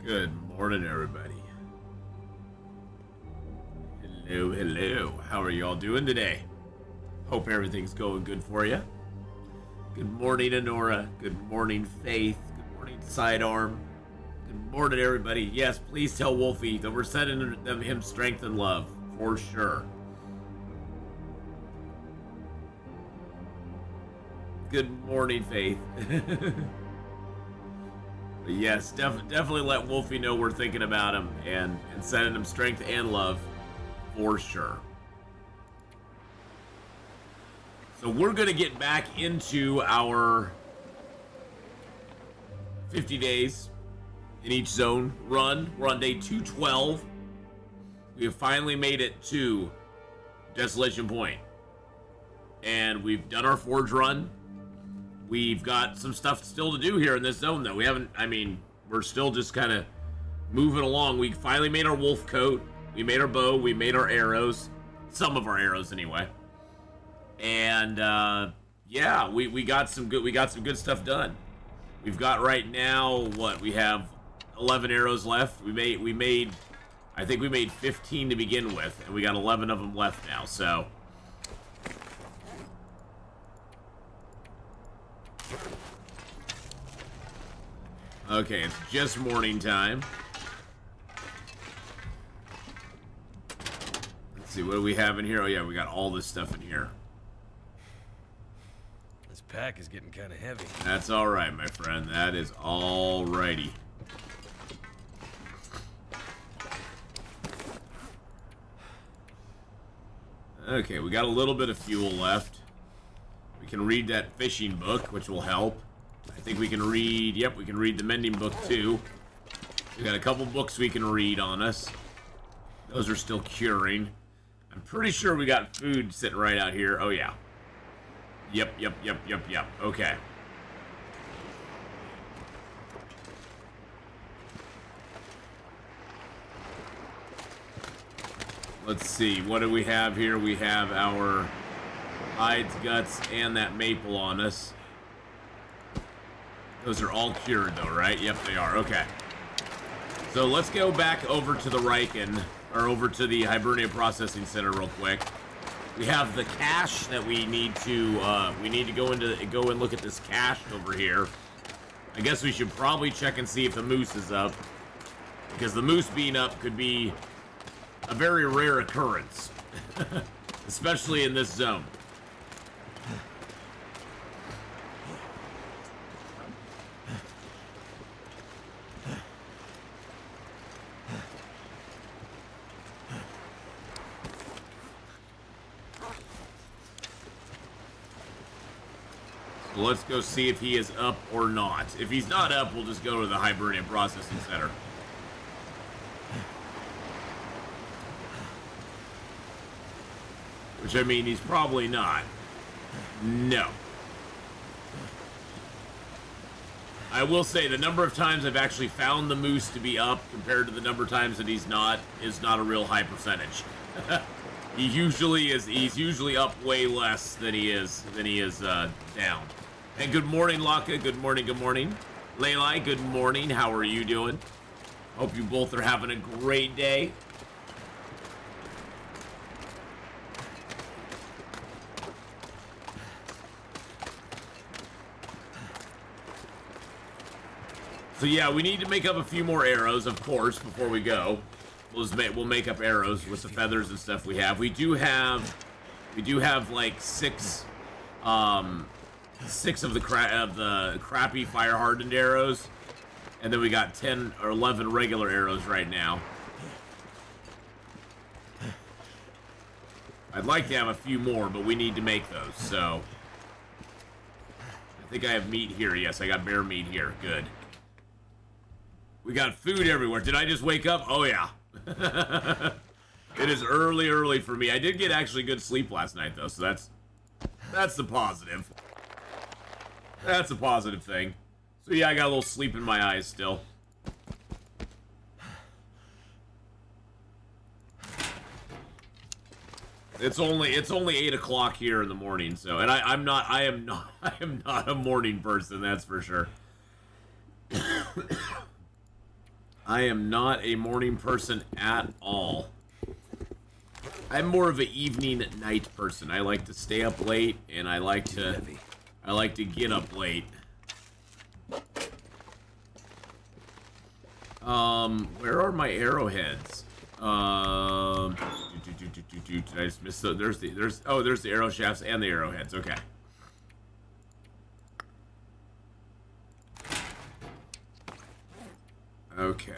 Good morning, everybody. Hello, hello. How are you all doing today? Hope everything's going good for you. Good morning, Honora. Good morning, Faith. Good morning, Sidearm. Good morning, everybody. Yes, please tell Wolfie that we're sending him strength and love, for sure. Good morning, Faith. But yes, definitely let Wolfie know we're thinking about him and sending him strength and love, for sure. So we're going to get back into our 50 days in each zone run. We're on day 212. We have finally made it to Desolation Point. And we've done our forge run. We've got some stuff still to do here in this zone, though. We haven't, we're still just kind of moving along. We finally made our wolf coat. We made our bow. We made our arrows. Some of our arrows, anyway. And, yeah, we got some good stuff done. We've got right now, what? We have 11 arrows left. I think we made 15 to begin with, and we got 11 of them left now, so... Okay, it's just morning time. Let's see, what do we have in here? Oh yeah, we got all this stuff in here. This pack is getting kind of heavy. That's alright, my friend. That is alrighty. Okay, we got a little bit of fuel left. We can read that fishing book, which will help. I think we can read, yep, we can read the mending book too. We got a couple books we can read on us. Those are still curing. I'm pretty sure we got food sitting right out here. Oh yeah. Yep. Okay. Let's see, what do we have here? We have our hides, guts, and that maple on us. Those are all cured though, right? Yep, they are. Okay. So let's go back over to the Riken, or over to the Hibernia Processing Center real quick. We have the cache that we need to go and look at this cache over here. I guess we should probably check and see if the moose is up, because the moose being up could be a very rare occurrence, especially in this zone. So let's go see if he is up or not. If he's not up, we'll just go to the Hibernia Processing Center. Which, I mean, he's probably not. No. I will say the number of times I've actually found the moose to be up compared to the number of times that he's not is not a real high percentage. He's usually up way less than he is down. And good morning, Laka. Good morning. Leilai, good morning. How are you doing? Hope you both are having a great day. So yeah, we need to make up a few more arrows, of course, before we go. We'll make up arrows with the feathers and stuff we have. We do have like six of the crappy fire hardened arrows, and then we got 10 or 11 regular arrows right now. I'd like to have a few more, but we need to make those. So I think I have meat here. Yes, I got bear meat here. Good. We got food everywhere. Did I just wake up? Oh, yeah. It is early for me. I did get actually good sleep last night, though, so that's the positive. That's a positive thing. So, yeah, I got a little sleep in my eyes still. It's only 8 o'clock here in the morning, so, and I am not a morning person, that's for sure. I am not a morning person at all. I'm more of an evening at night person. I like to stay up late, and I like to get up late. Where are my arrowheads? Did I just miss the, there's the arrow shafts and the arrowheads. Okay. Okay.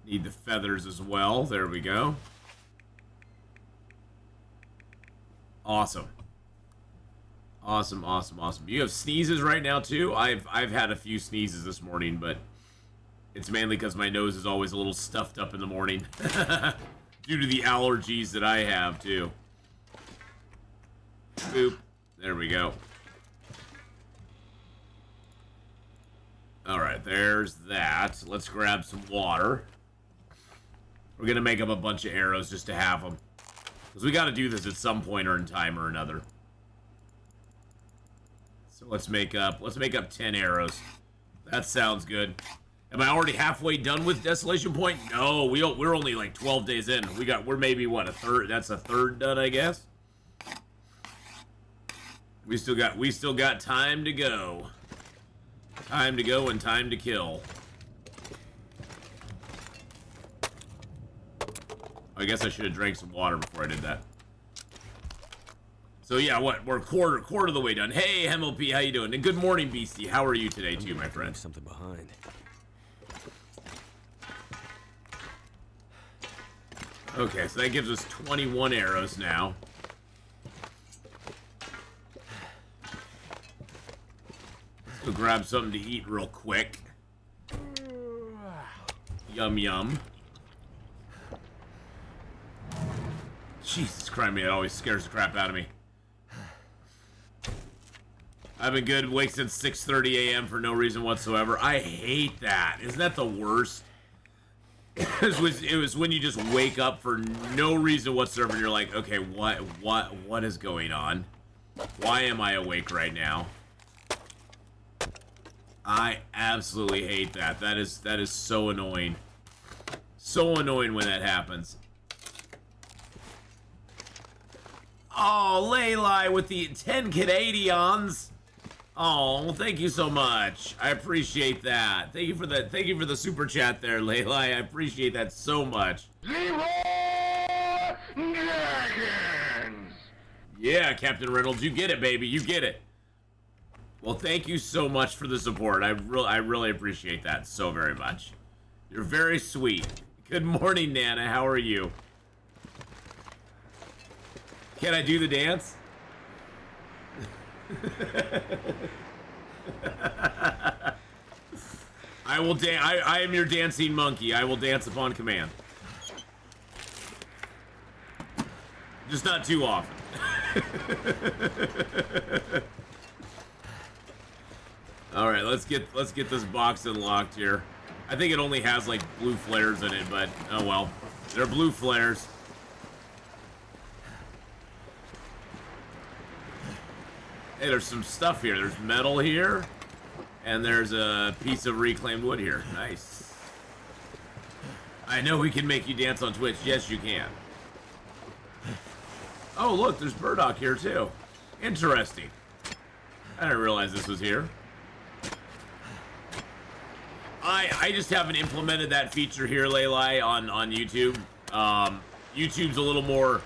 Need the feathers as well. There we go. Awesome. Awesome, awesome, awesome. You have sneezes right now too? I've had a few sneezes this morning, but it's mainly because my nose is always a little stuffed up in the morning. Due to the allergies that I have too. Boop. There we go. Alright, there's that. Let's grab some water. We're gonna make up a bunch of arrows just to have them. Because we gotta do this at some point or in time or another. So let's make up 10 arrows. That sounds good. Am I already halfway done with Desolation Point? No, we're only like 12 days in. We're maybe what, a third? That's a third done, I guess. We still got time to go. Time to go and time to kill. I guess I should have drank some water before I did that. So yeah, we're quarter of the way done. Hey, MLP, how you doing? And good morning, Beastie. How are you today, too, my friend? Something behind. Okay, so that gives us 21 arrows now. Let's go grab something to eat real quick. Yum yum. Jesus Christ, man, it always scares the crap out of me. I've been good, awake since 6:30 a.m. for no reason whatsoever. I hate that. Isn't that the worst? It was when you just wake up for no reason whatsoever and you're like, okay, what is going on? Why am I awake right now? I absolutely hate that. That is so annoying. So annoying when that happens. Oh, Layla with the 10 Canadians. Oh, thank you so much. I appreciate that. Thank you for the super chat there, Layla. I appreciate that so much. Zero Dragons! Yeah, Captain Reynolds, you get it, baby. You get it. Well, thank you so much for the support. I really appreciate that so very much. You're very sweet. Good morning, Nana. How are you? Can I do the dance? I will I am your dancing monkey. I will dance upon command. Just not too often. All right, let's get this box unlocked here. I think it only has like blue flares in it, but oh well. They're blue flares. Hey, there's some stuff here. There's metal here, and there's a piece of reclaimed wood here. Nice. I know we can make you dance on Twitch. Yes, you can. Oh, look, there's Burdock here, too. Interesting. I didn't realize this was here. I just haven't implemented that feature here, Laylai, on YouTube. YouTube's a little more...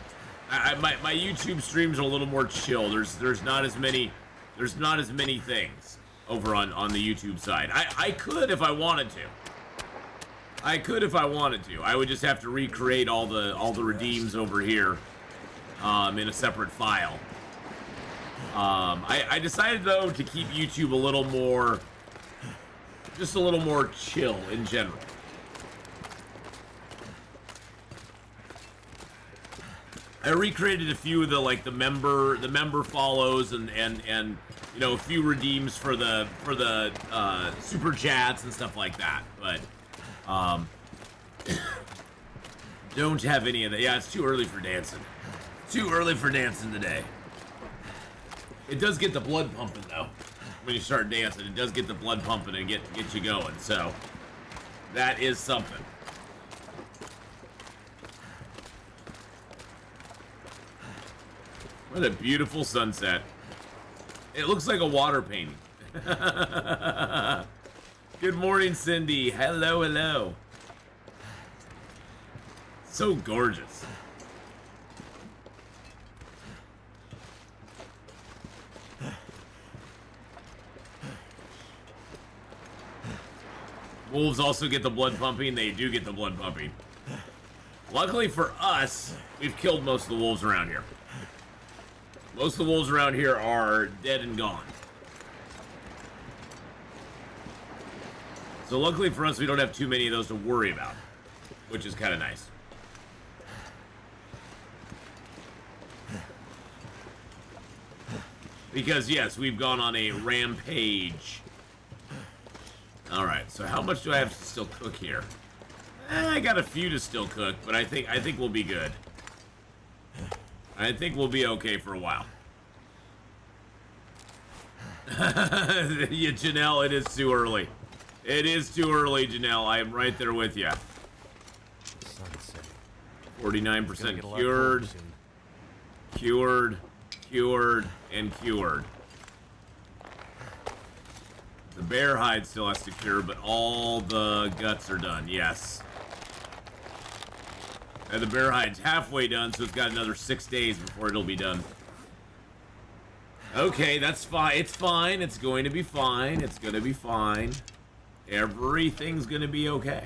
my YouTube streams are a little more chill. There's not as many things over on the YouTube side. I could if I wanted to. I would just have to recreate all the redeems over here in a separate file. I decided though to keep YouTube a little more chill in general. I recreated a few of the member follows and you know, a few redeems for the super chats and stuff like that, but don't have any of that. Yeah, it's too early for dancing. Too early for dancing today. It does get the blood pumping though. when you start dancing. It does get the blood pumping and get you going. So that is something. What a beautiful sunset. It looks like a water painting. Good morning, Cindy. Hello, hello. So gorgeous. Wolves also get the blood pumping. They do get the blood pumping. Luckily for us, we've killed most of the wolves around here. Most of the wolves around here are dead and gone. So luckily for us, we don't have too many of those to worry about, which is kind of nice. Because yes, we've gone on a rampage. All right, so how much do I have to still cook here? I got a few to still cook, but I think we'll be good. I think we'll be okay for a while. Yeah, Janelle, it is too early. It is too early, Janelle. I am right there with you. 49% cured. Cured, cured, and cured. The bear hide still has to cure, but all the guts are done. Yes. And the bear hide's halfway done, so it's got another 6 days before it'll be done. Okay, that's fine. It's fine. It's going to be fine. It's going to be fine. Everything's going to be okay.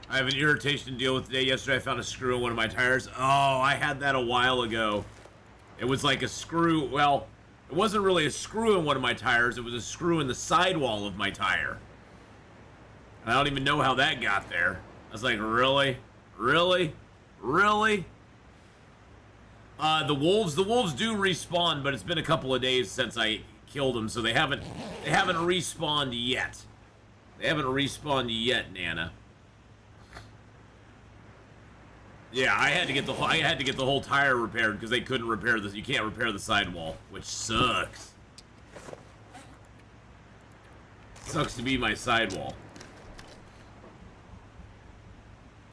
I have an irritation to deal with today. Yesterday I found a screw in one of my tires. Oh, I had that a while ago. It was like a screw. Well, it wasn't really a screw in one of my tires. It was a screw in the sidewall of my tire. And I don't even know how that got there. I was like, really? Really? Really? The wolves do respawn, but it's been a couple of days since I killed them, so they haven't respawned yet. They haven't respawned yet, Nana. Yeah, I had to get the whole tire repaired because they couldn't repair this. You can't repair the sidewall, which sucks. Sucks to be my sidewall.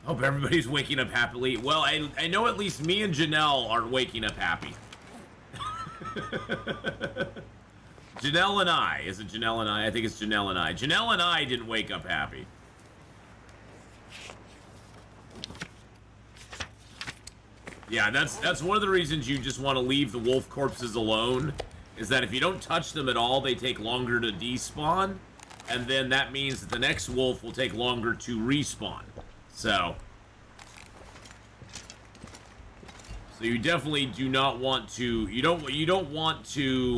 Hope everybody's waking up happily. Well, I know at least me and Janelle aren't waking up happy. Janelle and I. Is it Janelle and I? I think it's Janelle and I. Janelle and I didn't wake up happy. Yeah, that's one of the reasons you just want to leave the wolf corpses alone, is that if you don't touch them at all, they take longer to despawn, and then that means that the next wolf will take longer to respawn. So you definitely do not want to. You don't want to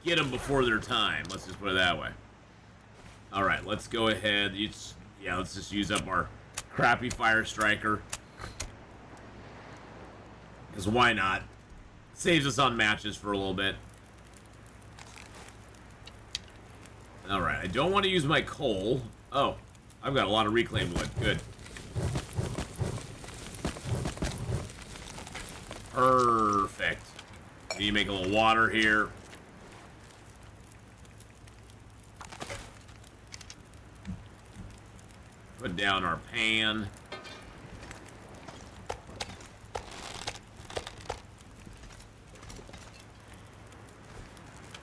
get them before their time. Let's just put it that way. All right, let's go ahead. Let's just use up our crappy fire striker. Because why not? Saves us on matches for a little bit. Alright, I don't want to use my coal. Oh, I've got a lot of reclaimed wood. Good. Perfect. Need to make a little water here. Put down our pan.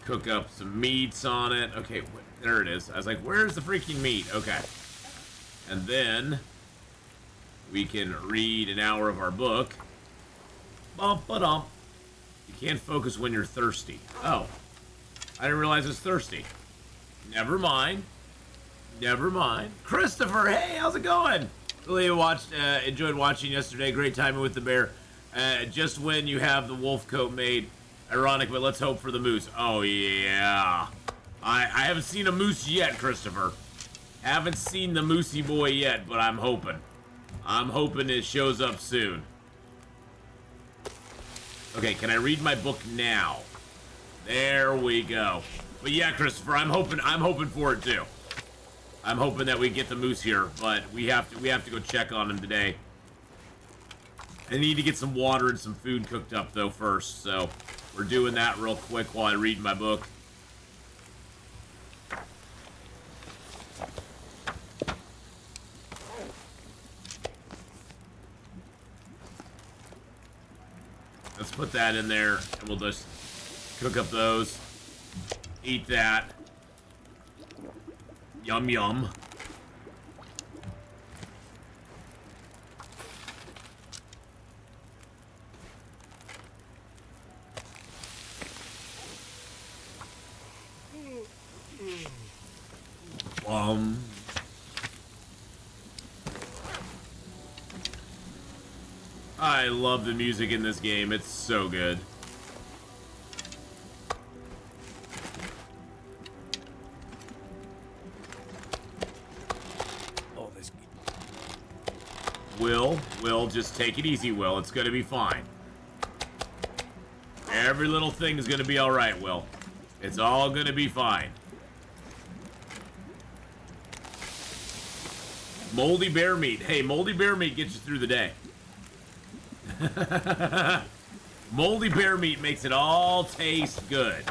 Cook up some meats on it. Okay, there it is. I was like, where's the freaking meat? Okay. And then we can read an hour of our book. Bum-ba-dum. You can't focus when you're thirsty. Oh. I didn't realize it's thirsty. Never mind. Never mind. Christopher, hey, how's it going? Really enjoyed watching yesterday. Great timing with the bear. Just when you have the wolf coat made. Ironic, but let's hope for the moose. Oh, yeah. I haven't seen a moose yet, Christopher. Haven't seen the moosey boy yet, but I'm hoping. I'm hoping it shows up soon. Okay, can I read my book now? There we go. But yeah, Christopher, I'm hoping for it too. I'm hoping that we get the moose here, but we have to go check on him today. I need to get some water and some food cooked up, though, first. So we're doing that real quick while I read my book. Let's put that in there, and we'll just cook up those. Eat that. Yum, yum. I love the music in this game. It's so good. Oh, this. Will, just take it easy, Will. It's gonna be fine. Every little thing is gonna be alright, Will. It's all gonna be fine. Moldy bear meat. Hey, moldy bear meat gets you through the day. Moldy bear meat makes it all taste good.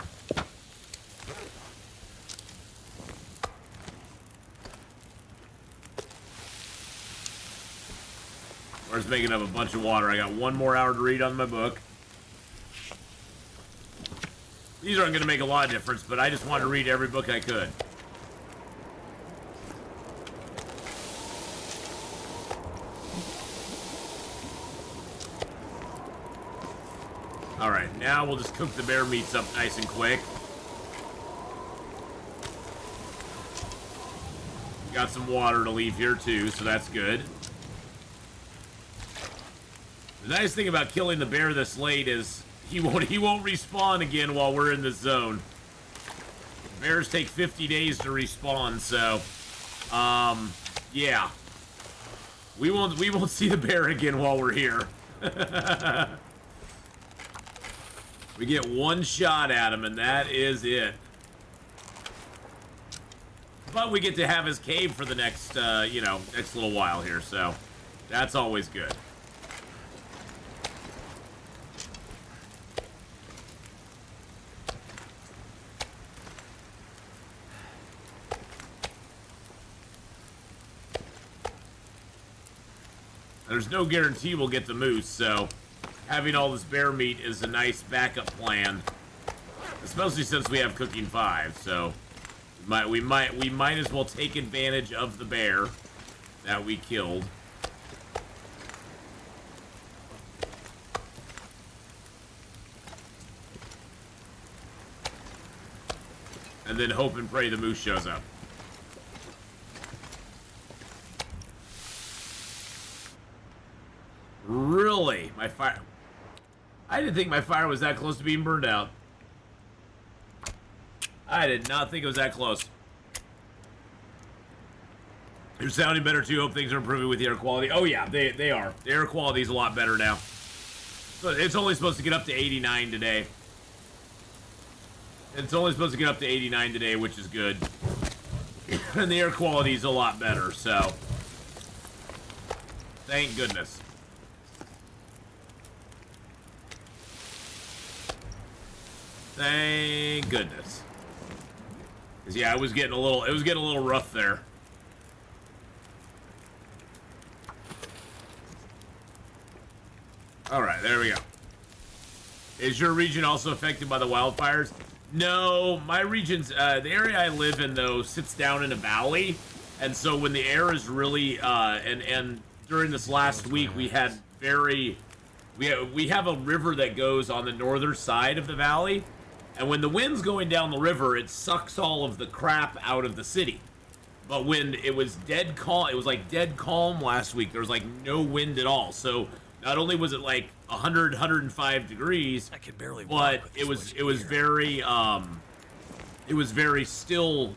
We're just making up a bunch of water. I got one more hour to read on my book. These aren't going to make a lot of difference, but I just wanted to read every book I could. Alright, now we'll just cook the bear meats up nice and quick. Got some water to leave here too, so that's good. The nice thing about killing the bear this late is he won't respawn again while we're in this zone. Bears take 50 days to respawn, so yeah. We won't see the bear again while we're here. We get one shot at him, and that is it. But we get to have his cave for the next, next little while here, so that's always good. There's no guarantee we'll get the moose, so having all this bear meat is a nice backup plan, especially since we have cooking 5. So we might as well take advantage of the bear that we killed. And then hope and pray the moose shows up. Really? My fire... I didn't think my fire was that close to being burned out. I did not think it was that close. You're sounding better too. Hope things are improving with the air quality. Oh yeah, they are. The air quality is a lot better now. So it's only supposed to get up to 89 today. It's only supposed to get up to 89 today, which is good. And the air quality is a lot better, so thank goodness. Thank goodness. Cause yeah, it was getting a little rough there. All right, there we go. Is your region also affected by the wildfires? No, my region's the area I live in though sits down in a valley, and so when the air is really and during this last week we had we have a river that goes on the northern side of the valley. And when the wind's going down the river, it sucks all of the crap out of the city. But when it was dead calm, it was like dead calm last week. There was like no wind at all. So not only was it like 100, 105 degrees, I can barely but it was very still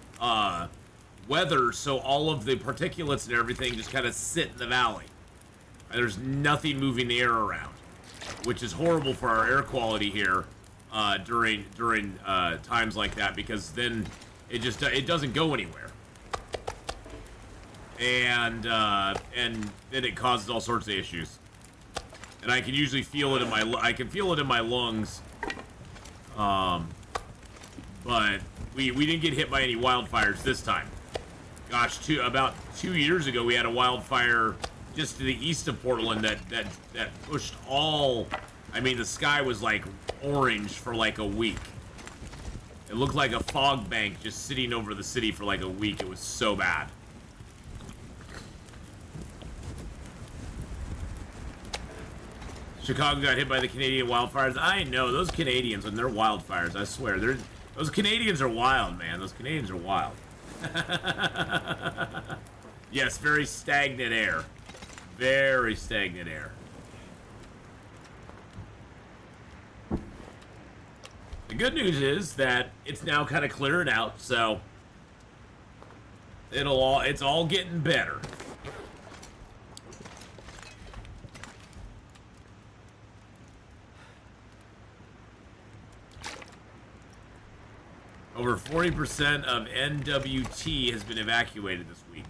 weather. So all of the particulates and everything just kind of sit in the valley. And there's nothing moving the air around, which is horrible for our air quality here. During times like that, because then it doesn't go anywhere, and then it causes all sorts of issues. And I can usually feel it in my lungs. But we didn't get hit by any wildfires this time. Gosh, about 2 years ago we had a wildfire just to the east of Portland that pushed all. I mean, the sky was like orange for like a week. It looked like a fog bank just sitting over the city for like a week. It was so bad. Chicago got hit by the Canadian wildfires. I know, those Canadians and their wildfires, I swear. Those Canadians are wild, man. Those Canadians are wild. Yes, very stagnant air. Very stagnant air. The good news is that it's now kind of clearing out, so it's all getting better. Over 40% of NWT has been evacuated this week.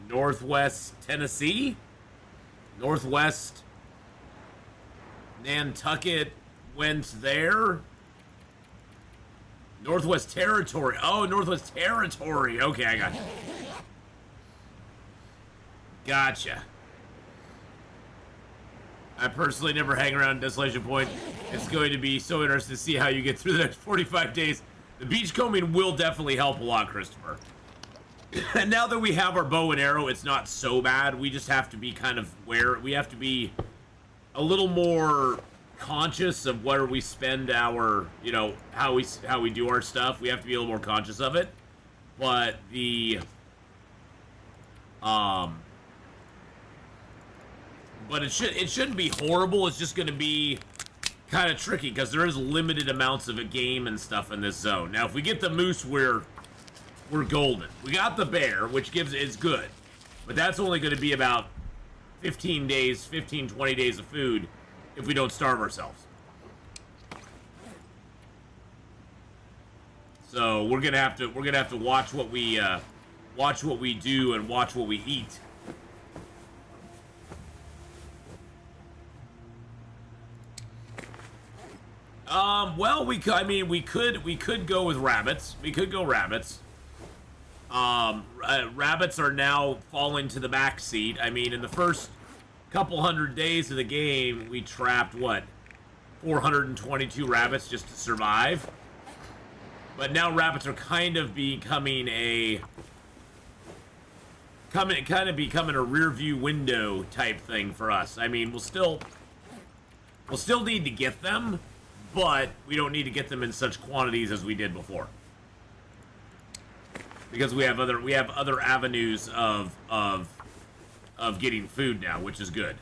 Northwest Tennessee, Northwest Nantucket went there. Northwest Territory. Oh, Northwest Territory. Okay, I got you. Gotcha. I personally never hang around Desolation Point. It's going to be so interesting to see how you get through the next 45 days. The beachcombing will definitely help a lot, Christopher. And now that we have our bow and arrow, it's not so bad. We just have to be kind of we have to be a little more conscious of where we spend our, how we do our stuff. We have to be a little more conscious of it. But but it shouldn't be horrible. It's just going to be kind of tricky because there is limited amounts of a game and stuff in this zone. Now, if we get the moose, we're golden. We got the bear, which is good, but that's only going to be about 15 days, 20 days of food if we don't starve ourselves. So we're gonna have to watch what we do and watch what we eat. Well, we could go with rabbits. We could go rabbits. Rabbits are now falling to the back seat. I mean, in the first couple hundred days of the game, we trapped, 422 rabbits just to survive. But now rabbits are kind of becoming a rear view window type thing for us. I mean, we'll still need to get them, but we don't need to get them in such quantities as we did before. Because we have other avenues of getting food now, which is good.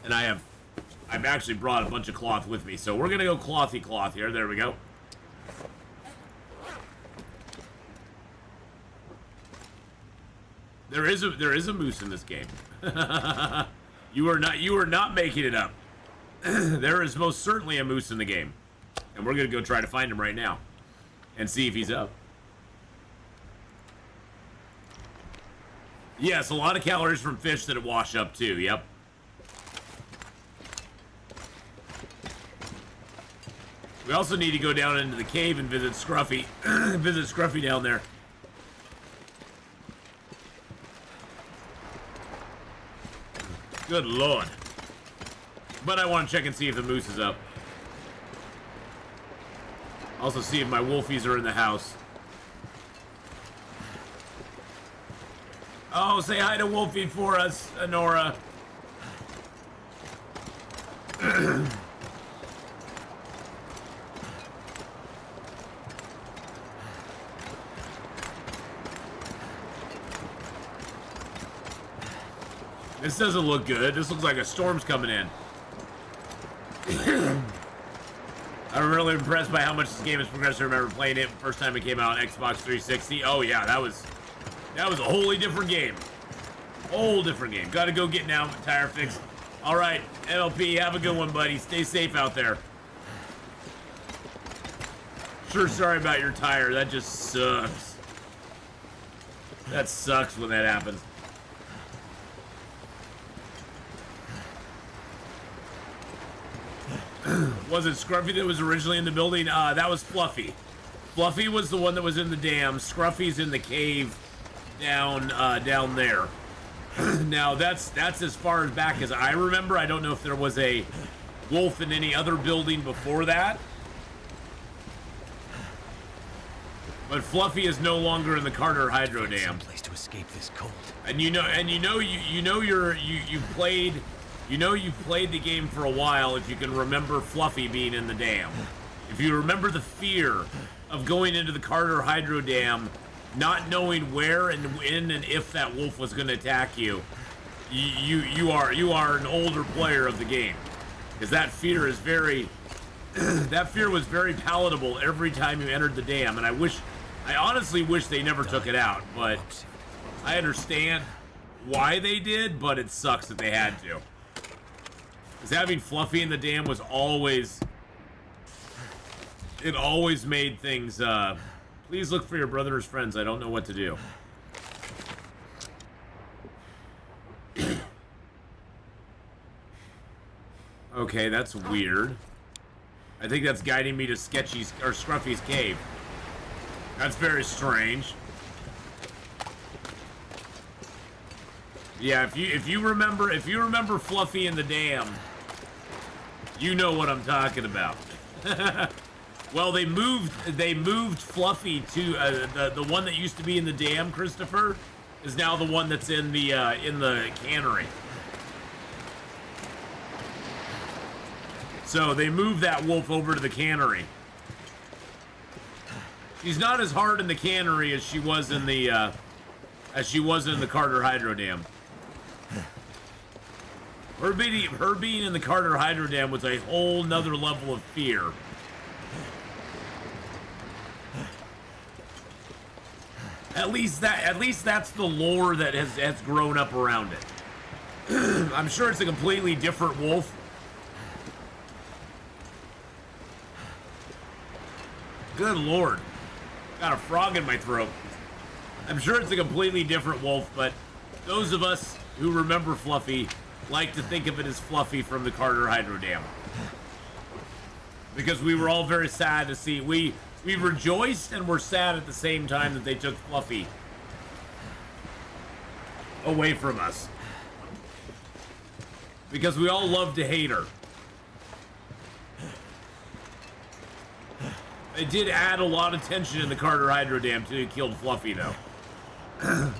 And I've actually brought a bunch of cloth with me, so we're gonna go clothy cloth here. There we go. There is a moose in this game. You are not making it up. There is most certainly a moose in the game. And we're gonna go try to find him right now. And see if he's up. Yes, a lot of calories from fish that wash up too, yep. We also need to go down into the cave and visit Scruffy. Visit Scruffy down there. Good lord. But I want to check and see if the moose is up. Also see if my wolfies are in the house. Oh, say hi to Wolfie for us, Honora. This doesn't look good. This looks like a storm's coming in. I'm really impressed by how much this game has progressed. I remember playing it first time it came out on Xbox 360. Oh yeah, that was a wholly different game. Whole different game. Gotta go get now, tire fixed. Alright, MLP, have a good one, buddy. Stay safe out there. Sure sorry about your tire. That just sucks. That sucks when that happens. Was it Scruffy that was originally in the building? That was Fluffy. Fluffy was the one that was in the dam. Scruffy's in the cave down there. Now, that's as far back as I remember. I don't know if there was a wolf in any other building before that. But Fluffy is no longer in the Carter Hydro Dam. Place to escape this cold. And you played the game for a while if you can remember Fluffy being in the dam. If you remember the fear of going into the Carter Hydro Dam, not knowing where and when and if that wolf was going to attack you, you are an older player of the game, because that fear is very that fear was very palatable every time you entered the dam. And I honestly wish they never took it out, but I understand why they did, but it sucks that they had to. Because having Fluffy in the dam was always... It always made things, please look for your brother's friends. I don't know what to do. Okay, that's weird. I think that's guiding me to Sketchy's, or Scruffy's cave. That's very strange. Yeah, if you remember Fluffy in the dam, you know what I'm talking about. Well, they moved Fluffy to the one that used to be in the dam. Christopher is now the one that's in the cannery. So they moved that wolf over to the cannery. She's not as hard in the cannery as she was in the Carter Hydro Dam. Her being in the Carter Hydro Dam was a whole nother level of fear. At least that's the lore that has grown up around it. I'm sure it's a completely different wolf. Good Lord. Got a frog in my throat. I'm sure it's a completely different wolf, but those of us who remember Fluffy like to think of it as Fluffy from the Carter Hydro Dam. Because we were all very sad to see. We rejoiced and were sad at the same time that they took Fluffy away from us. Because we all love to hate her. It did add a lot of tension in the Carter Hydro Dam till you killed Fluffy, though.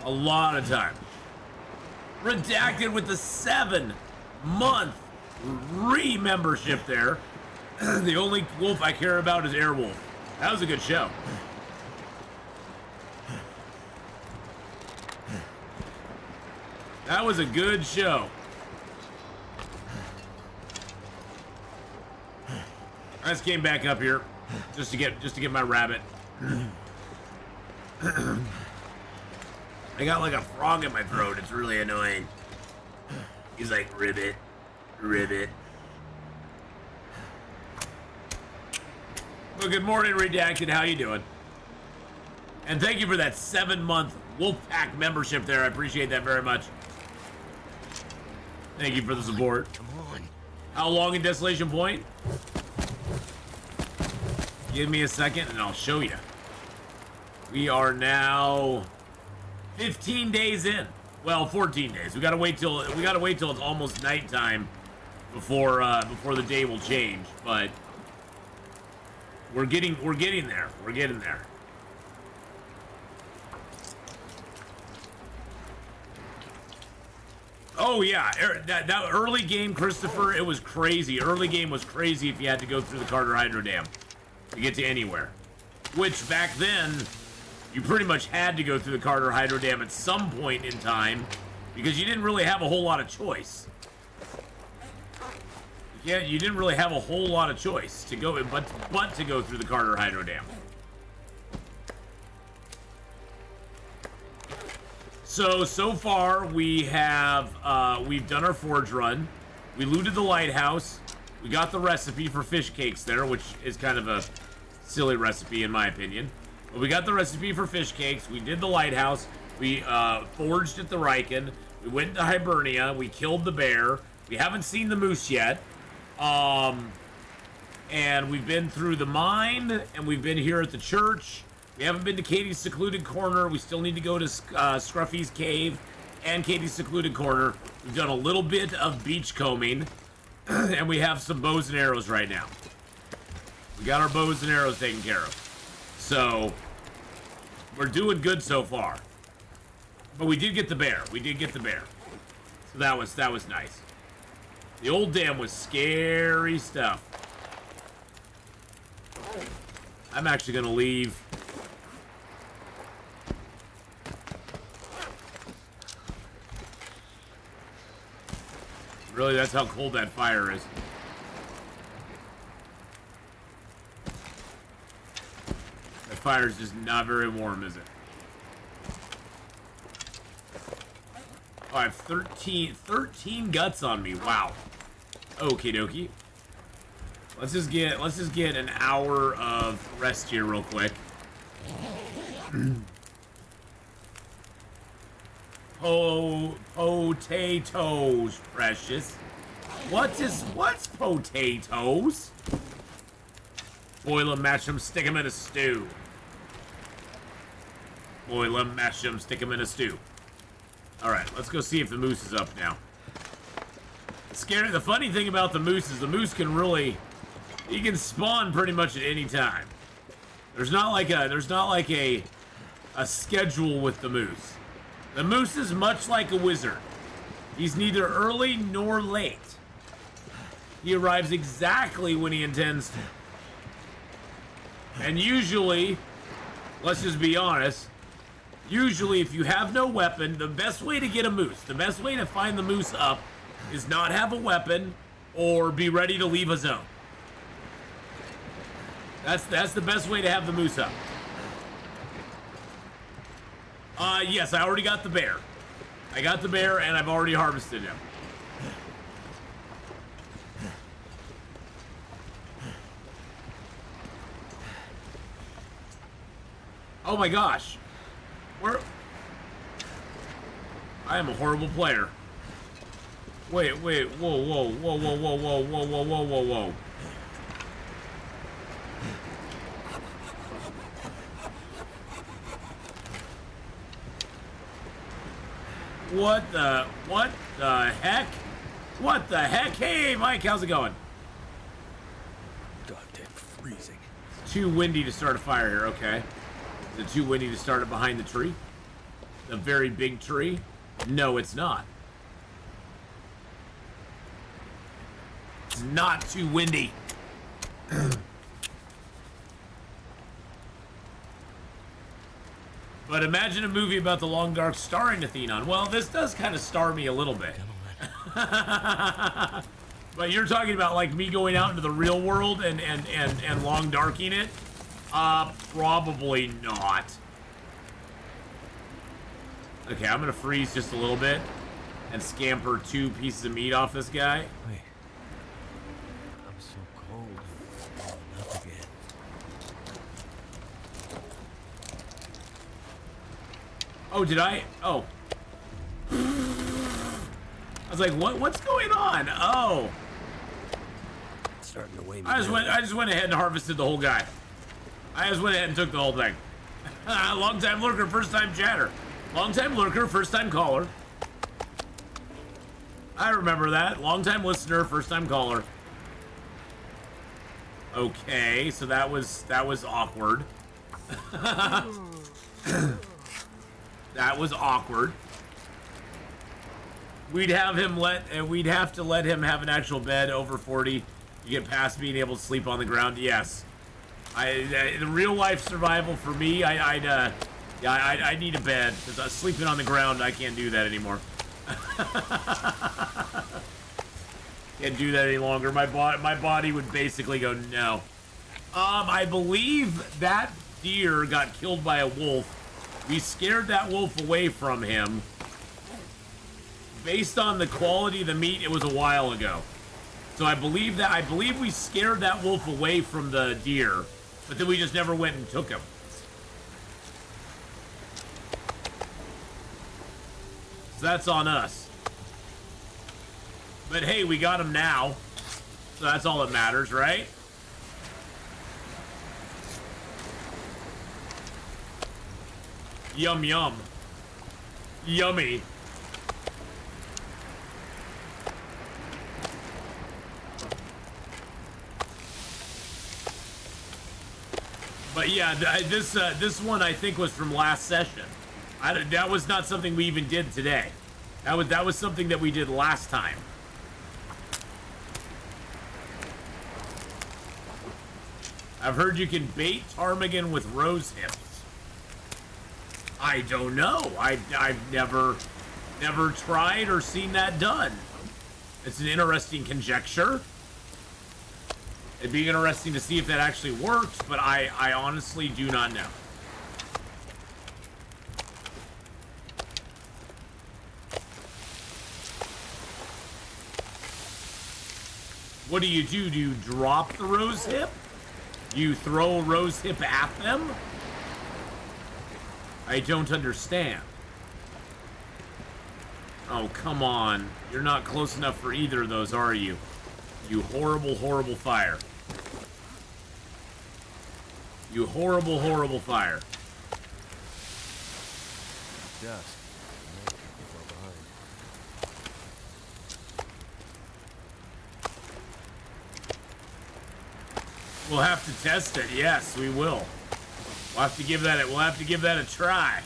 A lot of time. Redacted with the 7-month re-membership there. The only wolf I care about is Airwolf. That was a good show. That was a good show. I just came back up here just to get my rabbit. I got like a frog in my throat. It's really annoying. He's like, ribbit, ribbit. Well, good morning, Redacted. How you doing? And thank you for that 7-month Wolfpack membership there. I appreciate that very much. Thank you for the support. Come on. How long in Desolation Point? Give me a second and I'll show you. We are now 15 days in. Well, 14 days. We gotta wait till it's almost nighttime before the day will change. But we're getting there. We're getting there. Oh yeah, that early game, Christopher, it was crazy. Early game was crazy if you had to go through the Carter Hydro Dam to get to anywhere. Which back then, you pretty much had to go through the Carter Hydro Dam at some point in time because you didn't really have a whole lot of choice. Yeah, you didn't really have a whole lot of choice to go, but to go through the Carter Hydro Dam. So far we have we've done our forge run. We looted the lighthouse. We got the recipe for fish cakes there, which is kind of a silly recipe in my opinion. But we got the recipe for fish cakes. We did the lighthouse. We foraged at the Riken. We went to Hibernia. We killed the bear. We haven't seen the moose yet. And we've been through the mine, and we've been here at the church. We haven't been to Katie's Secluded Corner. We still need to go to Scruffy's Cave and Katie's Secluded Corner. We've done a little bit of beach combing, and we have some bows and arrows right now. We got our bows and arrows taken care of. So, we're doing good so far. But we did get the bear. We did get the bear. So that was nice. The old dam was scary stuff. I'm actually gonna leave. Really, that's how cold that fire is. That fire is just not very warm, is it? Oh, I have 13 guts on me. Wow. Okie dokie. Let's just get an hour of rest here real quick. Potatoes, precious. What's potatoes? Boil 'em, mash 'em, stick 'em in a stew. Boil 'em, mash 'em, stick 'em in a stew. Alright, let's go see if the moose is up now. The funny thing about the moose is the moose can really... He can spawn pretty much at any time. There's not like a schedule with the moose. The moose is much like a wizard. He's neither early nor late. He arrives exactly when he intends to. And usually, let's just be honest, usually if you have no weapon, the best way to get a moose, the best way to find the moose up is not have a weapon or be ready to leave a zone. That's the best way to have the moose up. Yes, I already got the bear. I got the bear and I've already harvested him. Oh my gosh. I am a horrible player. Wait, whoa, whoa, whoa, whoa, whoa, whoa, whoa, whoa, whoa, whoa, whoa. What the heck? What the heck? Hey, Mike, how's it going? Goddamn freezing. It's too windy to start a fire here, okay. Is it too windy to start it behind the tree? The very big tree? No, it's not. It's not too windy. But imagine a movie about the Long Dark starring Atheenon. Well, this does kind of star me a little bit. But you're talking about like me going out into the real world and Long Darking it? Probably not. Okay, I'm gonna freeze just a little bit and scamper 2 pieces of meat off this guy. Wait. I'm so cold. Up again. Oh, did I? Oh. I was like, what's going on? Oh. It's starting to weigh me I down. just went ahead and harvested the whole guy. I just went ahead and took the whole thing. Long time lurker, first time chatter. Long time lurker, first time caller. I remember that. Long time listener, first time caller. Okay, so that was awkward. That was awkward. We'd have to let him have an actual bed over 40. You get past being able to sleep on the ground. Yes, the real life survival for me. I need a bed because sleeping on the ground, I can't do that anymore. Can't do that any longer. My body would basically go no. I believe that deer got killed by a wolf. We scared that wolf away from him. Based on the quality of the meat, it was a while ago. So I believe we scared that wolf away from the deer, but then we just never went and took him. So that's on us. But hey, we got them now. So that's all that matters, right? Yum, yum. Yummy. But yeah, this one I think was from last session. That was not something we even did today. That was something that we did last time. I've heard you can bait ptarmigan with rose hips. I don't know. I've never tried or seen that done. It's an interesting conjecture. It'd be interesting to see if that actually works, but I honestly do not know. What do? Do you drop the rose hip? You throw a rose hip at them? I don't understand. Oh, come on. You're not close enough for either of those, are you? You horrible, horrible fire. You horrible, horrible fire. Dust. We'll have to test it. Yes, we will. We'll have to give that a try.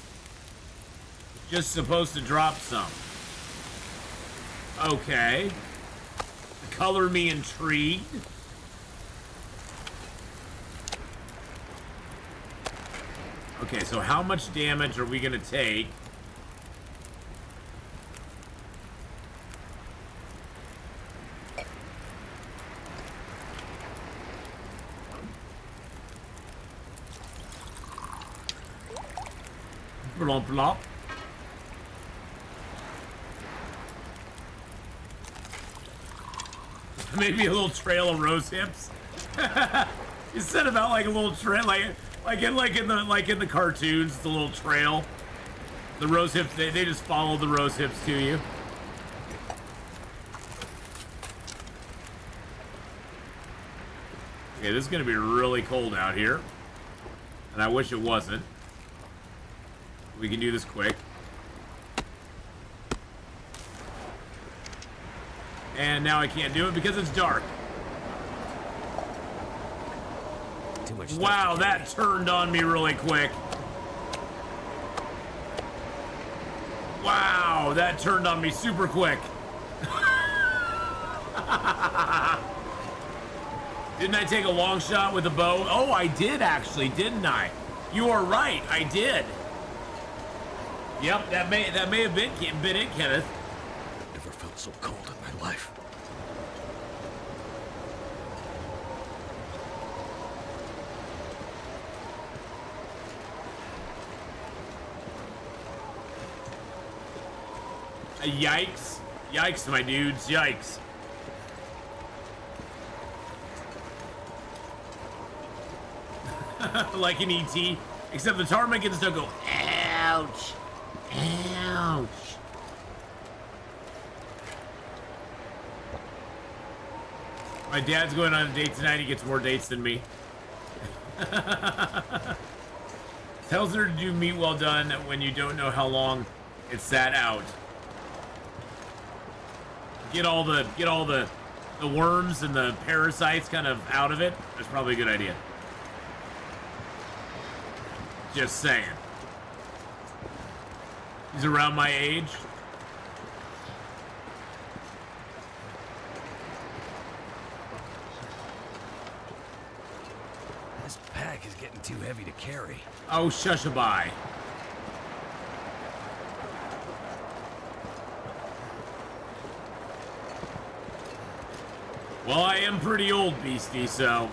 Just supposed to drop some. Okay. Color me intrigued. Okay, so how much damage are we gonna take? Blop, blop. Maybe a little trail of rose hips. You said about like a little trail, like in the cartoons, the little trail. The rose hips, they just follow the rose hips to you. Okay, this is gonna be really cold out here, and I wish it wasn't. We can do this quick. And now I can't do it because it's dark. Too much. Wow, that turned on me really quick. Wow, that turned on me super quick. Didn't I take a long shot with a bow? Oh, I did actually, didn't I? You are right, I did. Yep, that may have been it, Kenneth. Never felt so cold in my life. Yikes. Yikes, my dudes, yikes. Like an ET, except the ptarmigans don't go, ouch. Ouch. My dad's going on a date tonight. He gets more dates than me. Tells her to do meat well done when you don't know how long it's sat out. Get all the worms and the parasites kind of out of it. That's probably a good idea. Just saying. He's around my age. This pack is getting too heavy to carry. Oh, shushaby. Well, I am pretty old, Beastie, so...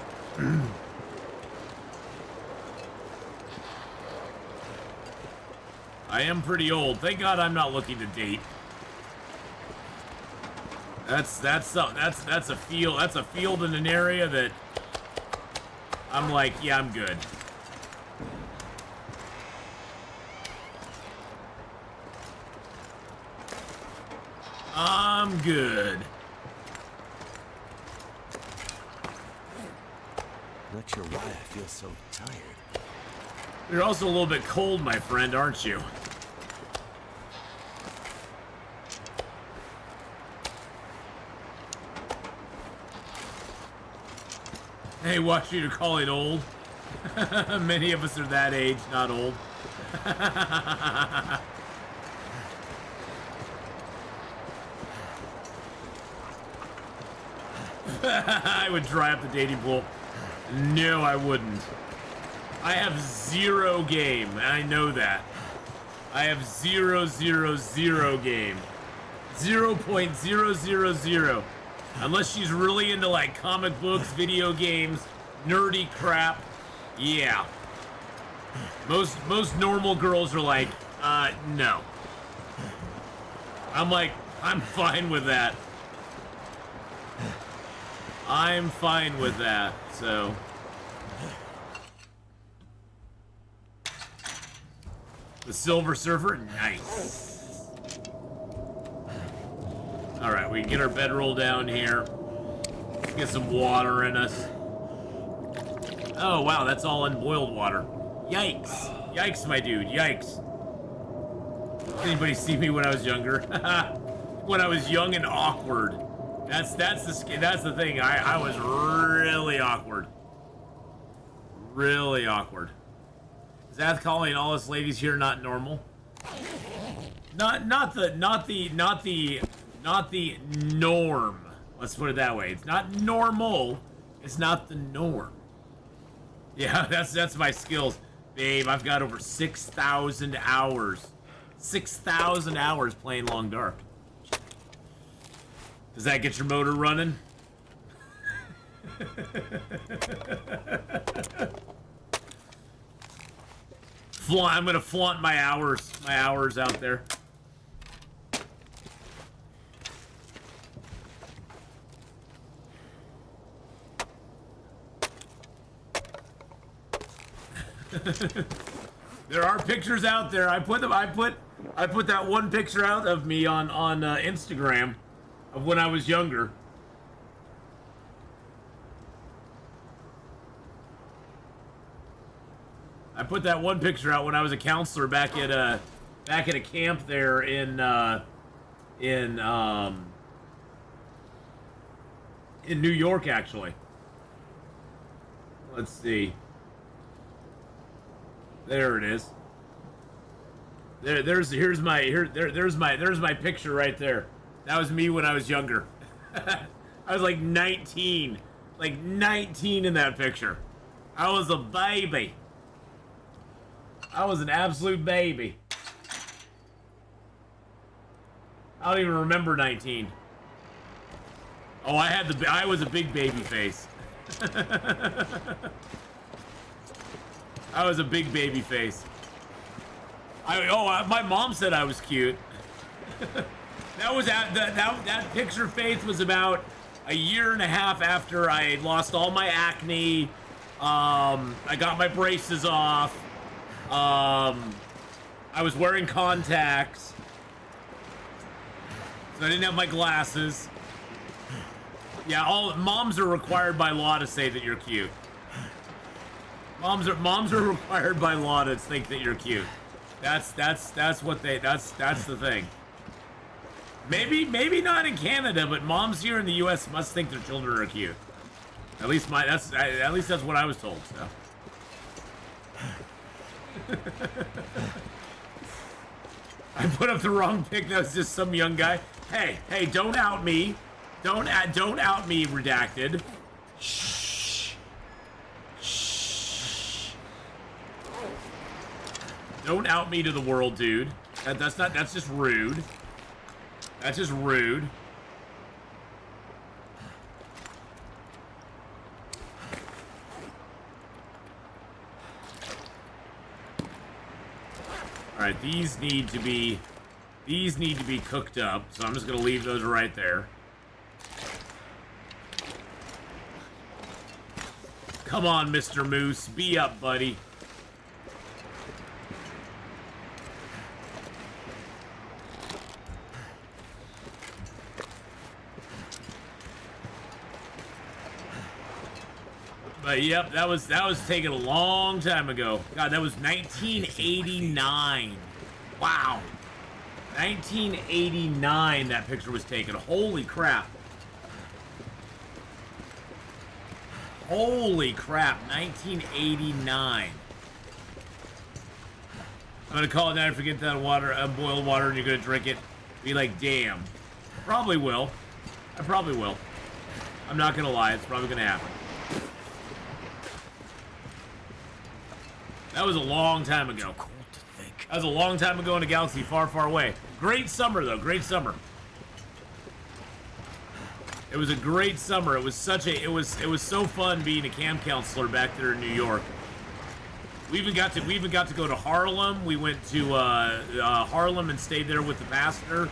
I am pretty old. Thank God I'm not looking to date. That's a field in an area that I'm like, yeah, I'm good. I'm good. Not sure why I feel so tired. You're also a little bit cold, my friend, aren't you? Hey, watch you to call it old. Many of us are that age, not old. I would dry up the dating pool. No, I wouldn't. I have zero game, and I know that. I have 0, 0, 0 game. 0.000. Unless she's really into like comic books, video games, nerdy crap. Yeah. Most normal girls are like, no. I'm like, I'm fine with that. I'm fine with that, so. The Silver Surfer, nice. All right, we can get our bedroll down here. Get some water in us. Oh, wow, that's all unboiled water. Yikes. Yikes, my dude, yikes. Anybody see me when I was younger? When I was young and awkward. That's the thing. I was really awkward. Really awkward. Is that calling all us ladies here not normal? Not the norm. Let's put it that way. It's not normal. It's not the norm. Yeah, that's my skills. Babe, I've got over 6,000 hours. 6,000 hours playing Long Dark. Does that get your motor running? I'm gonna flaunt my hours out there. There are pictures out there. I put that one picture out of me on Instagram of when I was younger. I put that one picture out when I was a counselor back at a camp there in New York, actually. Let's see. There it is. There's my picture right there. That was me when I was younger. I was like 19. Like 19 in that picture. I was a baby. I was an absolute baby. I don't even remember 19. Oh, I was a big baby face. I was a big baby face. My mom said I was cute. That picture face was about a year and a half after I lost all my acne. I got my braces off. I was wearing contacts, so I didn't have my glasses. Yeah, all moms are required by law to say that you're cute. Moms are required by law to think that you're cute. That's the thing. Maybe not in Canada, but moms here in the U.S. must think their children are cute. At least that's what I was told. So. I put up the wrong pic. That was just some young guy. Hey, don't out me. Don't out me, redacted. Shh. Don't out me to the world, dude. That's just rude. That's just rude. All right, these need to be cooked up, so I'm just gonna leave those right there. Come on, Mr. Moose, be up, buddy. But yep, that was taken a long time ago. God, that was 1989. Wow. 1989 that picture was taken. Holy crap. Holy crap, 1989. I'm gonna call it night, forget that water, boiled water, and you're gonna drink it. Be like, damn. Probably will. I probably will. I'm not gonna lie, it's probably gonna happen. That was a long time ago. That was a long time ago in a galaxy far, far away. Great summer, though. Great summer. It was a great summer. It was such a. It was so fun being a camp counselor back there in New York. We even got to go to Harlem. We went to Harlem and stayed there with the pastor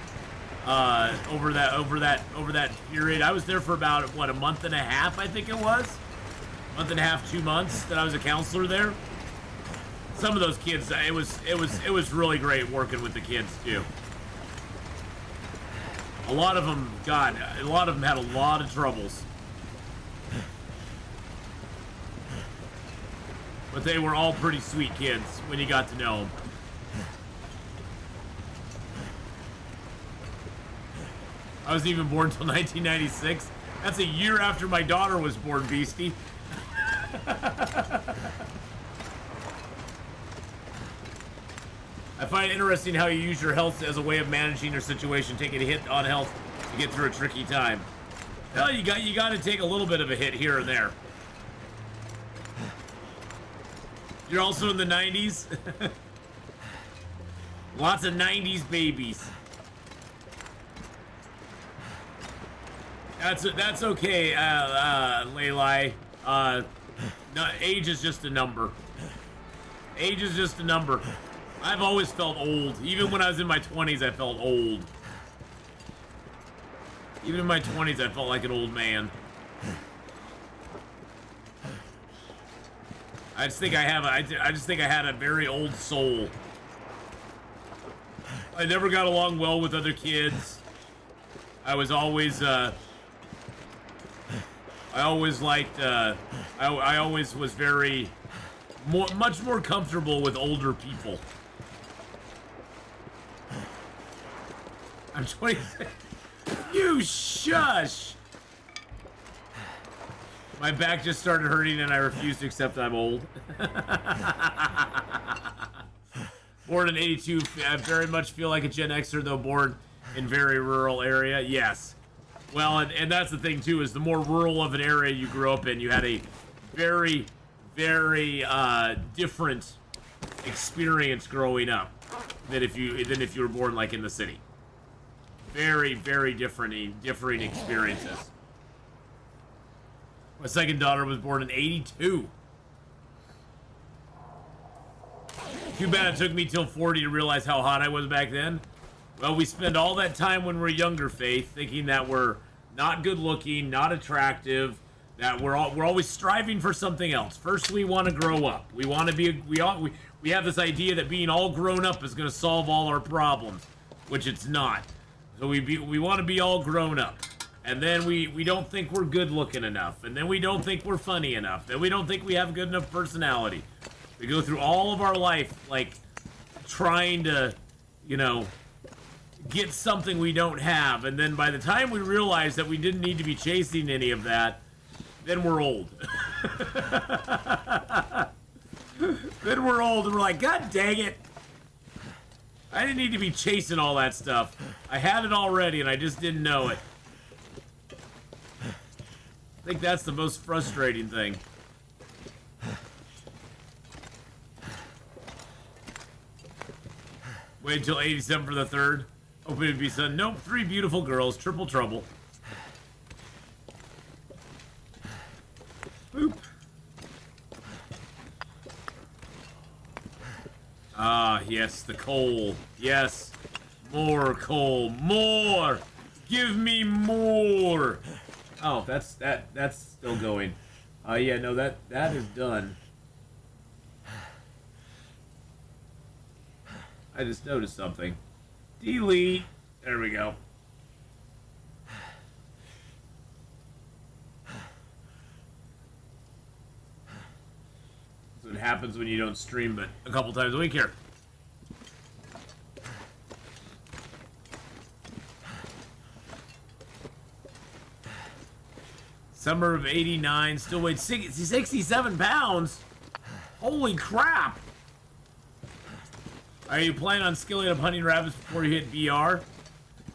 over that period. I was there for about what, a month and a half, I think it was. Month and a half, 2 months that I was a counselor there. Some of those kids, it was really great working with the kids too. A lot of them, God, a lot of them had a lot of troubles. But they were all pretty sweet kids when you got to know them. I wasn't even born until 1996. That's a year after my daughter was born, Beastie. I find it interesting how you use your health as a way of managing your situation, taking a hit on health to get through a tricky time. Well, you got to take a little bit of a hit here and there. You're also in the 90s. Lots of 90s babies. That's okay, Leilai. No, age is just a number. Age is just a number. I've always felt old. Even when I was in my 20s, I felt old. Even in my 20s, I felt like an old man. I just think I had a very old soul. I never got along well with other kids. I was always, I always liked, I always was much more comfortable with older people. I'm 26. You shush! My back just started hurting and I refuse to accept I'm old. Born in 82, I very much feel like a Gen Xer, though born in very rural area. Yes. Well, and that's the thing, too, is the more rural of an area you grew up in, you had a very, very different experience growing up than if you were born, like, in the city. Very, very differing experiences. My second daughter was born in 82. Too bad it took me till 40 to realize how hot I was back then. Well, we spend all that time when we're younger, Faith, thinking that we're not good looking, not attractive, that we're always striving for something else. First, we want to grow up. We want to be we have this idea that being all grown up is going to solve all our problems, which it's not. So we want to be all grown up. And then we don't think we're good looking enough. And then we don't think we're funny enough. Then we don't think we have good enough personality. We go through all of our life, like, trying to, you know, get something we don't have. And then by the time we realize that we didn't need to be chasing any of that, then we're old. Then we're old and we're like, God dang it. I didn't need to be chasing all that stuff. I had it already and I just didn't know it. I think that's the most frustrating thing. Wait until 87 for the third. Hope it'd be son. Nope, 3 beautiful girls. Triple trouble. Boop. Ah, yes, the coal. Yes. More coal. More! Give me more! Oh, that's still going. Yeah, no, that is done. I just noticed something. Delete. There we go. happens when you don't stream, but a couple times a week here. Summer of 89, still weighed 67 pounds. Holy crap. Are you planning on skilling up hunting rabbits before you hit BR?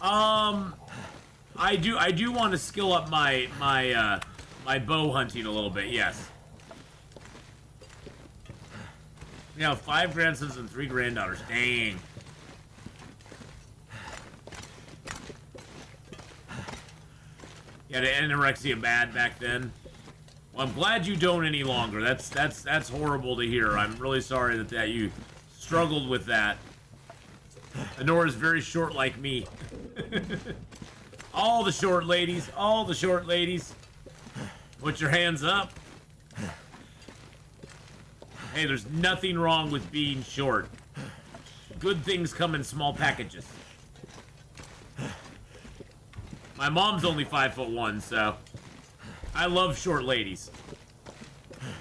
I do want to skill up my bow hunting a little bit, yes. You know, 5 grandsons and 3 granddaughters. Dang. Yeah, the anorexia bad back then. Well, I'm glad you don't any longer. That's horrible to hear. I'm really sorry that you struggled with that. Honora's very short like me. All the short ladies. All the short ladies. Put your hands up. Hey, there's nothing wrong with being short. Good things come in small packages. My mom's only 5'1", so I love short ladies.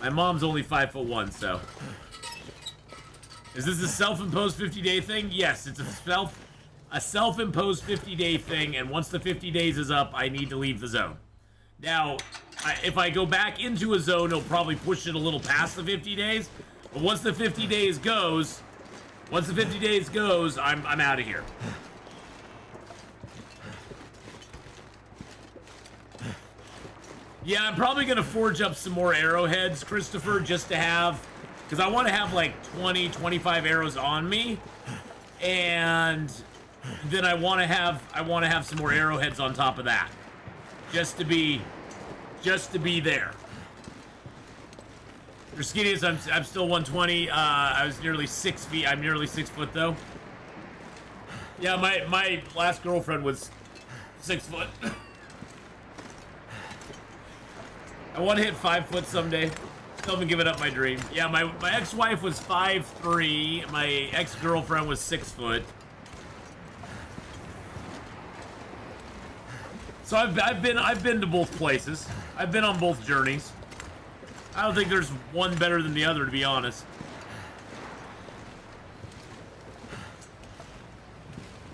My mom's only 5'1", so. Is this a self-imposed 50-day thing? Yes, it's a self-imposed 50-day thing, and once the 50 days is up, I need to leave the zone. Now, if I go back into a zone, it'll probably push it a little past the 50 days. But once the 50 days goes, I'm out of here. Yeah, I'm probably gonna forge up some more arrowheads, Christopher, just to have, because I want to have like 20, 25 arrows on me, and then I want to have some more arrowheads on top of that, just to be there. For skinniest, I'm still 120. I was nearly 6 feet. I'm nearly 6 foot though. Yeah, my last girlfriend was 6 foot. I want to hit 5 foot someday. Still haven't given up my dream. Yeah, my ex-wife was 5'3". My ex-girlfriend was 6 foot. So I've been to both places. I've been on both journeys. I don't think there's one better than the other, to be honest.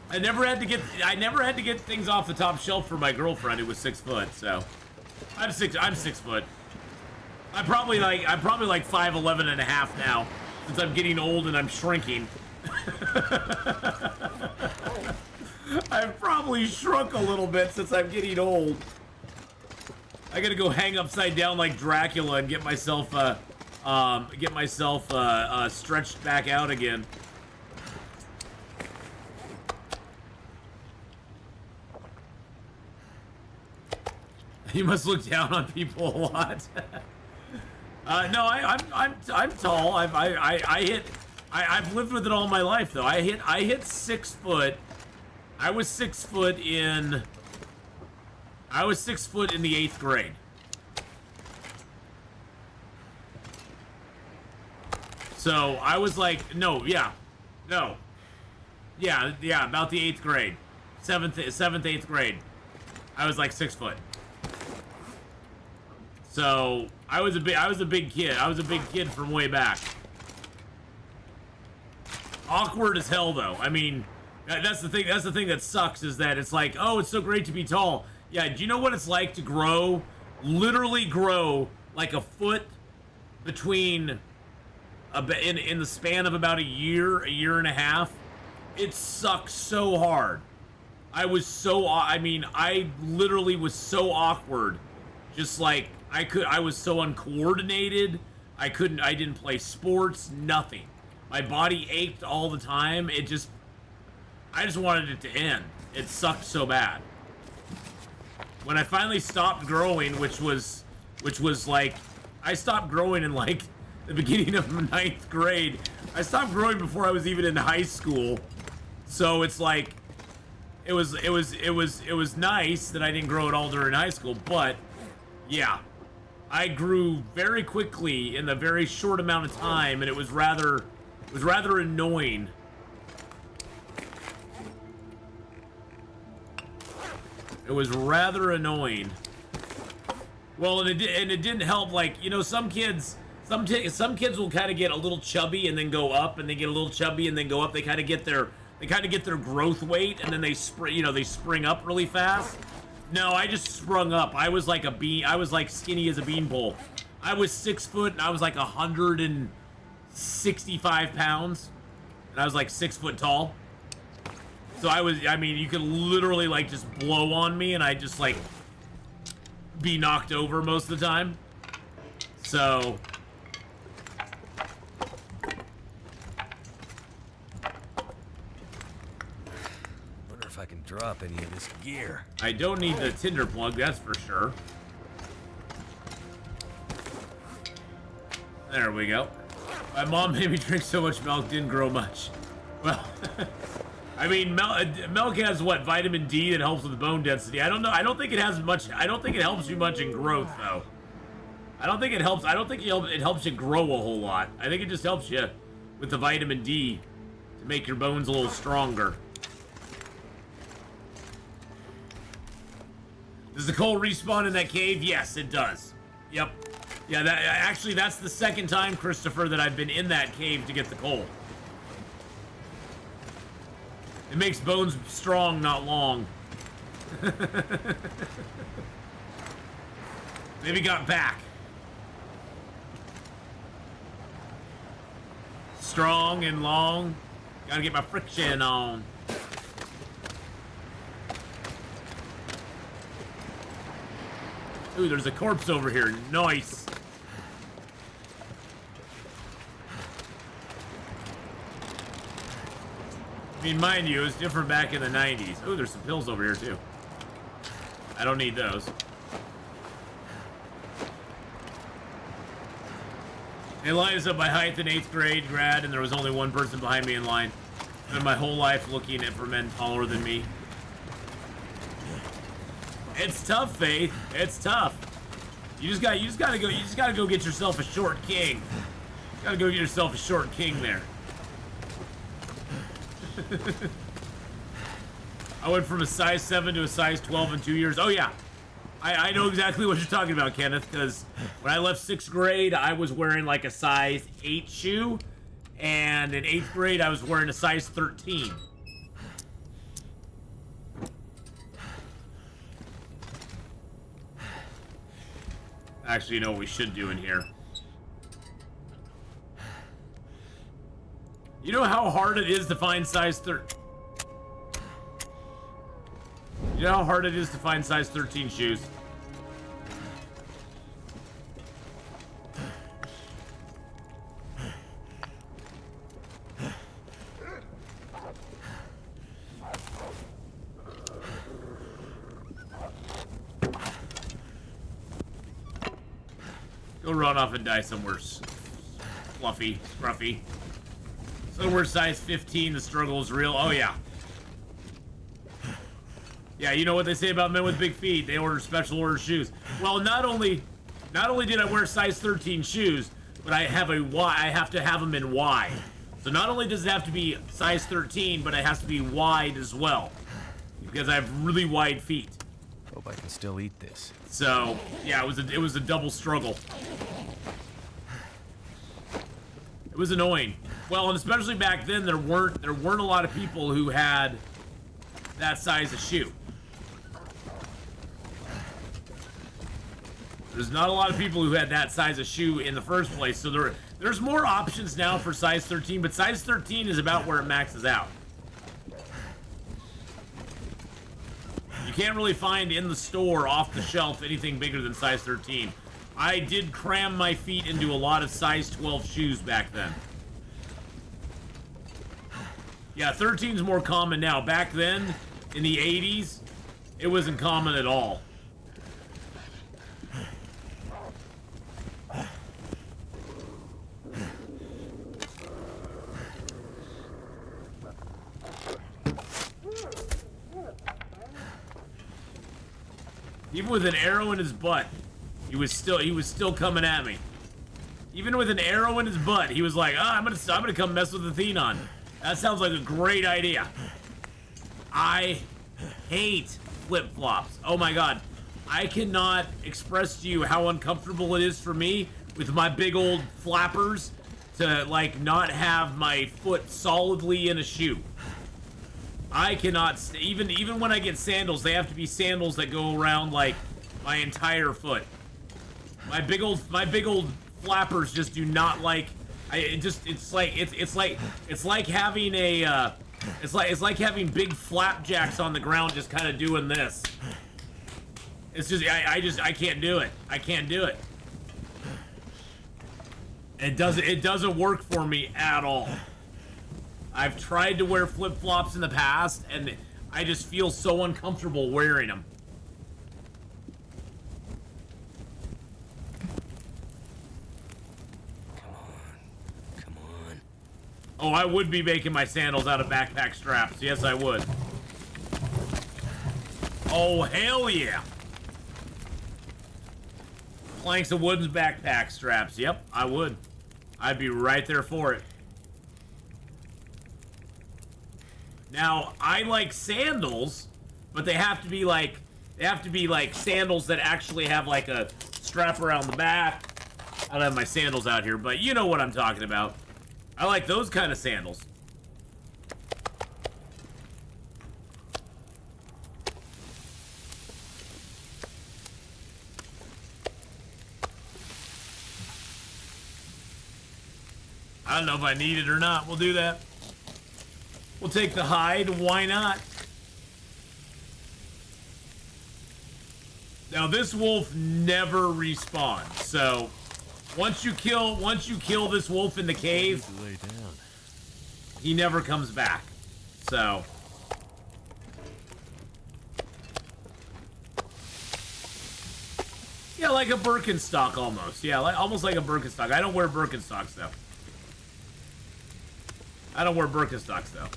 I never had to get things off the top shelf for my girlfriend who was 6 foot, so I'm 6 foot. I'm probably like 5'11" and a half now, since I'm getting old and I'm shrinking. I've probably shrunk a little bit since I'm getting old. I gotta go hang upside down like Dracula and get myself stretched back out again. You must look down on people a lot. No, I'm tall. I've lived with it all my life though. I hit 6 foot. I was 6 foot in the 8th grade. So I was like, yeah, about the 8th grade, 7th, 8th grade. I was like 6 foot. So I was a big kid. I was a big kid from way back. Awkward as hell though. I mean, that's the thing. That's the thing that sucks, is that it's like, oh, it's so great to be tall. Yeah, do you know what it's like to grow, literally grow like a foot between in the span of about a year and a half? It sucks so hard. I literally was so awkward. Just like I was so uncoordinated. I didn't play sports, nothing. My body ached all the time. I just wanted it to end. It sucked so bad. When I finally stopped growing, which was like, I stopped growing in like the beginning of 9th grade. I stopped growing before I was even in high school. So it's like, it was nice that I didn't grow at all during high school, but yeah, I grew very quickly in a very short amount of time, and it was rather annoying. It was rather annoying. Well, and it didn't help. Like, you know, some kids Some kids will kind of get a little chubby and then go up, and they get a little chubby and then go up. They kind of get their growth weight, and then they spring up really fast. No, I just sprung up. I was like a bean. I was like skinny as a beanpole. I was 6 foot, and I was like 165 pounds, and I was like 6 foot tall. So I mean, you could literally like just blow on me, and I'd just like be knocked over most of the time. So. If I can drop any of this gear. I don't need the tinder plug, that's for sure. There we go. My mom made me drink so much milk, didn't grow much. Well, I mean, milk has what, vitamin D that helps with bone density. I don't know. I don't think it has much. I don't think it helps you much in growth, though. I don't think it helps. I don't think it helps you grow a whole lot. I think it just helps you with the vitamin D to make your bones a little stronger. Does the coal respawn in that cave? Yes, it does. Yep. Yeah, actually, that's the second time, Christopher, that I've been in that cave to get the coal. It makes bones strong, not long. Maybe got back. Strong and long. Gotta get my friction on. Ooh, there's a corpse over here. Nice. I mean, mind you, it was different back in the 90s. Ooh, there's some pills over here, too. I don't need those. They lined us up by height in 8th grade grad, and there was only one person behind me in line. I've been my whole life looking for men taller than me. It's tough, Faith. It's tough. You just gotta go get yourself a short king. You gotta go get yourself a short king there. I went from a size 7 to a size 12 in 2 years. Oh yeah, I know exactly what you're talking about, Kenneth. Because when I left 6th grade, I was wearing like a size 8 shoe, and in 8th grade, I was wearing a size 13. Actually, you know what we should do in here? You know how hard it is to find size 13? You know how hard it is to find size 13 shoes? Go run off and die somewhere fluffy, scruffy. Somewhere size 15, the struggle is real. Oh yeah. Yeah, you know what they say about men with big feet. They order special order shoes. Well, not only did I wear size 13 shoes, but I have to have them in wide. So not only does it have to be size 13, but it has to be wide as well, because I have really wide feet. Hope I can still eat this. So yeah, it was a double struggle. It was annoying. Well, and especially back then, there weren't a lot of people who had that size of shoe. There's not a lot of people who had that size of shoe in the first place, so there's more options now for size 13, but size 13 is about where it maxes out. You can't really find in the store, off the shelf, anything bigger than size 13. I did cram my feet into a lot of size 12 shoes back then. Yeah, 13's more common now. Back then, in the 80s, it wasn't common at all. Even with an arrow in his butt, he was still coming at me. Even with an arrow in his butt, he was like, I'm gonna come mess with Atheenon. That sounds like a great idea. I hate flip-flops. Oh my god. I cannot express to you how uncomfortable it is for me with my big old flappers to, like, not have my foot solidly in a shoe. I cannot, even when I get sandals, they have to be sandals that go around, like, my entire foot. My big old flappers just do not like, it's like having a, it's like having big flapjacks on the ground just kind of doing this. It's just, I can't do it. I can't do it. It doesn't work for me at all. I've tried to wear flip-flops in the past, and I just feel so uncomfortable wearing them. Come on. Oh, I would be making my sandals out of backpack straps. Yes, I would. Oh, hell yeah. Planks of wood and backpack straps. Yep, I would. I'd be right there for it. Now, I like sandals, but they have to be like sandals that actually have like a strap around the back. I don't have my sandals out here, but you know what I'm talking about. I like those kind of sandals. I don't know if I need it or not. We'll do that. We'll take the hide. Why not? Now this wolf never respawns. So once you kill this wolf in the cave, he never comes back. So yeah, like a Birkenstock almost. Yeah, almost like a Birkenstock. I don't wear Birkenstocks though. I don't wear Birkenstocks though.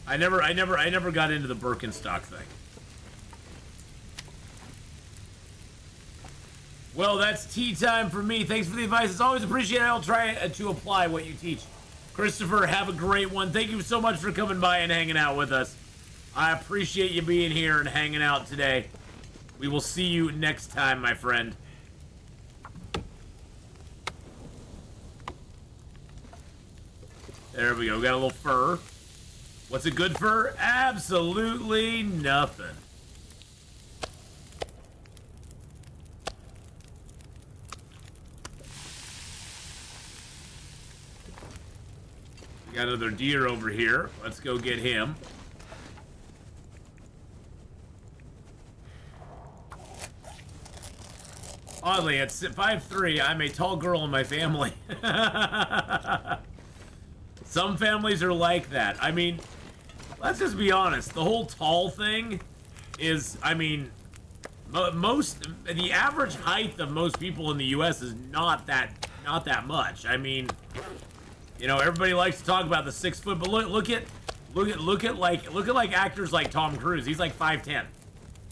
I never got into the Birkenstock thing. Well, that's tea time for me. Thanks for the advice. It's always appreciated. I'll try to apply what you teach. Christopher, have a great one. Thank you so much for coming by and hanging out with us. I appreciate you being here and hanging out today. We will see you next time, my friend. There we go. We got a little fur. What's a good fur? Absolutely nothing. We got another deer over here. Let's go get him. Oddly, at 5'3", I'm a tall girl in my family. Some families are like that. I mean, let's just be honest. The whole tall thing is, I mean, the average height of most people in the U.S. is not that much. I mean, you know, everybody likes to talk about the 6 foot, but look at like actors like Tom Cruise. He's like 5'10".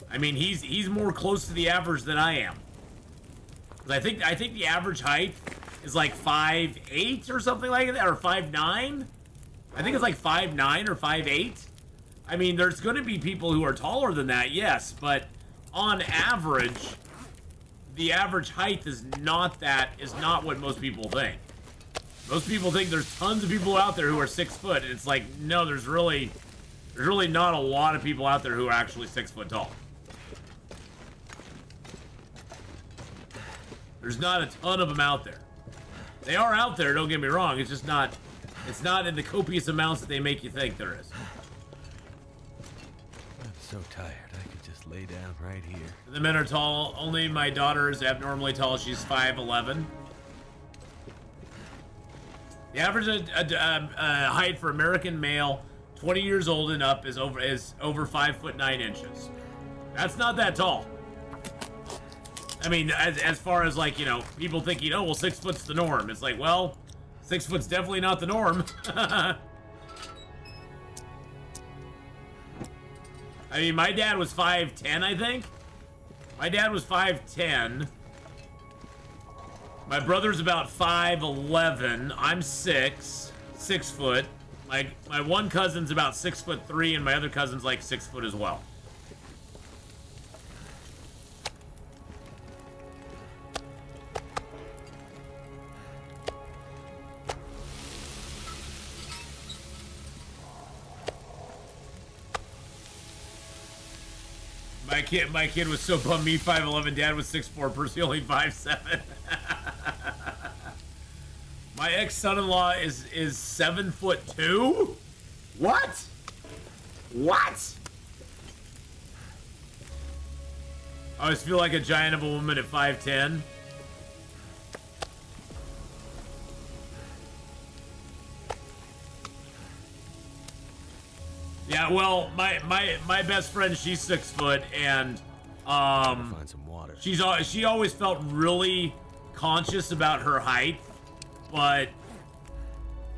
I mean, he's more close to the average than I am. I think the average height is like 5'8" or something like that, or 5'9". I think it's like 5'9" or 5'8". I mean, there's going to be people who are taller than that, yes, but on average, the average height is not what most people think. Most people think there's tons of people out there who are 6 foot, and it's like, no, there's really not a lot of people out there who are actually 6 foot tall. There's not a ton of them out there. They are out there, don't get me wrong. It's just not, it's not in the copious amounts that they make you think there is. I'm so tired. I could just lay down right here. The men are tall. Only my daughter is abnormally tall. She's 5'11". The average height for American male, 20 years old and up, is over 5'9". That's not that tall. I mean, as far as, like, you know, people thinking, oh, well, 6 foot's the norm. It's like, well, 6 foot's definitely not the norm. I mean, my dad was 5'10", I think. My dad was 5'10". My brother's about 5'11". I'm 6 foot. my one cousin's about 6'3", and my other cousin's like 6 foot as well. My kid was so bummed. Me 5'11", dad was 6'4", Percy only 5'7". My ex-son-in-law is 7'2". What? What? I always feel like a giant of a woman at 5'10". Yeah, well, my best friend, she's 6 foot, and Find some water. she always felt really conscious about her height, but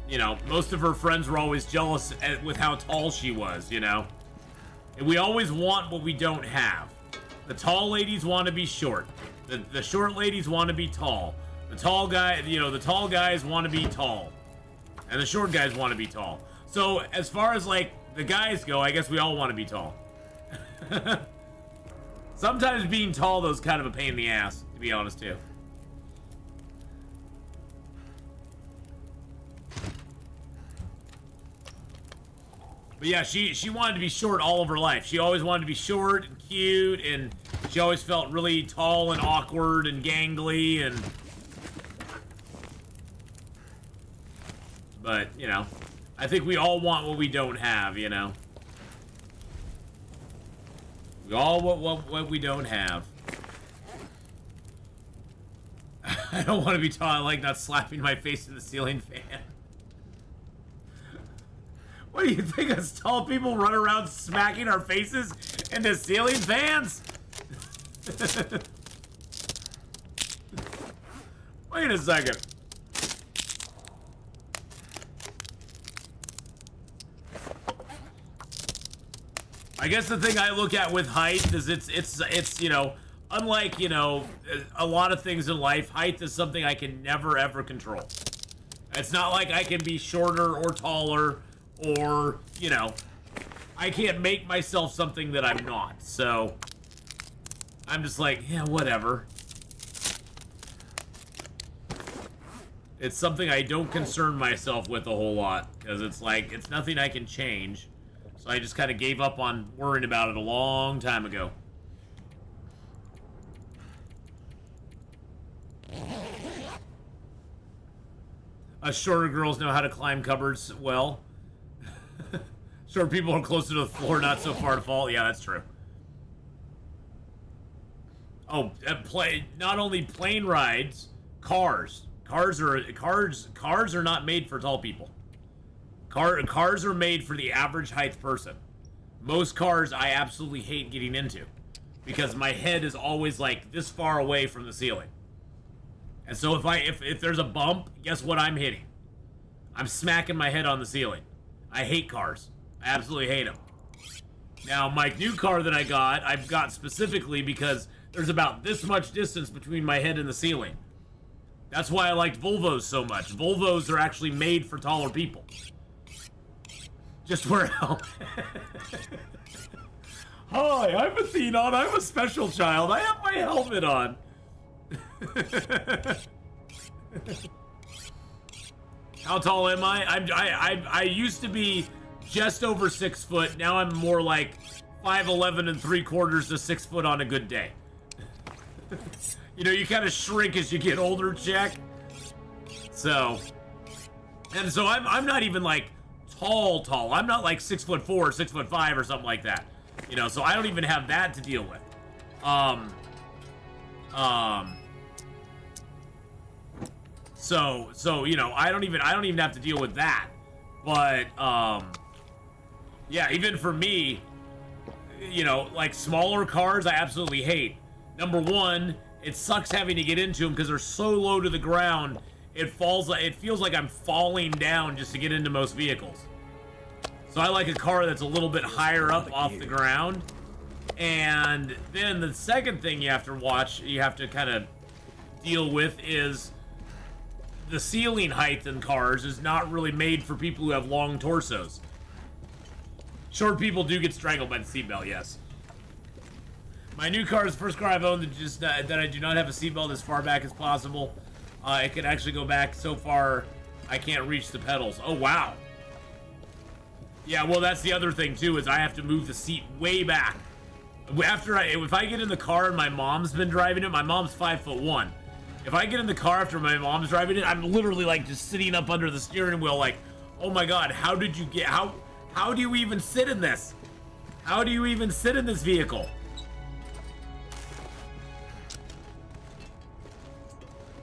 you know, most of her friends were always jealous with how tall she was, you know. And we always want what we don't have. The tall ladies want to be short. The short ladies want to be tall. The tall guys want to be tall, and the short guys want to be tall. So as far as like the guys go, I guess we all want to be tall. Sometimes being tall, though, is kind of a pain in the ass, to be honest, too. But yeah, she wanted to be short all of her life. She always wanted to be short and cute, and she always felt really tall and awkward and gangly, and... But, you know, I think we all want what we don't have, you know? We all want what we don't have. I don't want to be tall. I like not slapping my face in the ceiling fan. What do you think? Us tall people run around smacking our faces into ceiling fans? Wait a second. I guess the thing I look at with height is it's you know, unlike, you know, a lot of things in life, height is something I can never ever control. It's not like I can be shorter or taller, or, you know, I can't make myself something that I'm not. So I'm just like, yeah, whatever. It's something I don't concern myself with a whole lot, because it's like, it's nothing I can change. So I just kind of gave up on worrying about it a long time ago. Us shorter girls know how to climb cupboards well. Short people are closer to the floor, not so far to fall. Yeah, that's true. Oh, not only plane rides, cars. Cars are not made for tall people. Cars are made for the average height person. Most cars I absolutely hate getting into, because my head is always like this far away from the ceiling. And so if there's a bump, guess what I'm hitting? I'm smacking my head on the ceiling. I hate cars. I absolutely hate them. Now, my new car that I've got specifically because there's about this much distance between my head and the ceiling. That's why I liked Volvos so much. Volvos are actually made for taller people. Just wear a helmet. Hi, I'm Atheenon. I'm a special child. I have my helmet on. How tall am I? I used to be just over 6 foot. Now I'm more like 5'11" and 3/4 to 6 foot on a good day. You know, you kind of shrink as you get older, Jack. So I'm not even like tall. I'm not like 6'4", 6'5", or something like that. You know, so I don't even have that to deal with. So you know, I don't even have to deal with that. But yeah, even for me, you know, like smaller cars, I absolutely hate. Number one, it sucks having to get into them because they're so low to the ground. It feels like I'm falling down just to get into most vehicles. So I like a car that's a little bit higher up off the ground. And then the second thing you have to kind of deal with is the ceiling height in cars is not really made for people who have long torsos. Short people do get strangled by the seatbelt, yes. My new car is the first car I've owned that I do not have a seatbelt as far back as possible. It can actually go back so far I can't reach the pedals. Oh, wow. Yeah, well, that's the other thing, too, is I have to move the seat way back. If I get in the car and my mom's been driving it, my mom's 5'1". If I get in the car after my mom's driving it, I'm literally like just sitting up under the steering wheel like, oh my god, how do you even sit in this? How do you even sit in this vehicle?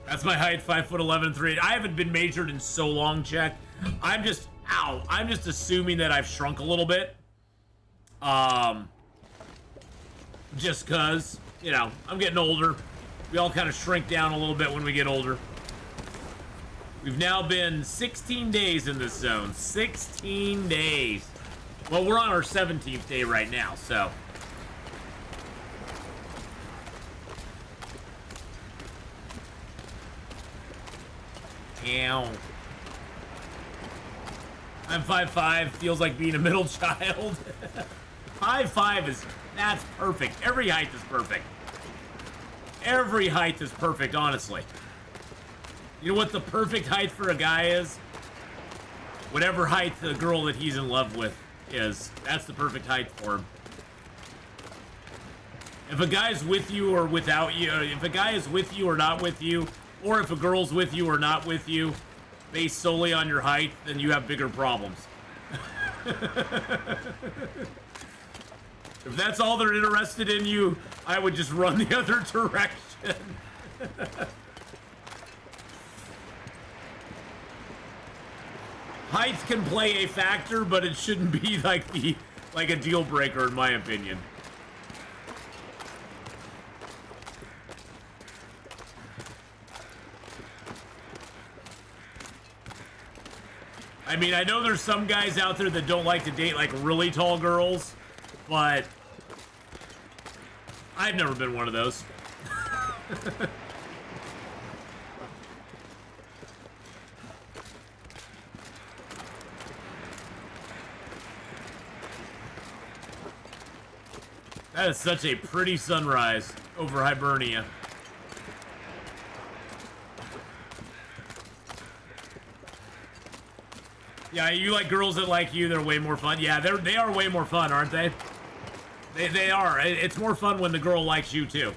That's my height, 5'11", 3. I haven't been measured in so long, check. I'm just assuming that I've shrunk a little bit. Just cause, you know, I'm getting older. We all kind of shrink down a little bit when we get older. We've now been 16 days in this zone. 16 days. Well, we're on our 17th day right now, so. Ow. I'm 5'5", feels like being a middle child. 5'5" that's perfect. Every height is perfect. Every height is perfect, honestly. You know what the perfect height for a guy is? Whatever height the girl that he's in love with is. That's the perfect height for him. If a guy's with you or without you, if a guy is with you or not with you, or if a girl's with you or not with you, based solely on your height, then you have bigger problems. If that's all they're interested in you, I would just run the other direction. Height can play a factor, but it shouldn't be like a deal breaker in my opinion. I mean, I know there's some guys out there that don't like to date like really tall girls, but I've never been one of those. That is such a pretty sunrise over Hibernia. Yeah, you like girls that like you, they're way more fun. Yeah, they are way more fun, aren't they? They are. It's more fun when the girl likes you, too.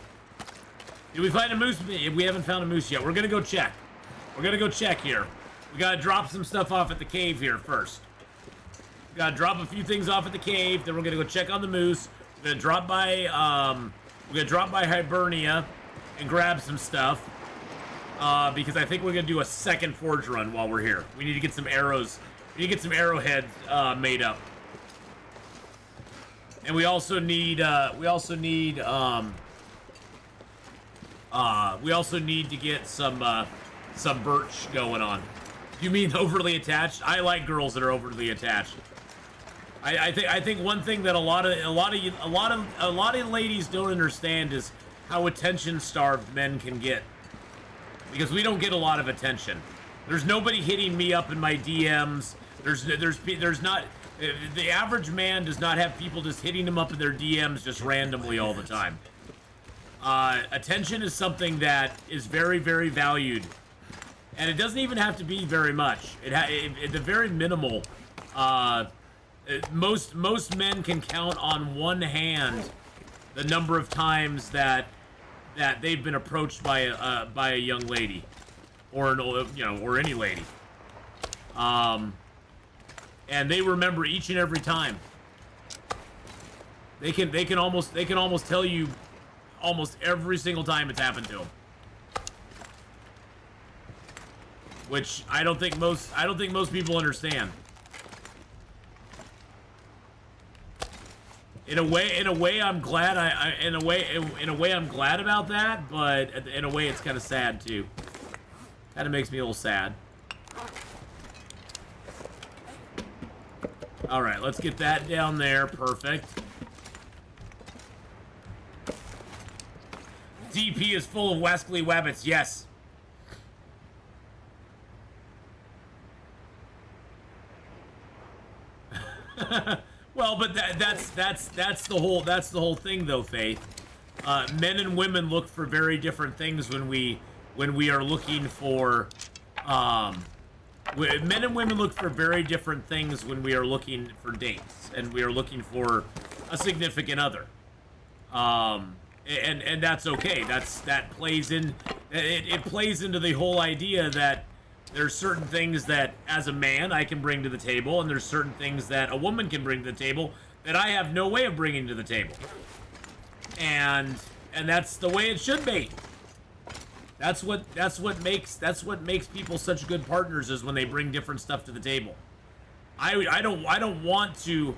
Did we find a moose? We haven't found a moose yet. We're gonna go check. We're gonna go check here. We gotta drop some stuff off at the cave here first. We gotta drop a few things off at the cave, then we're gonna go check on the moose. We're gonna drop by, Hibernia and grab some stuff. Because I think we're gonna do a second forge run while we're here. We need to get some arrows. We need to get some arrowheads made up. And we also need to get some birch going on. You mean overly attached? I like girls that are overly attached. I think one thing that a lot of ladies don't understand is how attention starved men can get. Because we don't get a lot of attention. There's nobody hitting me up in my DMs. There's not. The average man does not have people just hitting him up in their DMs just randomly all the time. Attention is something that is very, very valued, and it doesn't even have to be very much. It's a very minimal. Most men can count on one hand the number of times that they've been approached by a young lady, or or any lady. And they remember each and every time. They can almost tell you almost every single time it's happened to them. Which I don't think most people understand. In a way, I'm glad. In a way, I'm glad about that. But in a way, it's kind of sad too. Kind of makes me a little sad. All right, let's get that down there. Perfect. DP is full of wascally wabbits. Yes. the whole thing though, Faith. Men and women look for very different things when we are looking for men and women look for very different things when we are looking for dates and we are looking for a significant other. And that's okay. That plays in. It plays into the whole idea that there's certain things that as a man I can bring to the table, and there's certain things that a woman can bring to the table that I have no way of bringing to the table. And that's the way it should be. That's what makes people such good partners, is when they bring different stuff to the table. I don't want to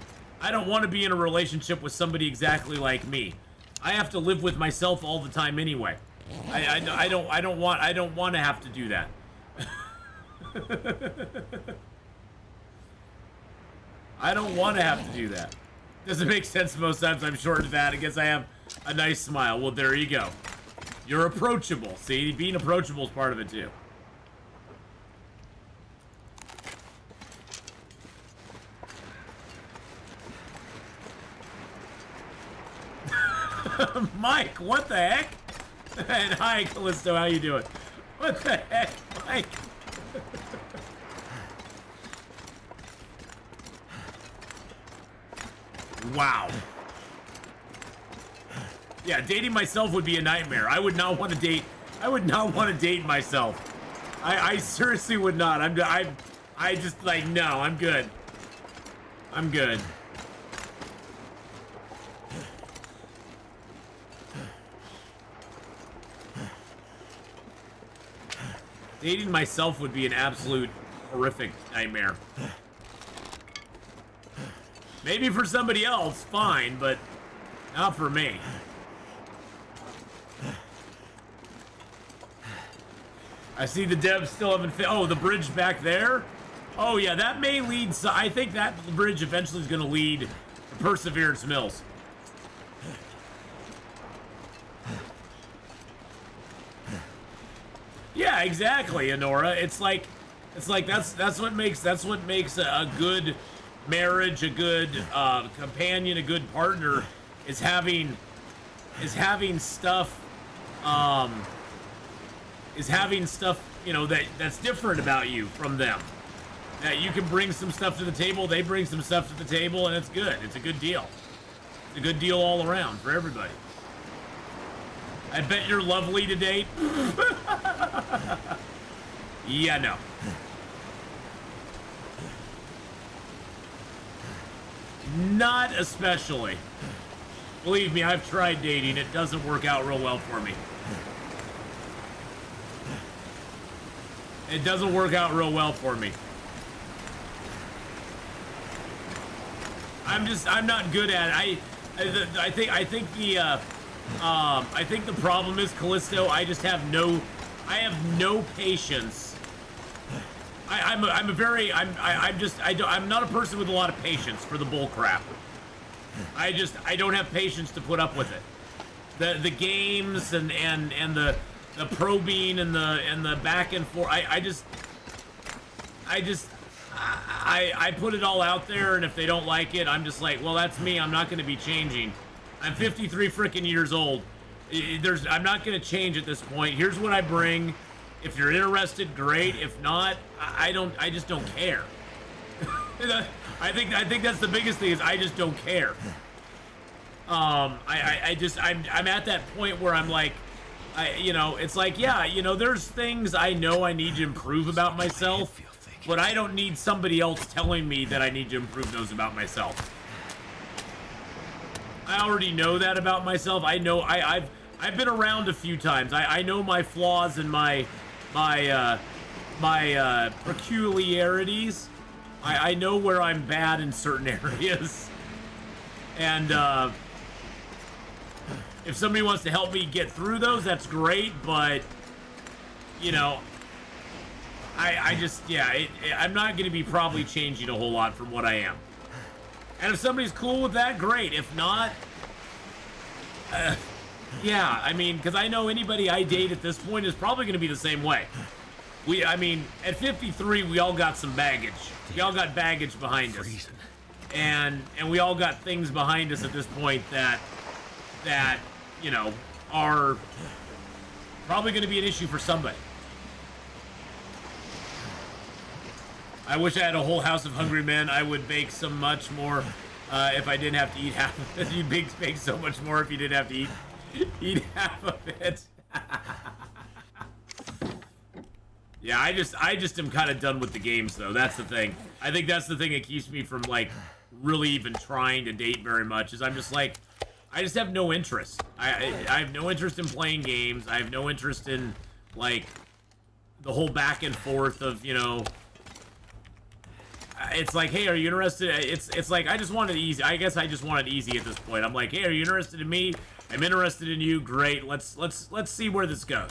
be in a relationship with somebody exactly like me. I have to live with myself all the time anyway. I don't want to have to do that. I don't want to have to do that. Doesn't make sense most times. I'm short of that. I guess I have a nice smile. Well, there you go. You're approachable. See, being approachable is part of it too. Mike, what the heck? And hi, Callisto, how you doing? What the heck, Mike? Wow. Yeah, dating myself would be a nightmare. I would not want to date. I would not want to date myself. I seriously would not. I just like, no, I'm good. I'm good. Dating myself would be an absolute horrific nightmare. Maybe for somebody else, fine, but not for me. I see the devs still haven't oh, the bridge back there? Oh yeah, that may lead, I think that bridge eventually is going to lead to Perseverance Mills. Yeah, exactly, Honora. It's like that's what makes a good marriage, a good companion, a good partner, is having stuff, you know, that's different about you from them. That you can bring some stuff to the table, they bring some stuff to the table, and it's good. It's a good deal. It's a good deal all around for everybody. I bet you're lovely to date. Yeah, no. Not especially. Believe me, I've tried dating. It doesn't work out real well for me. It doesn't work out real well for me. I'm not good at it. I think the problem is, Callisto, I have no patience. I'm not a person with a lot of patience for the bull crap. I don't have patience to put up with it. The games and the probing and the back and forth. I put it all out there, and if they don't like it, I'm just like, well, that's me. I'm not going to be changing. I'm 53 freaking years old. I'm not going to change at this point. Here's what I bring. If you're interested, great. If not, I just don't care. I think that's the biggest thing, is I just don't care. I'm at that point where I'm like, you know, it's like, yeah, you know, there's things I know I need to improve about myself, but I don't need somebody else telling me that I need to improve those about myself. I already know that about myself. I know I've been around a few times. I know my flaws and my peculiarities. I know where I'm bad in certain areas. And if somebody wants to help me get through those, that's great, but you know, I'm not going to be probably changing a whole lot from what I am. And if somebody's cool with that, great. If not, yeah, I mean, because I know anybody I date at this point is probably going to be the same way. I mean, at 53, we all got some baggage. We all got baggage behind us. and we all got things behind us at this point that you know are probably going to be an issue for somebody. I wish I had a whole house of hungry men. I would bake so much more if I didn't have to eat half of it. You'd bake so much more if you didn't have to eat half of it. Yeah, I just am kind of done with the games, though. That's the thing. I think that's the thing that keeps me from, like, really even trying to date very much, is I'm just like, I just have no interest. I have no interest in playing games. I have no interest in, like, the whole back and forth of, you know, it's like, hey, are you interested? It's like, I just want it easy. I guess I just want it easy at this point. I'm like, hey, are you interested in me? I'm interested in you. Great. Let's see where this goes.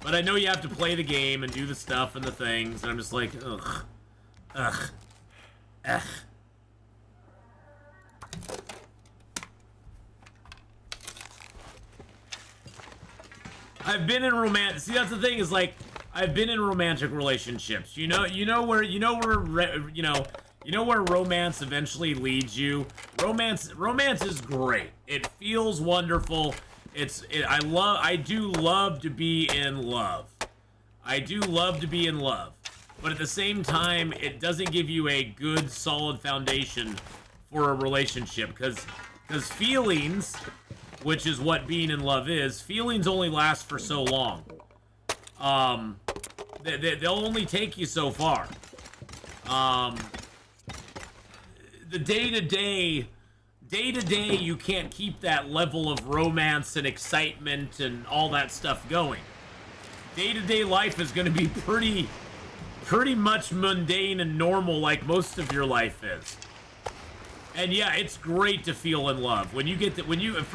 But I know you have to play the game and do the stuff and the things, and I'm just like, ugh. I've been in romantic. See, that's the thing, is like, I've been in romantic relationships. You know where romance eventually leads you. Romance is great. It feels wonderful. I do love to be in love. I do love to be in love. But at the same time, it doesn't give you a good, solid foundation for a relationship. Because feelings, which is what being in love is, feelings only last for so long. They'll only take you so far. The day-to-day, you can't keep that level of romance and excitement and all that stuff going. Day-to-day life is going to be pretty much mundane and normal, like most of your life is. And yeah, it's great to feel in love. For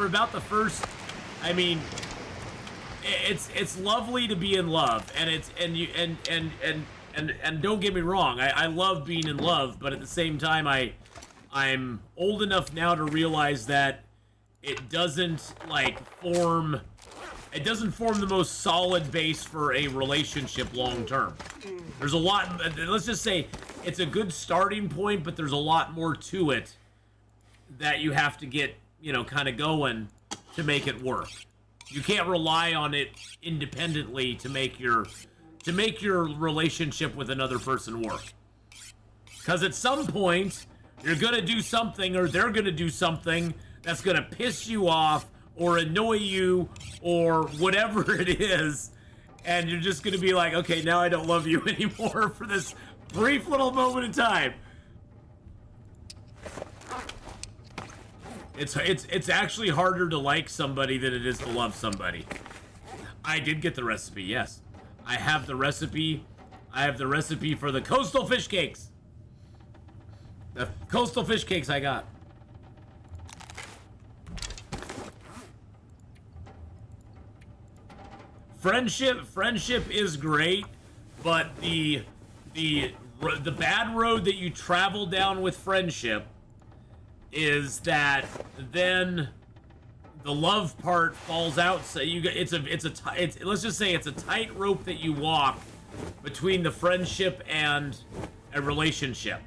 about the first, I mean, it's lovely to be in love, and don't get me wrong, I love being in love, but at the same time, I'm old enough now to realize that it doesn't form the most solid base for a relationship long term. There's a lot, let's just say it's a good starting point, but there's a lot more to it that you have to get, kind of going to make it work. You can't rely on it independently to make your relationship with another person work. Because at some point, you're gonna do something, or they're gonna do something that's gonna piss you off or annoy you or whatever it is, and you're just gonna be like, okay, now I don't love you anymore for this brief little moment in time. It's actually harder to like somebody than it is to love somebody. I did get the recipe, yes. I have the recipe. I have the recipe for the coastal fish cakes. The coastal fish cakes I got. Friendship is great, but the bad road that you travel down with friendship is that then the love part falls out. So let's just say it's a tightrope that you walk between the friendship and a relationship.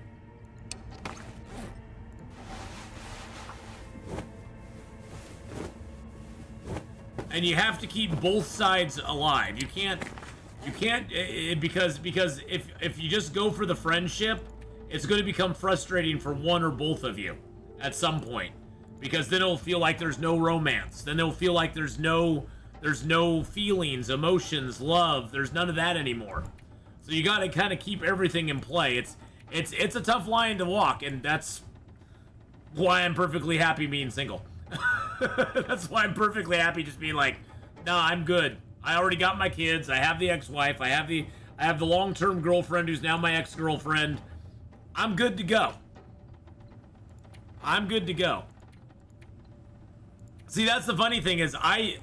And you have to keep both sides alive. You can't because if you just go for the friendship, it's going to become frustrating for one or both of you at some point, because then it'll feel like there's no romance. Then it'll feel like there's no feelings, emotions, love. There's none of that anymore. So you got to kind of keep everything in play. It's a tough line to walk, and that's why I'm perfectly happy being single. That's why I'm perfectly happy just being like, nah, I'm good. I already got my kids. I have the ex-wife. I have the long-term girlfriend who's now my ex-girlfriend. I'm good to go. I'm good to go. See, that's the funny thing is,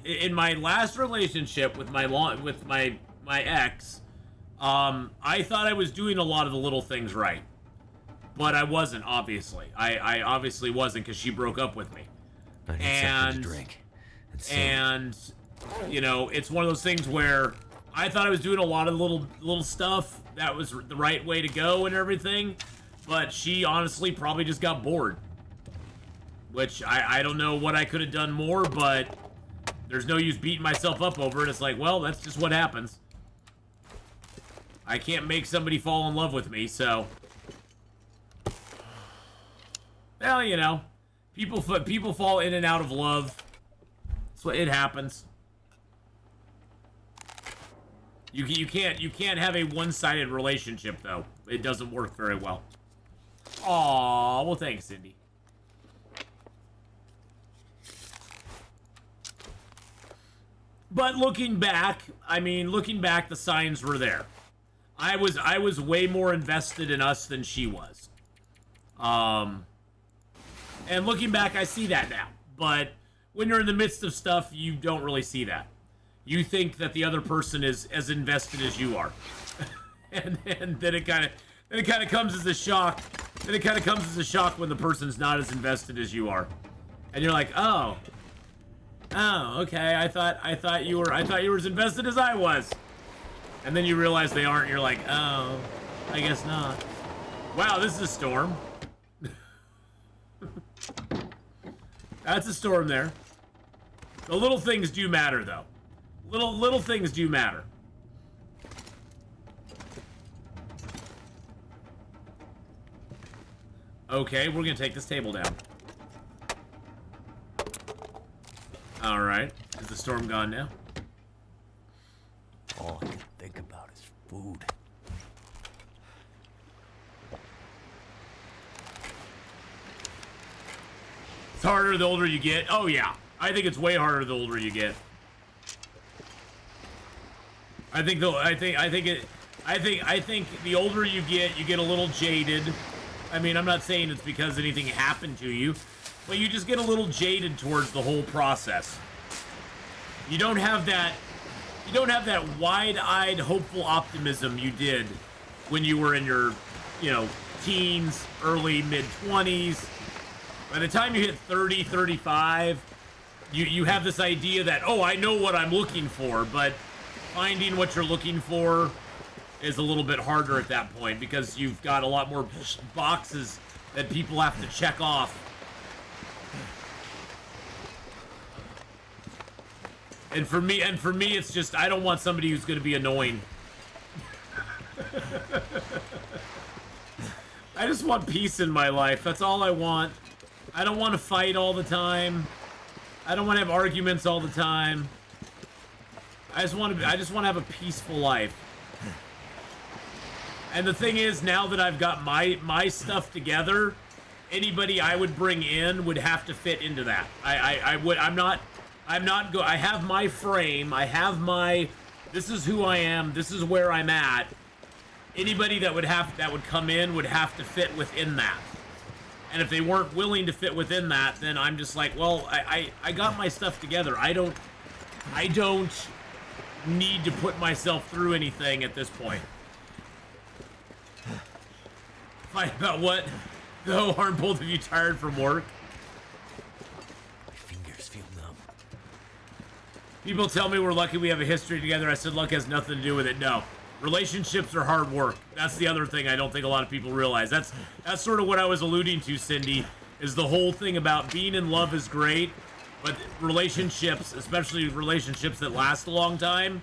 in my last relationship with my ex, I thought I was doing a lot of the little things right, but I wasn't. Obviously, I obviously wasn't, because she broke up with me. I need something to drink. And it's one of those things where I thought I was doing a lot of little stuff that was the right way to go and everything, but she honestly probably just got bored. Which, I don't know what I could have done more, but there's no use beating myself up over it. It's like, well, that's just what happens. I can't make somebody fall in love with me, so... Well, you know, people fall in and out of love. That's what it happens. You can't have a one-sided relationship though. It doesn't work very well. Aw, well, thanks, Cindy. But looking back, I mean, the signs were there. I was way more invested in us than she was. And looking back, I see that now. But when you're in the midst of stuff, you don't really see that. You think that the other person is as invested as you are. and then it kind of comes as a shock. Then it kind of comes as a shock when the person's not as invested as you are. And you're like, "Oh, okay. I thought you were as invested as I was." And then you realize they aren't. And you're like, "Oh, I guess not." Wow, this is a storm. That's a storm there. The little things do matter, though. Little things do matter. Okay, we're gonna take this table down. All right, is the storm gone now? All I can think about is food. It's harder the older you get. Oh yeah, I think it's way harder the older you get. I think the older you get a little jaded. I mean, I'm not saying it's because anything happened to you, but you just get a little jaded towards the whole process. You don't have that wide-eyed, hopeful optimism you did when you were in your, teens, early mid-20s. By the time you hit 30, 35, you have this idea that, oh, I know what I'm looking for, but finding what you're looking for is a little bit harder at that point because you've got a lot more boxes that people have to check off. And for me, it's just, I don't want somebody who's going to be annoying. I just want peace in my life. That's all I want. I don't want to fight all the time. I don't want to have arguments all the time. I just want to have a peaceful life. And the thing is, now that I've got my stuff together, anybody I would bring in would have to fit into that. I have my frame. This is who I am. This is where I'm at. Anybody that would come in would have to fit within that. And if they weren't willing to fit within that, then I'm just like, well, I got my stuff together. I don't need to put myself through anything at this point. Fight about what? Though, aren't both of you tired from work? My fingers feel numb. People tell me we're lucky we have a history together. I said luck has nothing to do with it. No. Relationships are hard work. That's the other thing I don't think a lot of people realize. That's sort of what I was alluding to, Cindy, is the whole thing about being in love is great, but relationships, especially relationships that last a long time,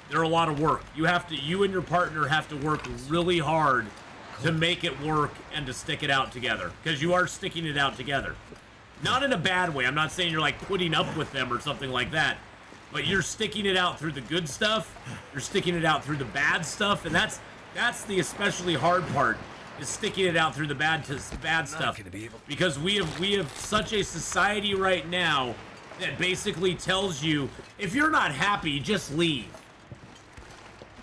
they're a lot of work. You and your partner have to work really hard to make it work and to stick it out together, because you are sticking it out together. Not in a bad way. I'm not saying you're like putting up with them or something like that, but you're sticking it out through the good stuff. You're sticking it out through the bad stuff, and that's the especially hard part, is sticking it out through the bad stuff. Because we have such a society right now that basically tells you, if you're not happy, just leave.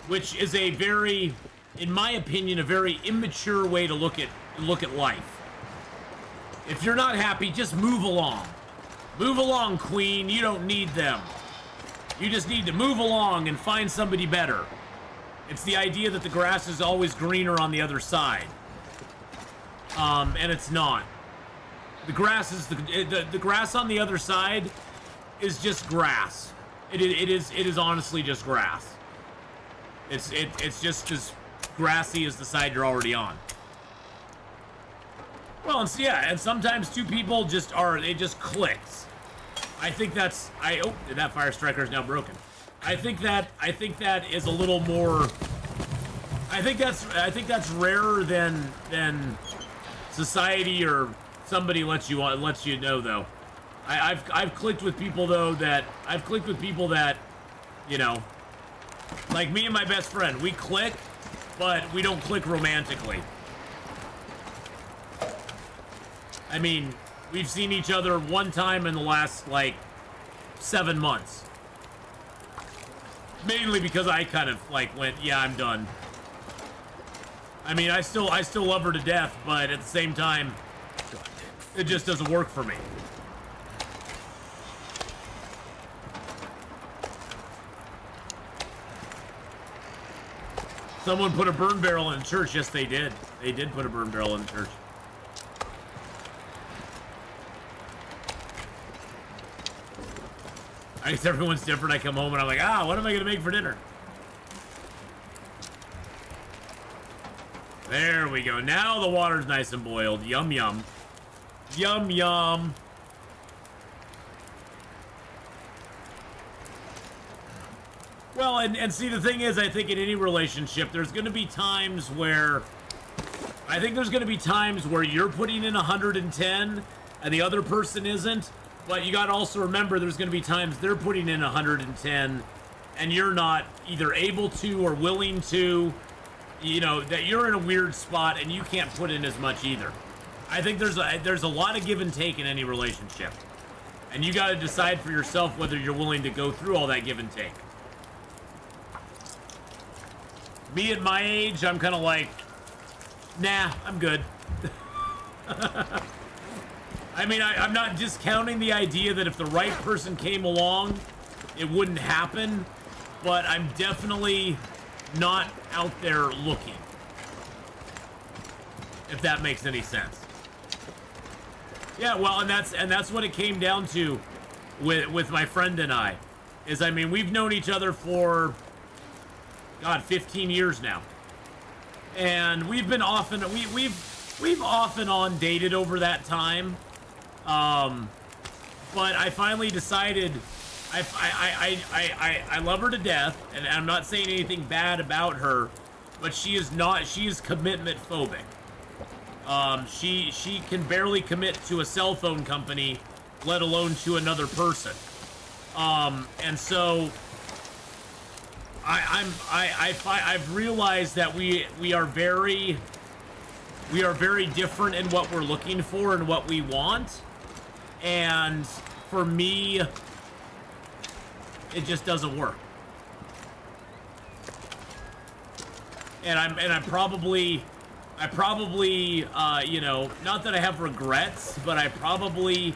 Which is a very, in my opinion, a very immature way to look at life. If you're not happy, just move along. Move along, queen. You don't need them. You just need to move along and find somebody better. It's the idea that the grass is always greener on the other side. And it's not. The grass is the grass on the other side is just grass. It is honestly just grass. It's just as grassy as the side you're already on. Well, and so, yeah, and sometimes two people just it just clicks. I think that's oh, that fire striker is now broken. I think that is a little more. I think that's rarer than society or somebody lets you know though. I've clicked with people though that you know, like me and my best friend, we click, but we don't click romantically. I mean, we've seen each other one time in the last, like, 7 months. Mainly because I kind of, like, went, yeah, I'm done. I mean, I still love her to death, but at the same time, it just doesn't work for me. Someone put a burn barrel in church. Yes, they did. They did put a burn barrel in church. I guess everyone's different. I come home and I'm like, what am I going to make for dinner? There we go. Now the water's nice and boiled. Yum, yum. Yum, yum. Well, and see, the thing is, I think in any relationship, there's going to be times where... I think there's going to be times where you're putting in 110 and the other person isn't. But you got to also remember there's going to be times they're putting in 110 and you're not either able to or willing to. You know, that you're in a weird spot and you can't put in as much either. I think there's a lot of give and take in any relationship. And you got to decide for yourself whether you're willing to go through all that give and take. Me at my age, I'm kind of like, nah, I'm good. I mean, I'm not discounting the idea that if the right person came along, it wouldn't happen, but I'm definitely not out there looking. If that makes any sense. Yeah, well, and that's what it came down to with my friend and I. Is, I mean, we've known each other for, God, 15 years now. And we've been off and we've off and on dated over that time. But I finally decided I love her to death, and I'm not saying anything bad about her, but she is commitment phobic. She can barely commit to a cell phone company, let alone to another person. And so I've realized that we are very different in what we're looking for and what we want. And for me, it just doesn't work. And I probably, you know, not that I have regrets, but I probably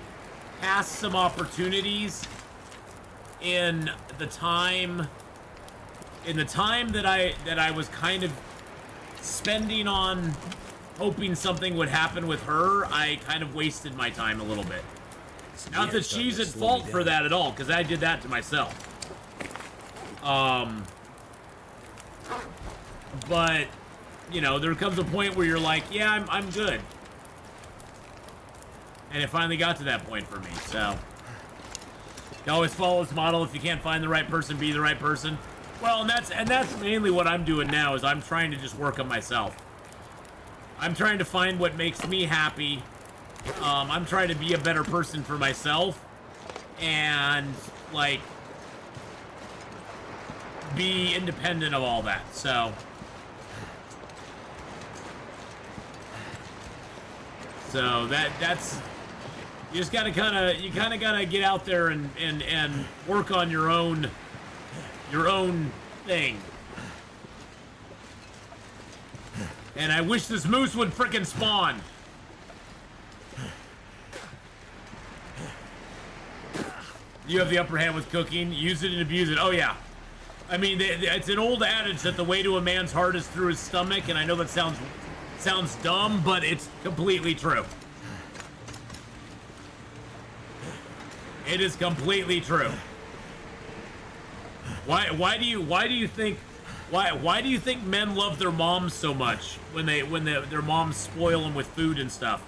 passed some opportunities in the time that I was kind of spending on hoping something would happen with her. I kind of wasted my time a little bit. Not that she's at fault for that at all, because I did that to myself. But, you know, there comes a point where you're like, yeah, I'm good. And it finally got to that point for me, so. You always follow this model. If you can't find the right person, be the right person. Well, and that's mainly what I'm doing now, is I'm trying to just work on myself. I'm trying to find what makes me happy. I'm trying to be a better person for myself, and, like, be independent of all that, so. So that's, you just gotta gotta get out there and work on your own thing. And I wish this moose would frickin' spawn. You have the upper hand with cooking. Use it and abuse it. Oh, yeah. I mean, it's an old adage that the way to a man's heart is through his stomach, and I know that sounds dumb, but it's completely true. It is completely true. Why do you think Why do you think men love their moms so much when their moms spoil them with food and stuff?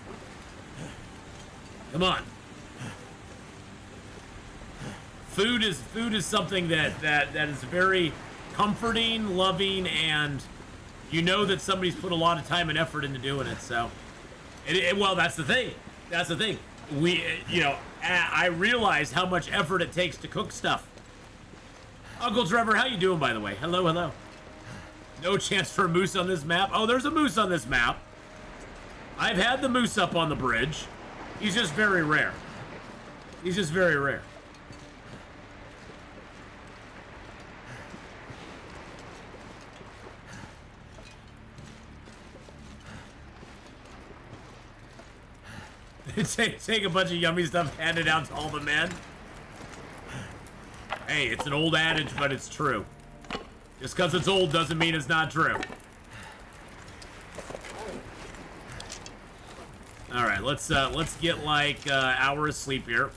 Come on. Food is something that is very comforting, loving, and you know that somebody's put a lot of time and effort into doing it. So, well, that's the thing. That's the thing. I realize how much effort it takes to cook stuff. Uncle Trevor, how you doing, by the way? Hello, hello. No chance for a moose on this map. Oh, there's a moose on this map. I've had the moose up on the bridge. He's just very rare. He's just very rare. Take a bunch of yummy stuff, hand it out to all the men. Hey, it's an old adage, but it's true. Just because it's old doesn't mean it's not true. All right, let's get like hour of sleep here.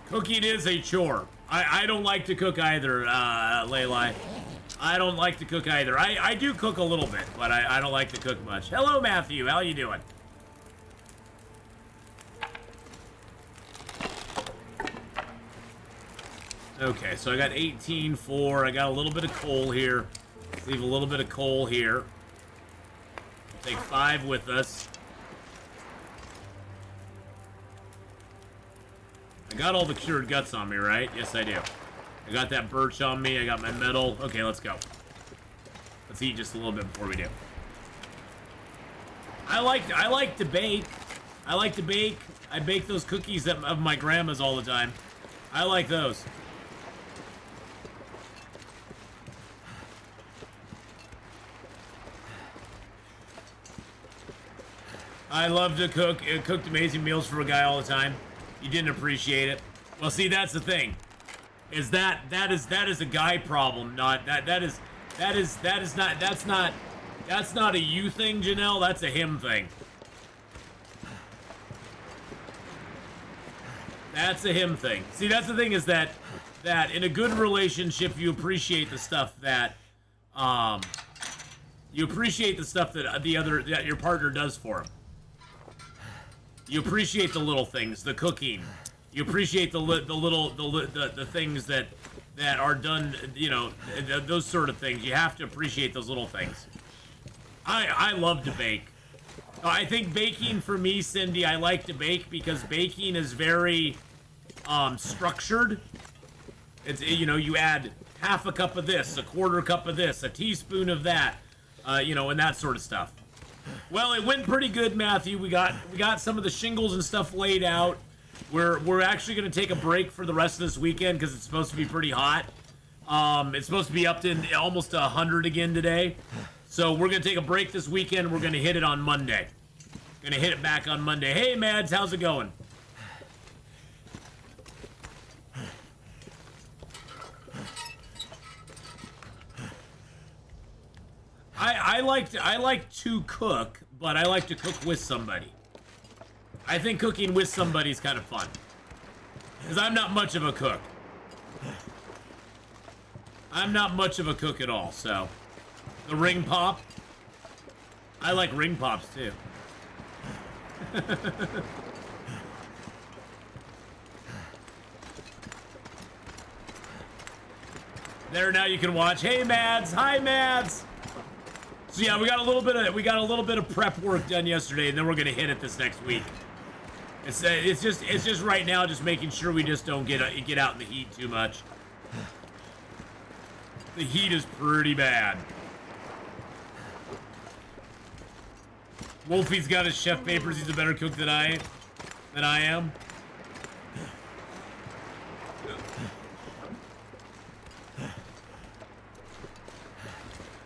Cooking is a chore. I don't like to cook either, Leilai. I don't like to cook either. I do cook a little bit, but I don't like to cook much. Hello, Matthew. How you doing? Okay, so I got 18-4. I got a little bit of coal here. Let's leave a little bit of coal here. Take 5 with us. I got all the cured guts on me, right? Yes, I do. I got that birch on me. I got my metal. Okay, let's go. Let's eat just a little bit before we do. I like to bake. I like to bake. I bake those cookies of my grandma's all the time. I like those. I love to cook. I cooked amazing meals for a guy all the time. You didn't appreciate it. Well, see, that's the thing. Is that is a guy problem, not that's not a you thing, Janelle. That's a him thing. That's a him thing. See, that's the thing, is that in a good relationship you appreciate the stuff that that your partner does for him. You appreciate the little things, the cooking. You appreciate the things that are done, you know, those sort of things. You have to appreciate those little things. I love to bake. I think baking for me, Cindy, I like to bake because baking is very structured. It's, you know, you add half a cup of this, a quarter cup of this, a teaspoon of that, you know, and that sort of stuff. Well, it went pretty good, Matthew. We got some of the shingles and stuff laid out. We're actually going to take a break for the rest of this weekend because it's supposed to be pretty hot. It's supposed to be up to almost 100 again today. So we're going to take a break this weekend. We're going to hit it on Monday. Going to hit it back on Monday. Hey, Mads, how's it going? I like to cook, but I like to cook with somebody. I think cooking with somebody is kind of fun. Because I'm not much of a cook. I'm not much of a cook at all, so. The ring pop. I like ring pops, too. There, now you can watch. Hey, Mads. Hi, Mads. So yeah, we got a little bit of prep work done yesterday, and then we're gonna hit it this next week. It's just right now, just making sure we just don't get out in the heat too much. The heat is pretty bad. Wolfie's got his chef papers. He's a better cook than I am.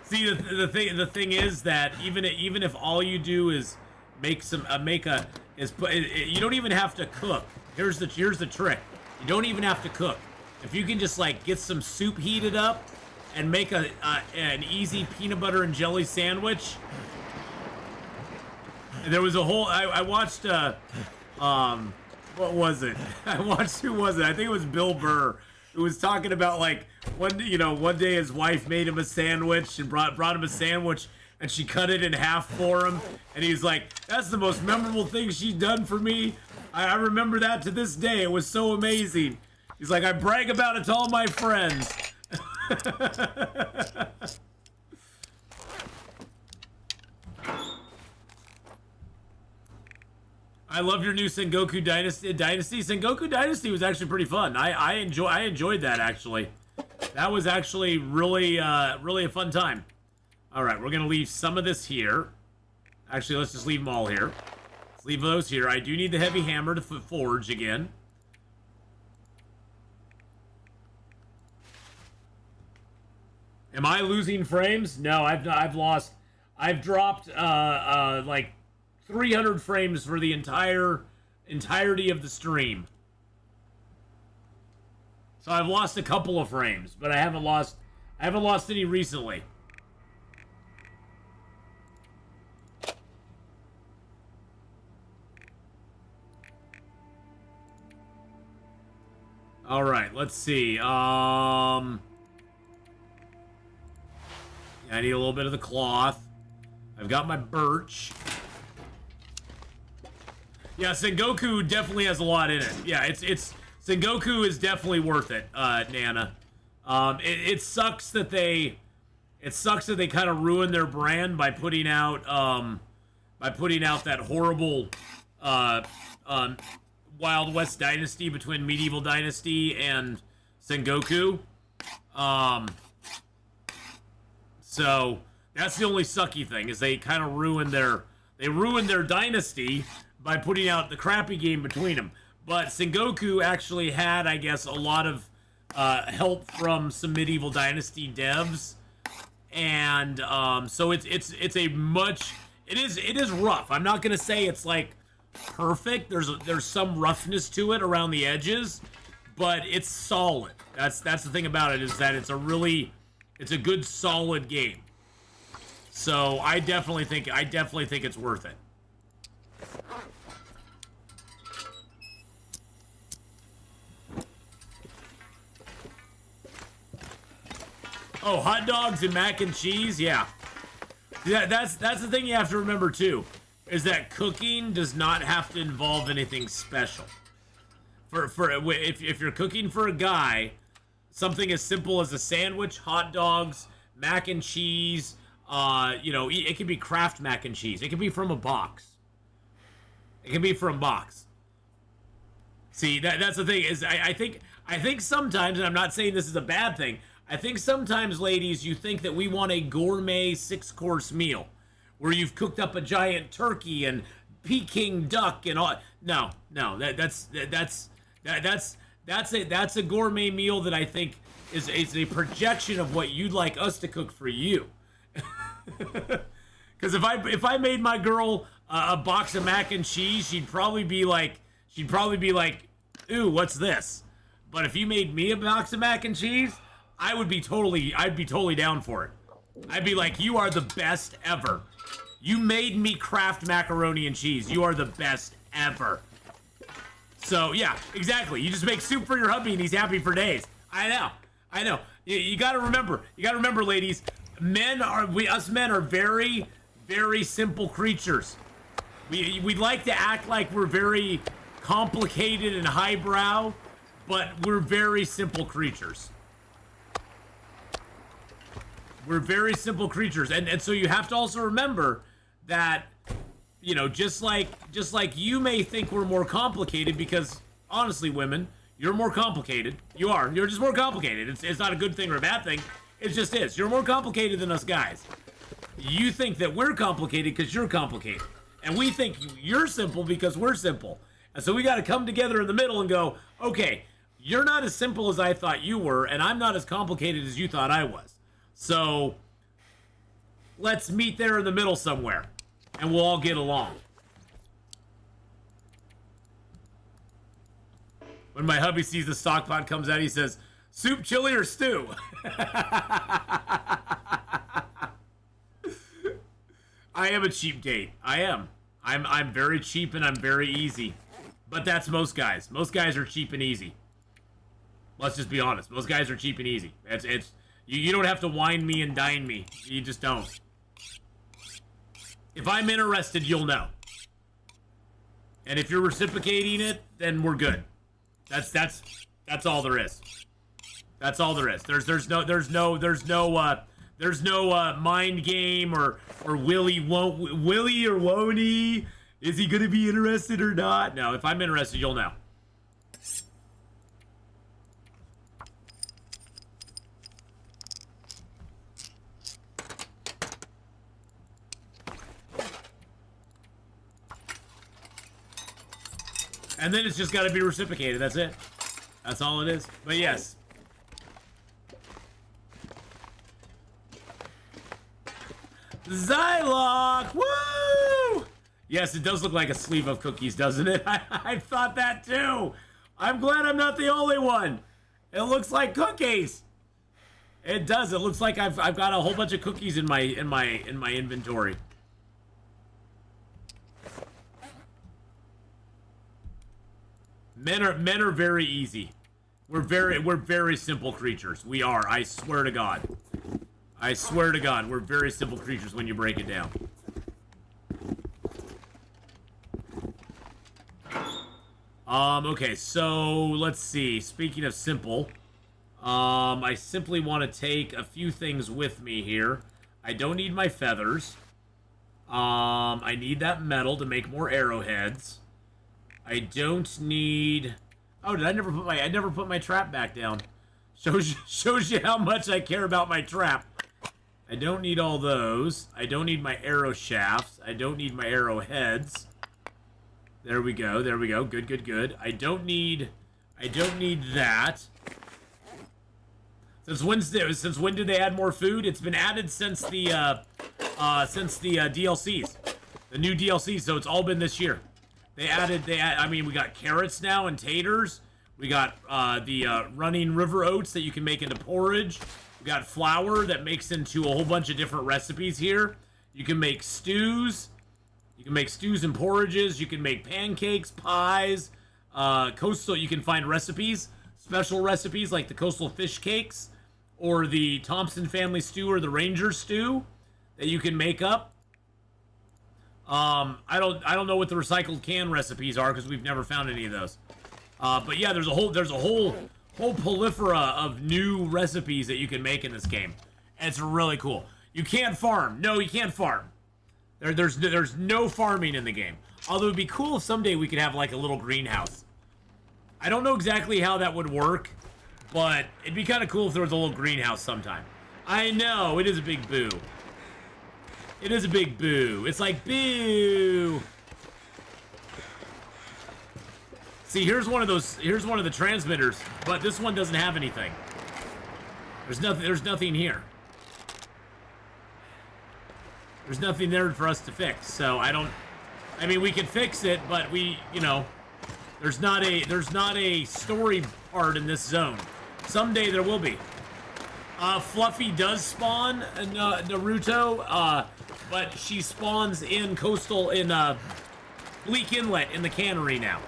See, the thing is that even if all you do is you don't even have to cook. Here's the trick. You don't even have to cook. If you can just like get some soup heated up and make an easy peanut butter and jelly sandwich. There was a whole I watched what was it? Who was it? I think it was Bill Burr. who was talking about like one day his wife made him a sandwich and brought him a sandwich and she cut it in half for him, and he's like, that's the most memorable thing she's done for me. I remember that to this day. It was so amazing. He's like, I brag about it to all my friends. I love your new Sengoku Dynasty. Sengoku Dynasty was actually pretty fun. I enjoyed that actually. That was actually really a fun time. All right, we're gonna leave some of this here. Actually, let's just leave them all here. Let's leave those here. I do need the heavy hammer to forge again. Am I losing frames? No, I've lost. I've dropped like 300 frames for the entirety of the stream. So I've lost a couple of frames, but I haven't lost any recently. All right, let's see. I need a little bit of the cloth. I've got my birch. Yeah, Sengoku definitely has a lot in it. Yeah, it's Sengoku is definitely worth it, Nana. It sucks that they kind of ruined their brand by putting out that horrible Wild West Dynasty between Medieval Dynasty and Sengoku. So that's the only sucky thing, is they kind of ruined their dynasty by putting out the crappy game between them. But Sengoku actually had, I guess, a lot of help from some Medieval Dynasty devs, and so it is rough. I'm not gonna say it's like perfect. There's some roughness to it around the edges, but it's solid. That's the thing about it, is that it's a good solid game. So I definitely think it's worth it. Oh, hot dogs and mac and cheese, yeah. That's the thing you have to remember too, is that cooking does not have to involve anything special. If you're cooking for a guy, something as simple as a sandwich, hot dogs, mac and cheese, it can be Kraft mac and cheese. It can be from a box. See, that's the thing, is I think sometimes, and I'm not saying this is a bad thing, I think sometimes, ladies, you think that we want a gourmet 6-course meal where you've cooked up a giant turkey and Peking duck and all. No, that's a gourmet meal that I think is a projection of what you'd like us to cook for you. Because if I made my girl a box of mac and cheese, she'd probably be like, ooh, what's this? But if you made me a box of mac and cheese, I'd be totally down for it. I'd be like, you are the best ever. You made me Kraft macaroni and cheese. You are the best ever. So yeah, exactly. You just make soup for your hubby and he's happy for days. I know. You gotta remember, ladies, us men are very, very simple creatures. We'd like to act like we're very complicated and highbrow, but we're very simple creatures. We're very simple creatures, and so you have to also remember that, just like you may think we're more complicated, because honestly, women, you're more complicated. You're just more complicated. It's not a good thing or a bad thing. It just is. You're more complicated than us guys. You think that we're complicated because you're complicated, and we think you're simple because we're simple. And so we got to come together in the middle and go, okay, you're not as simple as I thought you were, and I'm not as complicated as you thought I was. So let's meet there in the middle somewhere, and we'll all get along. When my hubby sees the stock pot comes out, he says, soup, chili, or stew? I am a cheap date. I am. I'm very cheap and I'm very easy. But that's most guys. Most guys are cheap and easy. Let's just be honest. Most guys are cheap and easy. You don't have to wine me and dine me. You just don't. If I'm interested, you'll know. And if you're reciprocating it, then we're good. That's all there is. That's all there is. There's no mind game or Willie or won't he? Is he gonna be interested or not? No, if I'm interested, you'll know. And then it's just got to be reciprocated. That's it. That's all it is. But yes. Zylock! Woo! Yes, it does look like a sleeve of cookies, doesn't it? I thought that too. I'm glad I'm not the only one. It looks like cookies. It does. It looks like I've got a whole bunch of cookies in my inventory. Men are very easy. We're very simple creatures. We are. I swear to God. I swear to God, we're very simple creatures when you break it down. Okay, so let's see. Speaking of simple, I simply want to take a few things with me here. I don't need my feathers. I need that metal to make more arrowheads. I don't need. Oh, I never put my trap back down. Shows you how much I care about my trap. I don't need all those. I don't need my arrow shafts. I don't need my arrowheads. There we go. There we go. Good, good, good. I don't need that. Since when did they add more food? It's been added since the DLCs, the new DLCs. So it's all been this year. I mean, we got carrots now and taters. We got the running river oats that you can make into porridge. We got flour that makes into a whole bunch of different recipes here. You can make stews. You can make stews and porridges. You can make pancakes, pies. Coastal, you can find recipes, special recipes like the coastal fish cakes or the Thompson family stew or the Ranger stew that you can make up. I don't know what the recycled can recipes are because we've never found any of those. But yeah, there's a whole prolifera of new recipes that you can make in this game. And it's really cool. You can't farm. No, you can't farm. There's no farming in the game. Although it'd be cool if someday we could have like a little greenhouse. I don't know exactly how that would work, but it'd be kind of cool if there was a little greenhouse sometime. I know, it is a big boo. It is a big boo. It's like, boo. See, here's one of the transmitters, but this one doesn't have anything. There's nothing here. There's nothing there for us to fix, so I mean, we can fix it, but there's not a story part in this zone. Someday there will be. Fluffy does spawn in Naruto, but she spawns in Bleak Inlet in the cannery now.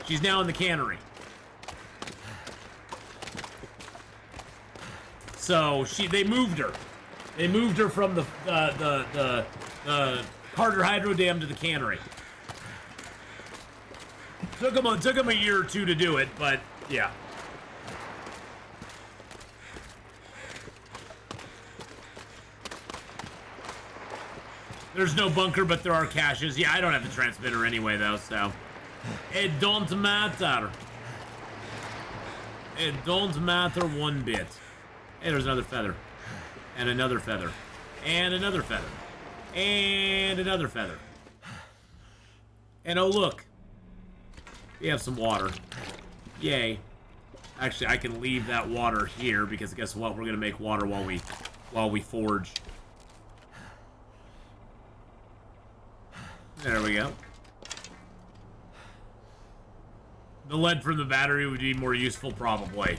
She's now in the cannery. So they moved her. They moved her from the Carter Hydro Dam to the cannery. Took him a year or two to do it, but yeah. There's no bunker, but there are caches. Yeah, I don't have the transmitter anyway, though, so it don't matter. It don't matter one bit. Hey, there's another feather. And another feather. And another feather. And another feather. And oh, look. We have some water. Yay. Actually, I can leave that water here because guess what? We're going to make water while we forge. There we go. The lead from the battery would be more useful, probably.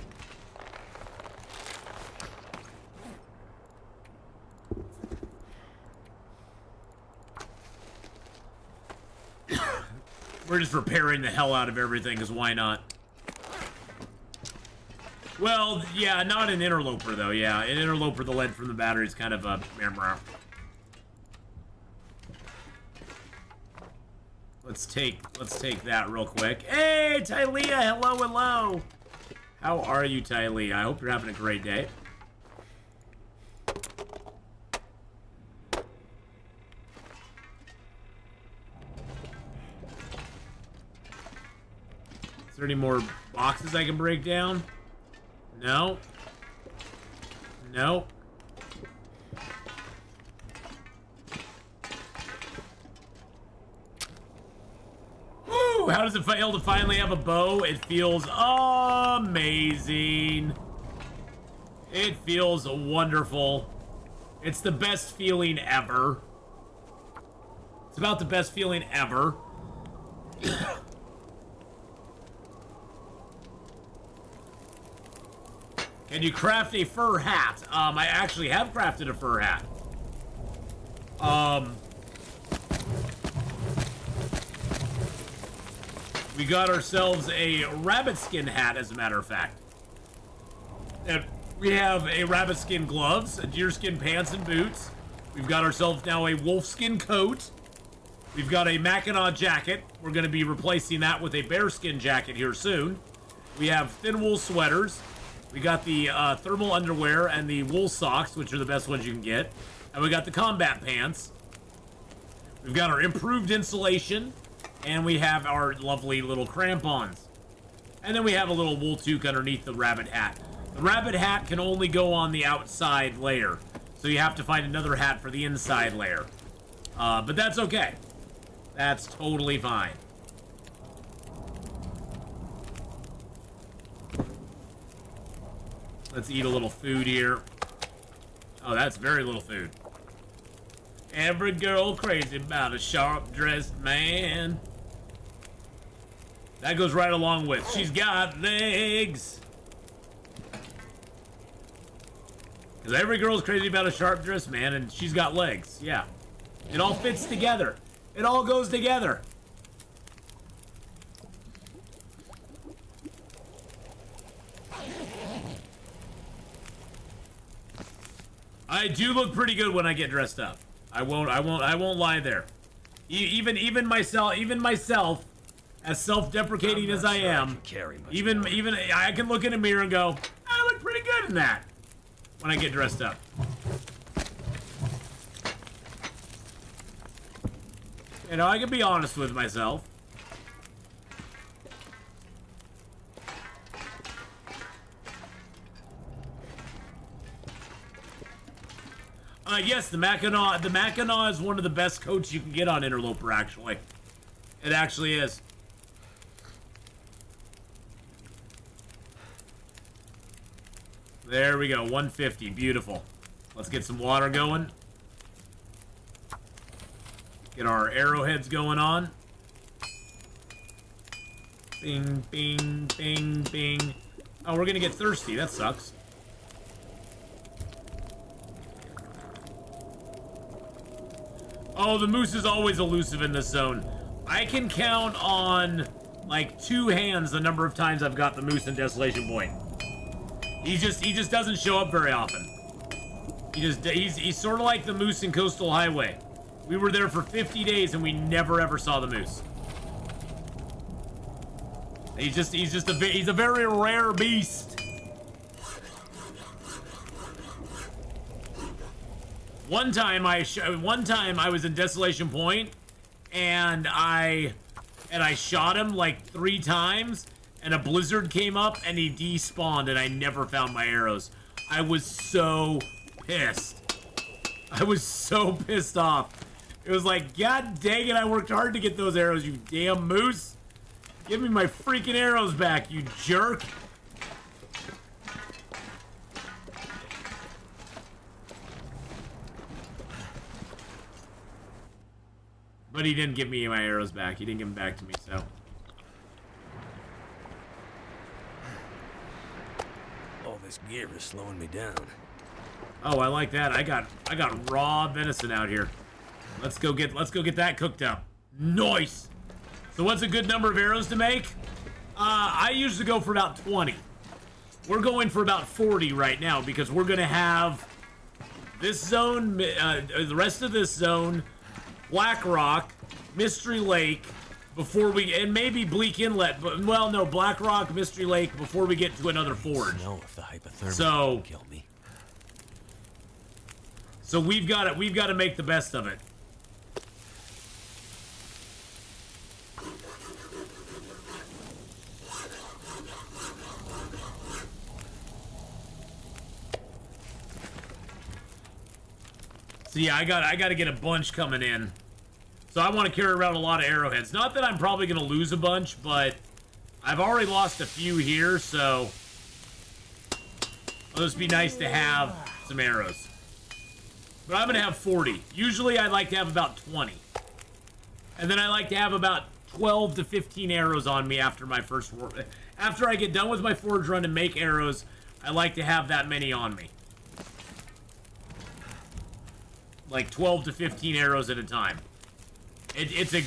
We're just repairing the hell out of everything, because why not? Well, yeah, not an interloper though. Yeah, an interloper, the lead from the battery is kind of a meh. Let's take that real quick. Hey, Tylea, hello. How are you, Tylea? I hope you're having a great day. Is there any more boxes I can break down? No. No. Woo! How does it feel to finally have a bow? It feels amazing. It feels wonderful. It's the best feeling ever. It's about the best feeling ever. Can you craft a fur hat? I actually have crafted a fur hat. We got ourselves a rabbit skin hat, as a matter of fact. And we have a rabbit skin gloves, a deer skin pants and boots. We've got ourselves now a wolf skin coat. We've got a Mackinaw jacket. We're going to be replacing that with a bear skin jacket here soon. We have thin wool sweaters. We got the thermal underwear and the wool socks, which are the best ones you can get. And we got the combat pants. We've got our improved insulation. And we have our lovely little crampons. And then we have a little wool toque underneath the rabbit hat. The rabbit hat can only go on the outside layer. So you have to find another hat for the inside layer. But that's okay. That's totally fine. Let's eat a little food here. Oh, that's very little food. Every girl crazy about a sharp-dressed man. That goes right along with, she's got legs. Because every girl's crazy about a sharp-dressed man, and she's got legs. Yeah. It all fits together. It all goes together. I do look pretty good when I get dressed up. I won't lie there. Even myself, as self-deprecating as I am, even I can look in a mirror and go, I look pretty good in that when I get dressed up. You know, I can be honest with myself. Yes, the Mackinaw is one of the best coats you can get on Interloper, actually. It actually is. There we go, 150, beautiful. Let's get some water going. Get our arrowheads going on. Bing, bing, bing, bing. Oh, we're gonna get thirsty, that sucks. Oh, the moose is always elusive in this zone. I can count on, like, 2 hands the number of times I've got the moose in Desolation Point. He just doesn't show up very often. He's sort of like the moose in Coastal Highway. We were there for 50 days and we never ever saw the moose. He's a very rare beast. One time I was in Desolation Point, and I shot him like 3 times, and a blizzard came up, and he despawned, and I never found my arrows. I was so pissed. I was so pissed off. It was like, God dang it, I worked hard to get those arrows, you damn moose. Give me my freaking arrows back, you jerk. But he didn't give me my arrows back. He didn't give them back to me, so. All this gear is slowing me down. Oh, I like that. I got raw venison out here. Let's go get that cooked up. Nice. So what's a good number of arrows to make? I usually go for about 20. We're going for about 40 right now because we're going to have this zone, the rest of this zone, Black Rock, Mystery Lake, before we, and maybe Bleak Inlet, but, well, no, Black Rock, Mystery Lake, before we get to another forge. Know if the hypothermia can kill me. So we've got to make the best of it. So yeah, I got to get a bunch coming in. So I want to carry around a lot of arrowheads. Not that I'm probably going to lose a bunch, but I've already lost a few here, so it'll just be nice to have some arrows. But I'm going to have 40. Usually I like to have about 20. And then I like to have about 12 to 15 arrows on me after my first... After I get done with my forge run and make arrows, I like to have that many on me. Like 12 to 15 arrows at a time. It's a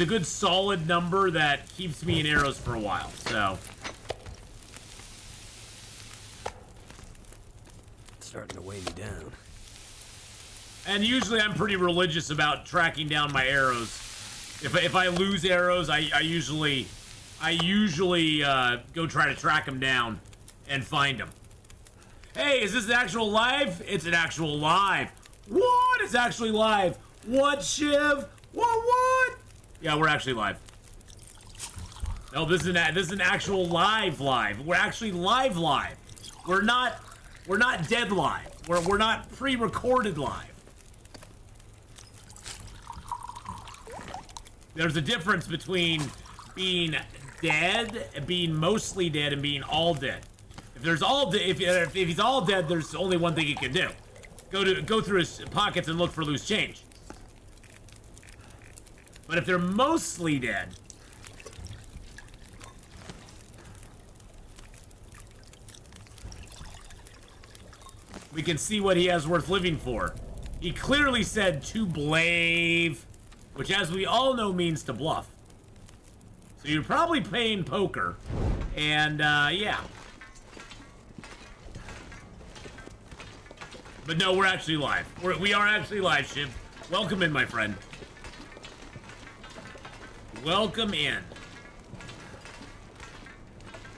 good solid number that keeps me in arrows for a while. So It's starting to weigh me down. And usually I'm pretty religious about tracking down my arrows. If I lose arrows, I usually go try to track them down and find them. Hey, is this an actual live? It's an actual live. What? It's actually live. What, Shiv? What? Yeah, we're actually live. No, this is an actual live. We're actually live. We're not dead live. We're not pre-recorded live. There's a difference between being dead, being mostly dead, and being all dead. If there's all if he's all dead, there's only one thing he can do: go through his pockets and look for loose change. But if they're mostly dead, we can see what he has worth living for. He clearly said to blave, which, as we all know, means to bluff. So you're probably playing poker, and yeah. But no, we're actually live. We are actually live, Shiv. Welcome in, my friend. Welcome in.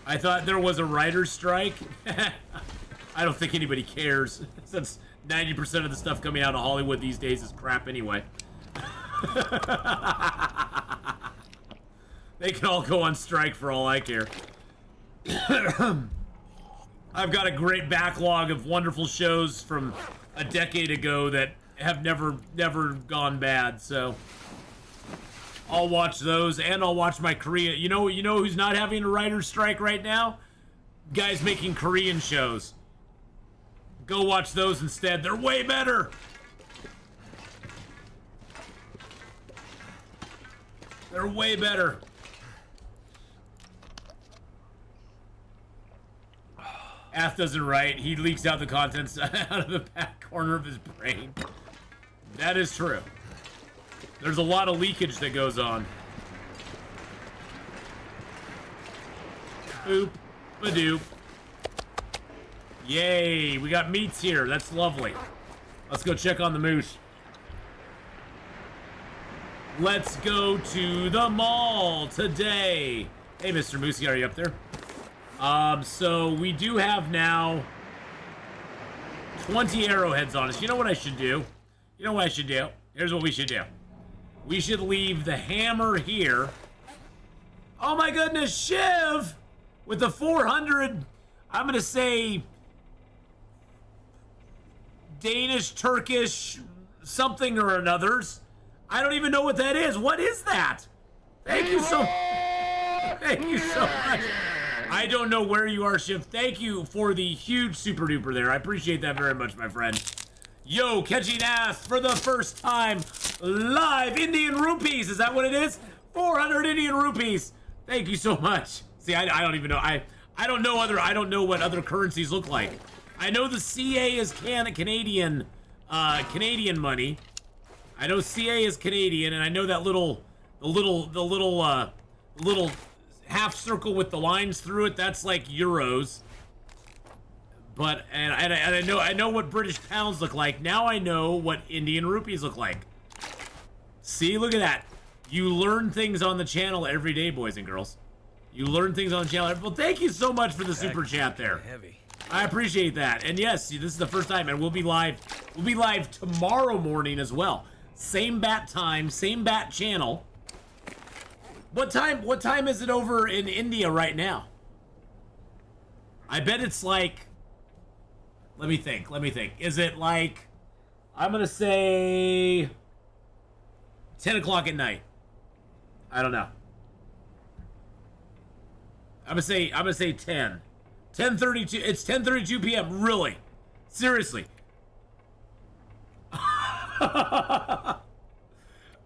I thought there was a writer's strike. I don't think anybody cares, since 90% of the stuff coming out of Hollywood these days is crap anyway. They can all go on strike for all I care. I've got a great backlog of wonderful shows from a decade ago that have never gone bad, so I'll watch those, and I'll watch my Korean. You know who's not having a writer's strike right now? Guys making Korean shows. Go watch those instead. They're way better. They're way better. Ath doesn't write. He leaks out the contents out of the back corner of his brain. That is true. There's a lot of leakage that goes on. Boop. Badoop. Yay, we got meats here. That's lovely. Let's go check on the moose. Let's go to the mall today. Hey, Mr. Moosey, are you up there? So we do have now 20 arrowheads on us. You know what I should do? Here's what we should do. We should leave the hammer here. Oh my goodness, Shiv! With the 400, I'm gonna say Danish, Turkish, something or another's. I don't even know what that is. What is that? Thank you so much. I don't know where you are, Shiv. Thank you for the huge super duper there. I appreciate that very much, my friend. Yo, catching ass for the first time live. Indian rupees. Is that what it is? 400 Indian rupees. Thank you so much. See, I don't even know. I don't know what other currencies look like. I know the CA is Canadian money. I know CA is Canadian, and I know that little half circle with the lines through it, that's like euros. But and I know what British pounds look like. Now I know what Indian rupees look like. See, look at that. You learn things on the channel every day, boys and girls. You learn things on the channel. Well, thank you so much for the super chat there. Heavy. I appreciate that. And yes, this is the first time, and we'll be live. We'll be live tomorrow morning as well. Same bat time, same bat channel. What time is it over in India right now? I bet it's like, let me think. Is it like, I'm gonna say 10 o'clock at night. I don't know. I'm gonna say 10. 10:32. It's 10:32 p.m. Really? Seriously?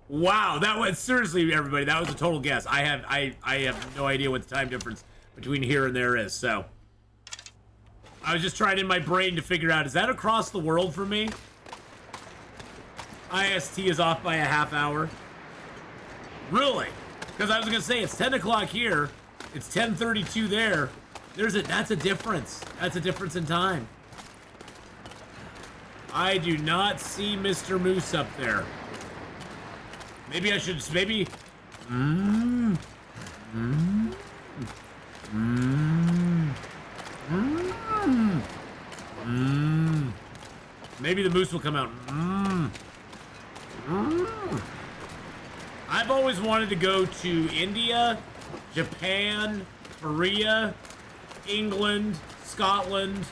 Wow, that was seriously, everybody. That was a total guess. I have no idea what the time difference between here and there is. So I was just trying in my brain to figure out, is that across the world for me? IST is off by a half hour. Really? Because I was gonna say it's 10 o'clock here. It's 10:32 there. That's a difference. That's a difference in time. I do not see Mr. Moose up there. Maybe I should, maybe... Maybe the moose will come out. I've always wanted to go to India, Japan, Korea, England, Scotland,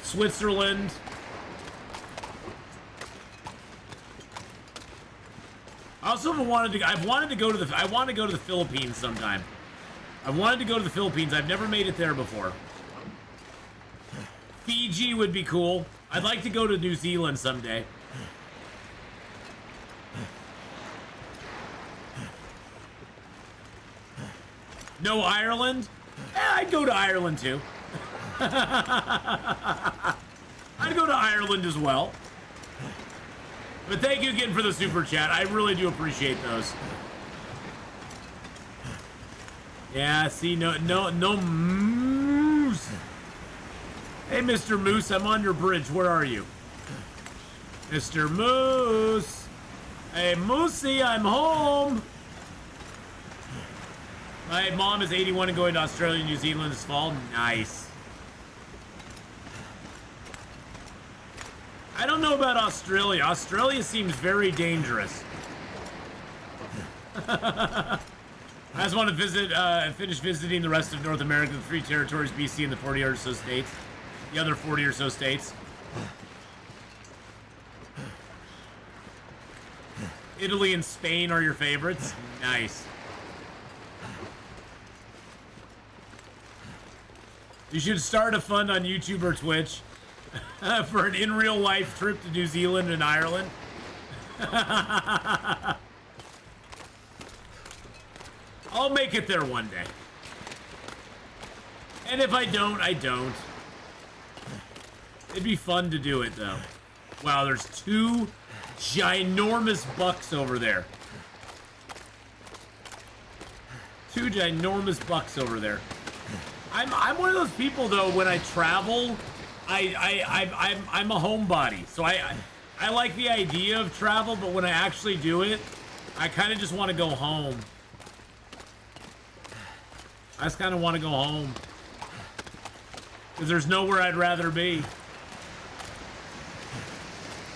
Switzerland. I also wanted to go to the Philippines sometime. I wanted to go to the Philippines. I've never made it there before. Fiji would be cool. I'd like to go to New Zealand someday. No Ireland? I'd go to Ireland too. I'd go to Ireland as well. But thank you again for the super chat. I really do appreciate those. Yeah, see, no moose. Hey, Mr. Moose, I'm on your bridge. Where are you? Mr. Moose. Hey, Moosey, I'm home. My mom is 81 and going to Australia and New Zealand this fall. Nice. I don't know about Australia. Australia seems very dangerous. I just want to finish visiting the rest of North America, the 3 territories, BC, and the 40 or so states. The other 40 or so states. Italy and Spain are your favorites. Nice. You should start a fund on YouTube or Twitch for an in-real-life trip to New Zealand and Ireland. I'll make it there one day. And if I don't, I don't. It'd be fun to do it, though. Wow, there's 2 ginormous bucks over there. 2 ginormous bucks over there. I'm one of those people, though, when I travel, I'm a homebody. So I like the idea of travel, but when I actually do it, I kind of just want to go home. I just kind of want to go home. Because there's nowhere I'd rather be.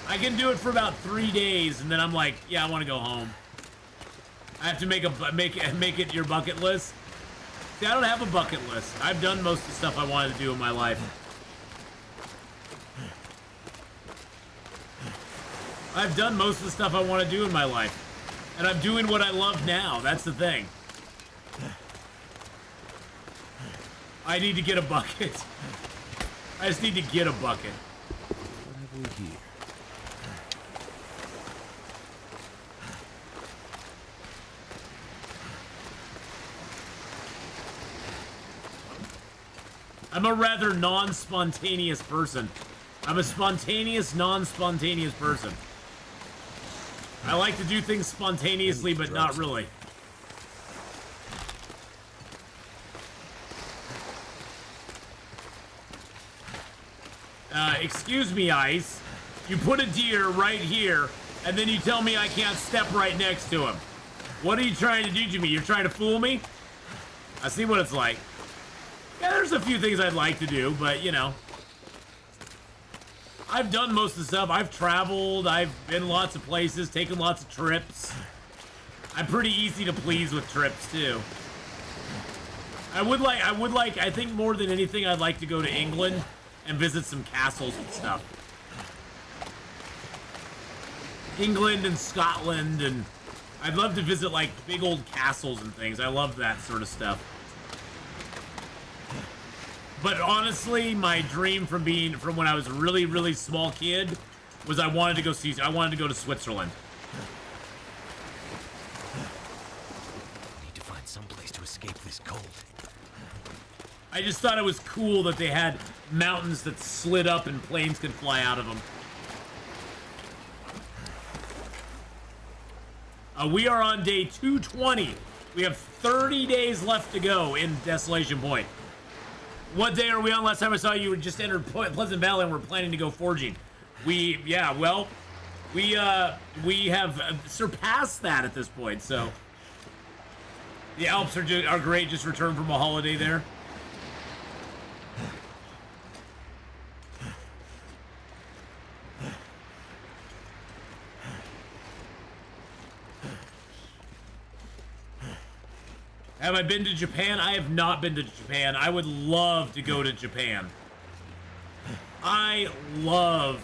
I can do it for about 3 days, and then I'm like, yeah, I want to go home. I have to make it your bucket list. See, I don't have a bucket list. I've done most of the stuff I wanted to do in my life. I've done most of the stuff I want to do in my life. And I'm doing what I love now. That's the thing. I need to get a bucket. I just need to get a bucket. What have we here? I'm a rather non-spontaneous person. I'm a spontaneous, non-spontaneous person. I like to do things spontaneously, but not really. Excuse me, Ice. You put a deer right here, and then you tell me I can't step right next to him. What are you trying to do to me? You're trying to fool me? I see what it's like. Yeah, there's a few things I'd like to do, but, you know. I've done most of the stuff. I've traveled. I've been lots of places, taken lots of trips. I'm pretty easy to please with trips, too. I think more than anything, I'd like to go to England and visit some castles and stuff. England and Scotland, and I'd love to visit, like, big old castles and things. I love that sort of stuff. But honestly, my dream from when I was a really, really small kid was I wanted to go to Switzerland. I need to find some place to escape this cold. I just thought it was cool that they had mountains that slid up and planes could fly out of them. We are on day 220. We have 30 days left to go in Desolation Point. What day are we on? Last time I saw you, just entered Pleasant Valley and we're planning to go forging. We have surpassed that at this point, so. The Alps are great, just returned from a holiday there. Have I been to Japan? I have not been to Japan. I would love to go to Japan. I love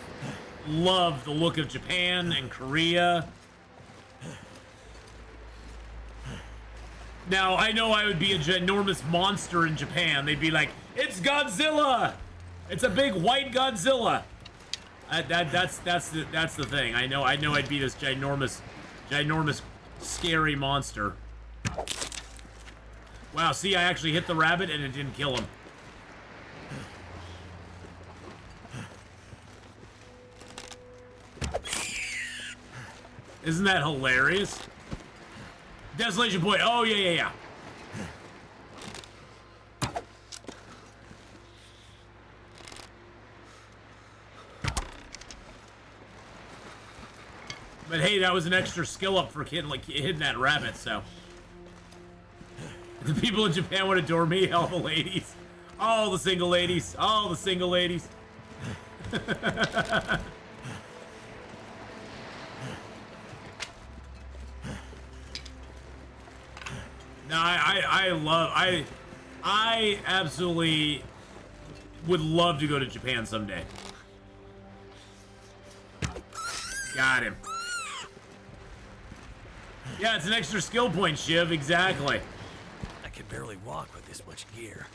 the look of Japan and Korea. Now, I know I would be a ginormous monster in Japan. They'd be like, it's Godzilla! It's a big white Godzilla! That's the thing. I know I'd be this ginormous, scary monster. Wow, see, I actually hit the rabbit and it didn't kill him. Isn't that hilarious? Desolation Point. Oh, yeah. But hey, that was an extra skill up for hitting that rabbit, so. The people in Japan would adore me, all the ladies. All the single ladies. All the single ladies. No, I absolutely would love to go to Japan someday. Got him. Yeah, it's an extra skill point, Shiv, exactly. I can barely walk with this much gear.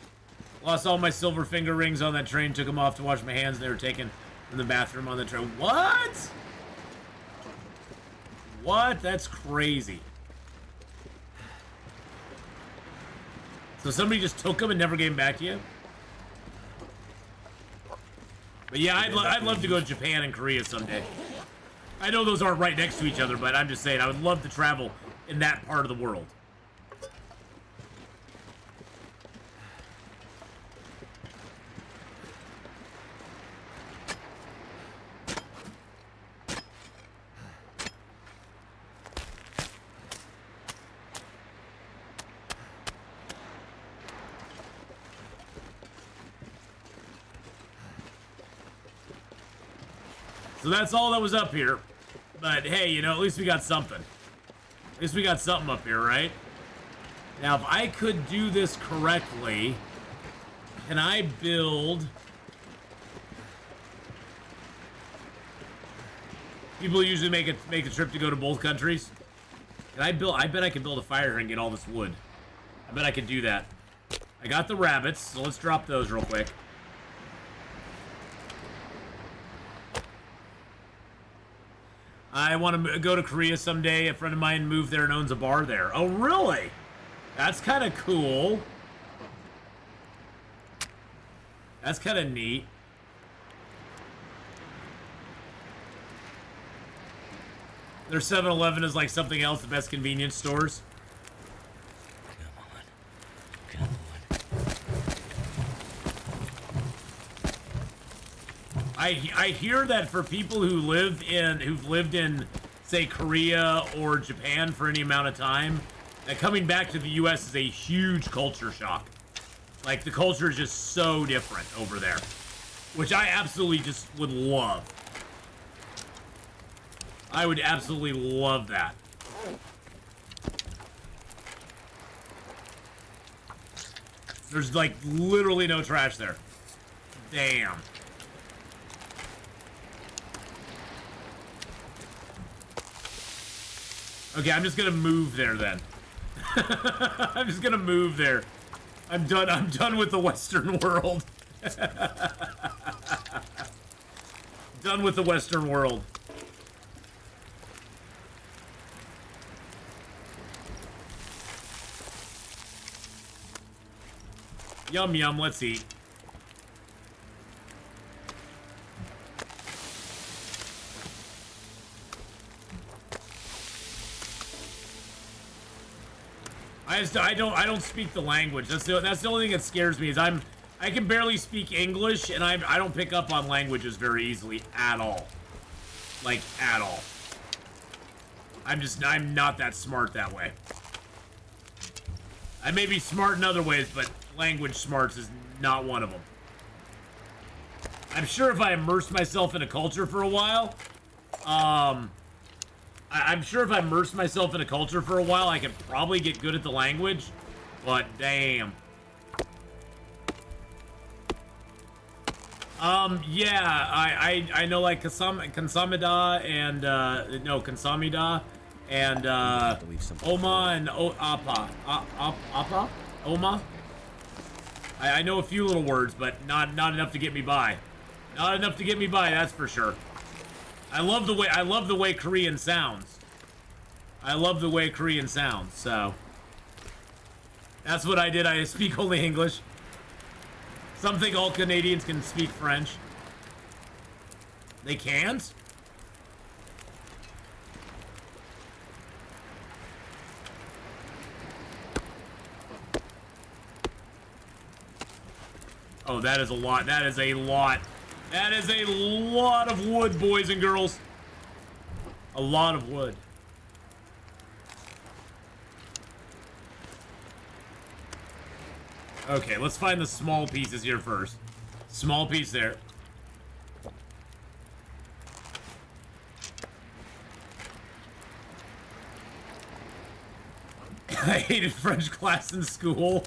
Lost all my silver finger rings on that train, took them off to wash my hands, and they were taken from the bathroom on the train. What? What? That's crazy. So somebody just took them and never gave them back to you? But yeah, I'd love to go to Japan and Korea someday. I know those aren't right next to each other, but I'm just saying I would love to travel in that part of the world. So that's all that was up here. But hey, you know, at least we got something. At least we got something up here, right? Now, if I could do this correctly, can I build... People usually make a trip to go to both countries. Can I build... I bet I can build a fire here and get all this wood. I bet I could do that. I got the rabbits, so let's drop those real quick. I want to go to Korea someday. A friend of mine moved there and owns a bar there. Oh, really? That's kind of cool. That's kind of neat. Their 7-Eleven is like something else, the best convenience stores. Come on. I hear that for people who've lived in, say, Korea or Japan for any amount of time, that coming back to the U.S. is a huge culture shock. Like, the culture is just so different over there, which I absolutely just would love. I would absolutely love that. There's, like, literally no trash there. Damn. Okay, I'm just gonna move there then. I'm just gonna move there. I'm done with the Western world. Done with the Western world. Yum yum, let's eat. I don't speak the language. That's the only thing that scares me is I can barely speak English, and I don't pick up on languages very easily at all. Like, at all. I'm not that smart that way. I may be smart in other ways, but language smarts is not one of them. I'm sure if I immerse myself in a culture for a while, I'm sure if I immerse myself in a culture for a while, I could probably get good at the language, but damn. Yeah, I know, like, Kansamida and, no, Kansamida and, Oma and Appa. Appa? Oma? I know a few little words, but not enough to get me by. Not enough to get me by, that's for sure. I love the way Korean sounds. I love the way Korean sounds, so. That's what I did. I speak only English. Some think all Canadians can speak French. They can't? Oh, that is a lot. That is a lot. That is a lot of wood, boys and girls. A lot of wood. Okay, let's find the small pieces here first. Small piece there. I hated French class in school.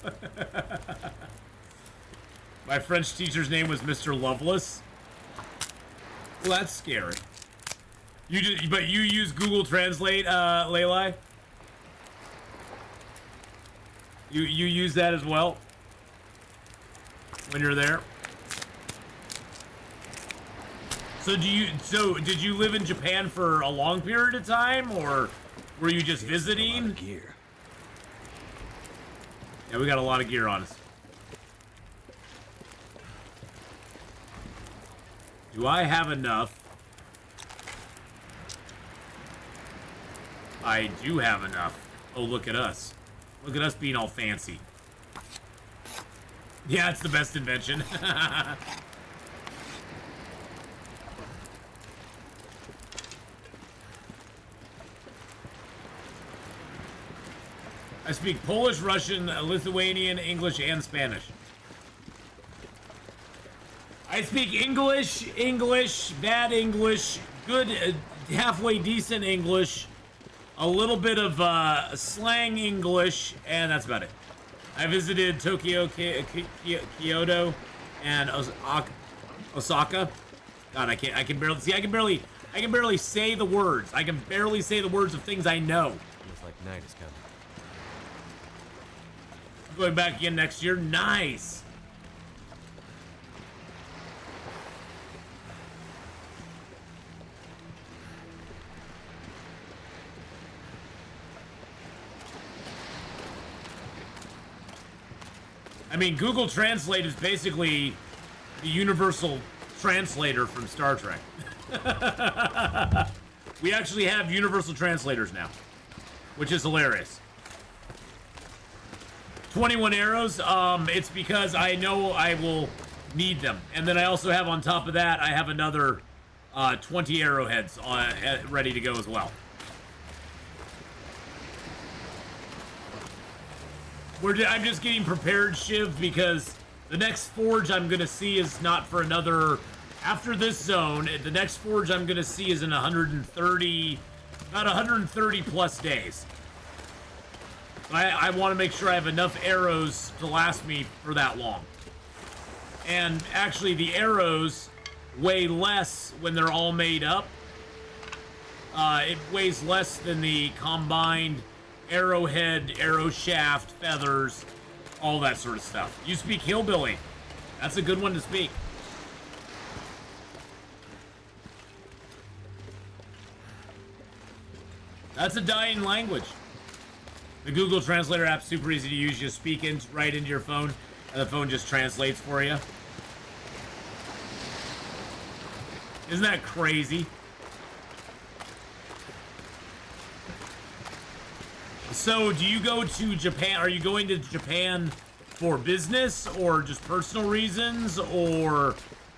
My French teacher's name was Mr. Loveless. Well, that's scary. But you use Google Translate, Leilai? You use that as well? When you're there? So did you live in Japan for a long period of time, or were you just visiting? Gear. Yeah, we got a lot of gear on us. Do I have enough? I do have enough. Oh, look at us. Look at us being all fancy. Yeah, it's the best invention. I speak Polish, Russian, Lithuanian, English, and Spanish. I speak English, bad English, good, halfway decent English, a little bit of slang English, and that's about it. I visited Tokyo, Kyoto, and Osaka. God, I can barely see. I can barely say the words. I can barely say the words of things I know. Looks like night is coming. Going back again next year. Nice. I mean, Google Translate is basically the universal translator from Star Trek. We actually have universal translators now, which is hilarious. 21 arrows, it's because I know I will need them. And then I also have on top of that, I have another 20 arrowheads ready to go as well. I'm just getting prepared, Shiv, because the next forge I'm going to see is not for another... After this zone, the next forge I'm going to see is in 130... About 130 plus days. I want to make sure I have enough arrows to last me for that long. And actually, the arrows weigh less when they're all made up. It weighs less than the combined arrowhead, arrow shaft, feathers, all that sort of stuff. You speak hillbilly. That's a good one to speak. That's a dying language. The Google Translator app's super easy to use. You just speak right into your phone, and the phone just translates for you. Isn't that crazy? So, do you go to Japan? Are you going to Japan for business, or just personal reasons, or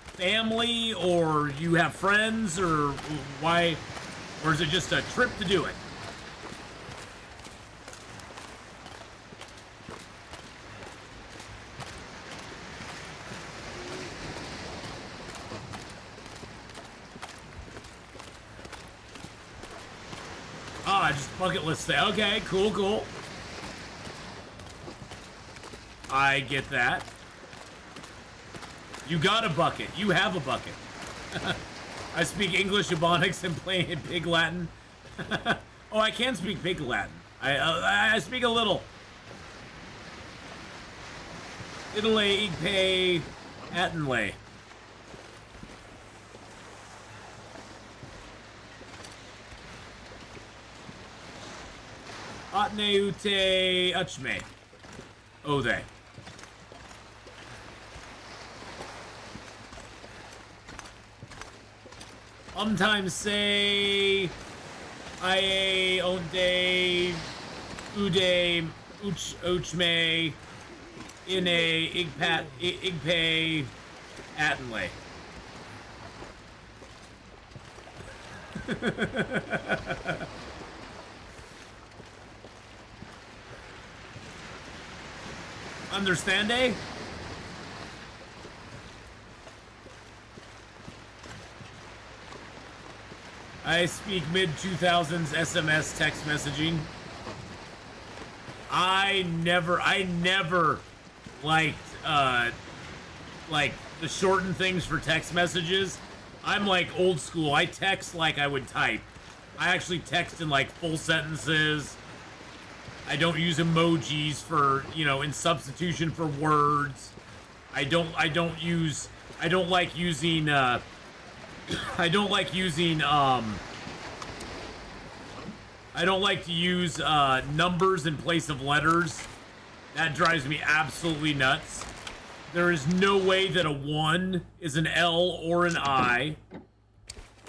family, or you have friends, or why? Or is it just a trip to do it? Ah, just bucket list thing. Okay, cool. I get that. You got a bucket. You have a bucket. I speak English, Ebonics, and play Pig Latin. Oh, I can speak Pig Latin. I speak a little. Italy, Igpe, Attenley. Atne ute uchme. Ode. Sometimes say Aye onde ude uchme in a igpe Attenley. Understand, eh? I speak mid-2000s SMS text messaging. I never liked, like, the shortened things for text messages. I'm, like, old school. I text like I would type. I actually text in, like, full sentences. I don't use emojis for, you know, in substitution for words. I don't like using, I don't like to use numbers in place of letters. That drives me absolutely nuts. There is no way that a 1 is an L or an I.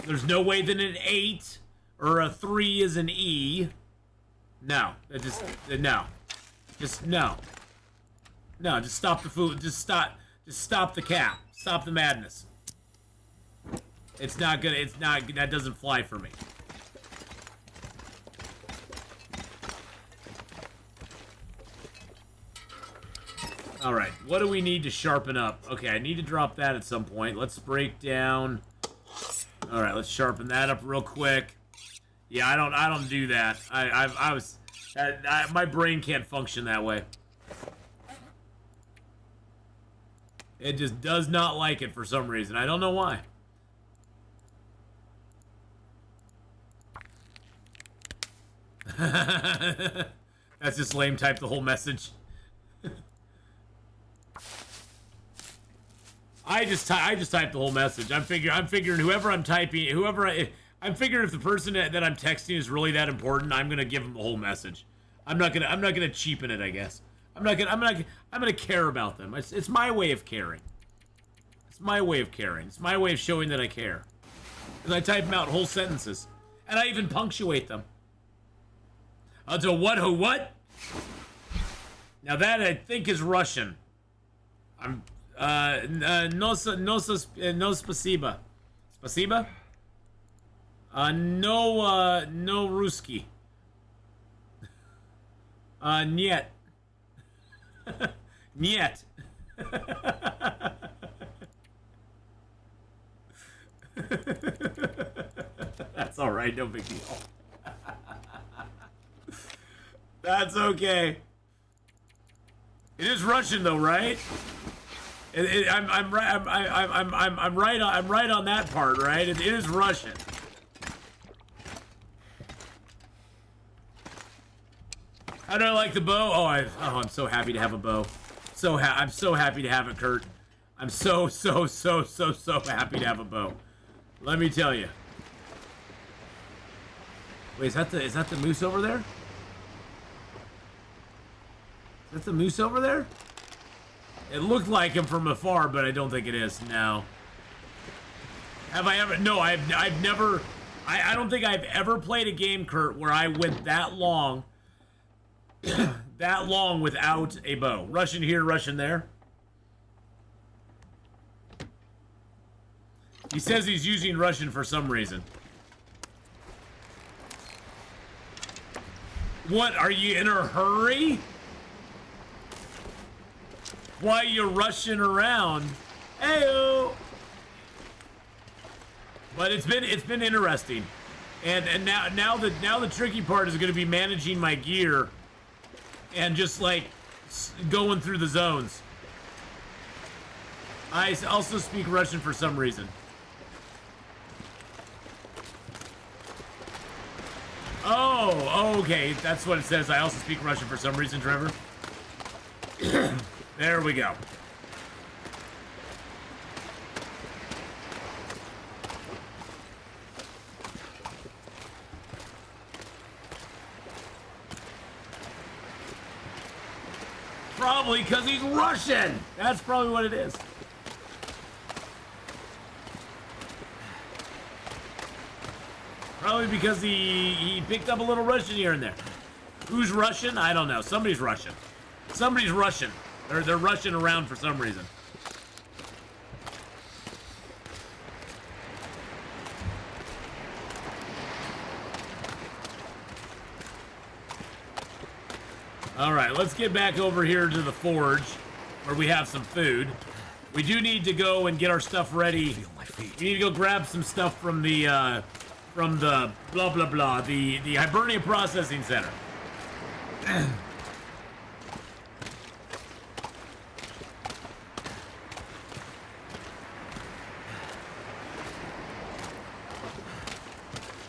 There's no way that an 8 or a 3 is an E. No. No. No, just stop the food. Just stop the cap. Stop the madness. That doesn't fly for me. Alright, what do we need to sharpen up? Okay, I need to drop that at some point. Let's break down. Alright, let's sharpen that up real quick. Yeah, I don't do that. My brain can't function that way. It just does not like it for some reason. I don't know why. That's just lame. Type the whole message. I just type the whole message. I'm figuring whoever I'm typing, I'm figuring if the person that I'm texting is really that important, I'm gonna give them the whole message. I'm not gonna cheapen it, I guess. I'm gonna care about them. It's my way of caring. It's my way of caring. It's my way of showing that I care. Because I type them out whole sentences, and I even punctuate them. So what? Who? What? Now that I think is Russian. No spasiba. Spasiba? No Ruski. Niet. Niet. That's alright, no big deal. That's okay. It is Russian though, right? I'm right on that part, right? It is Russian. How do I like the bow? Oh, I'm so happy to have a bow. I'm so happy to have it, Kurt. I'm so happy to have a bow. Let me tell you. Wait, is that the moose over there? Is that the moose over there? It looked like him from afar, but I don't think it is. No. Have I ever? No, I've never. I don't think I've ever played a game, Kurt, where I went that long, that long without a bow. Russian here, Russian there. He says he's using Russian for some reason. What? Are you in a hurry? Why you rushing around? Heyo! But it's been interesting, and now the tricky part is going to be managing my gear, and just like going through the zones. I also speak Russian for some reason. Oh, okay, that's what it says. I also speak Russian for some reason, Trevor. There we go. Probably because he's Russian. That's probably what it is. Probably because he picked up a little Russian here and there. Who's Russian? I don't know. Somebody's Russian. Somebody's Russian. They're rushing around for some reason. All right, let's get back over here to the forge where we have some food. We do need to go and get our stuff ready. We need to go grab some stuff from the blah blah blah, the Hibernia Processing Center.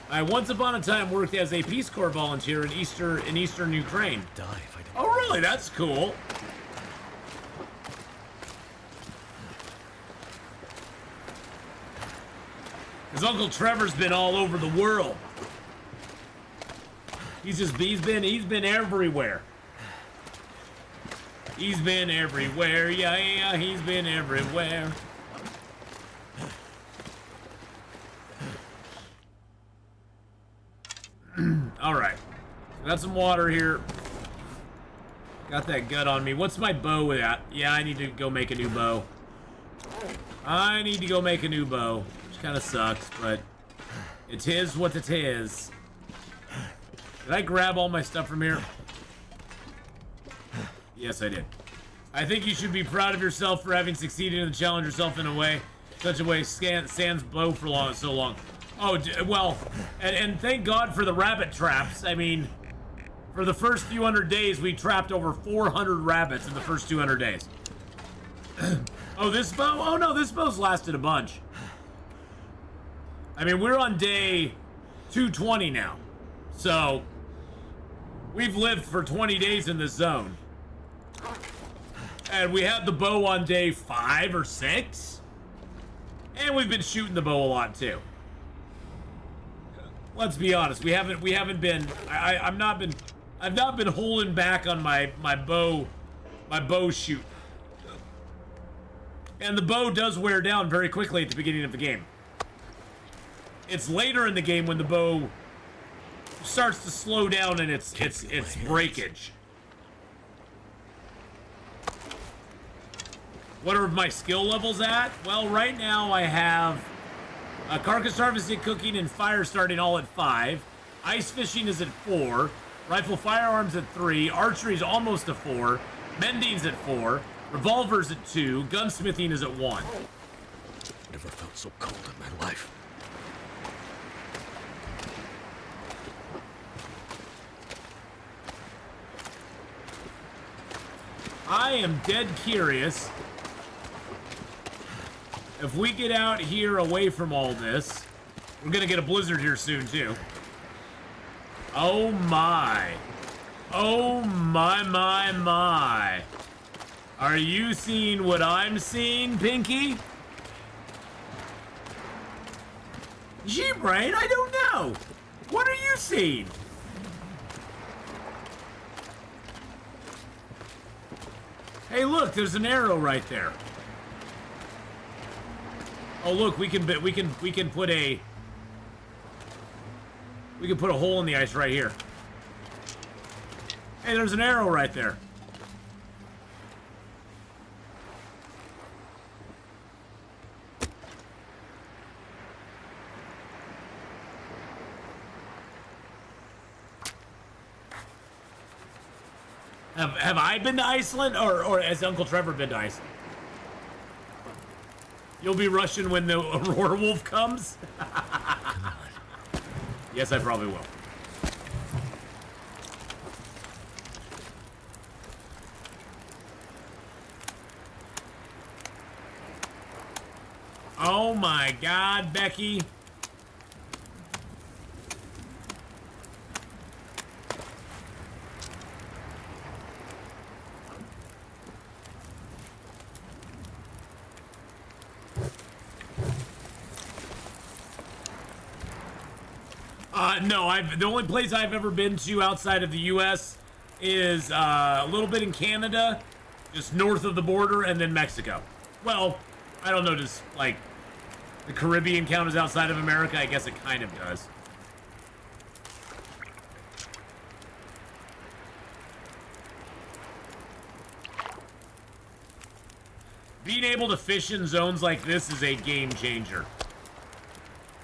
I once upon a time worked as a Peace Corps volunteer in Eastern Ukraine. Oh, really? That's cool. His Uncle Trevor's been all over the world. He's been everywhere. He's been everywhere. Yeah, he's been everywhere. All right, got some water here. Got that gut on me. What's my bow at? Yeah, I need to go make a new bow. Which kind of sucks, but it is what it is. Did I grab all my stuff from here? Yes, I did. I think you should be proud of yourself for having succeeded and challenged yourself in a way, such a way sans bow for so long. Oh, well, and thank God for the rabbit traps. I mean, for the first few hundred days, we trapped over 400 rabbits in the first 200 days. Oh, this bow? Oh, no, this bow's lasted a bunch. I mean, we're on day 220 now. So, we've lived for 20 days in this zone. And we had the bow on day 5 or 6. And we've been shooting the bow a lot, too. Let's be honest, I've not been holding back on my bow shoot. And the bow does wear down very quickly at the beginning of the game. It's later in the game when the bow starts to slow down in its breakage. What are my skill levels at? Well, right now I have carcass harvesting, cooking, and fire starting all at 5. Ice fishing is at 4. Rifle firearms at 3. Archery is almost a 4. Mending's at 4. Revolver's at 2. Gunsmithing is at 1. Never felt so cold in my life. I am dead curious if we get out here away from all this. We're gonna get a blizzard here soon too. Oh my. Oh my. Are you seeing what I'm seeing, Pinky? Gee, Brain, I don't know. What are you seeing? Hey, look, there's an arrow right there. Oh, look, we can put a hole in the ice right here. Hey, there's an arrow right there. Have I been to Iceland, or has Uncle Trevor been to Iceland? You'll be rushing when the Aurora Wolf comes? Yes, I probably will. Oh my God, Becky. No, the only place I've ever been to outside of the U.S. is a little bit in Canada, just north of the border, and then Mexico. Well, I don't know, does, like, the Caribbean count as outside of America? I guess it kind of does. Being able to fish in zones like this is a game changer.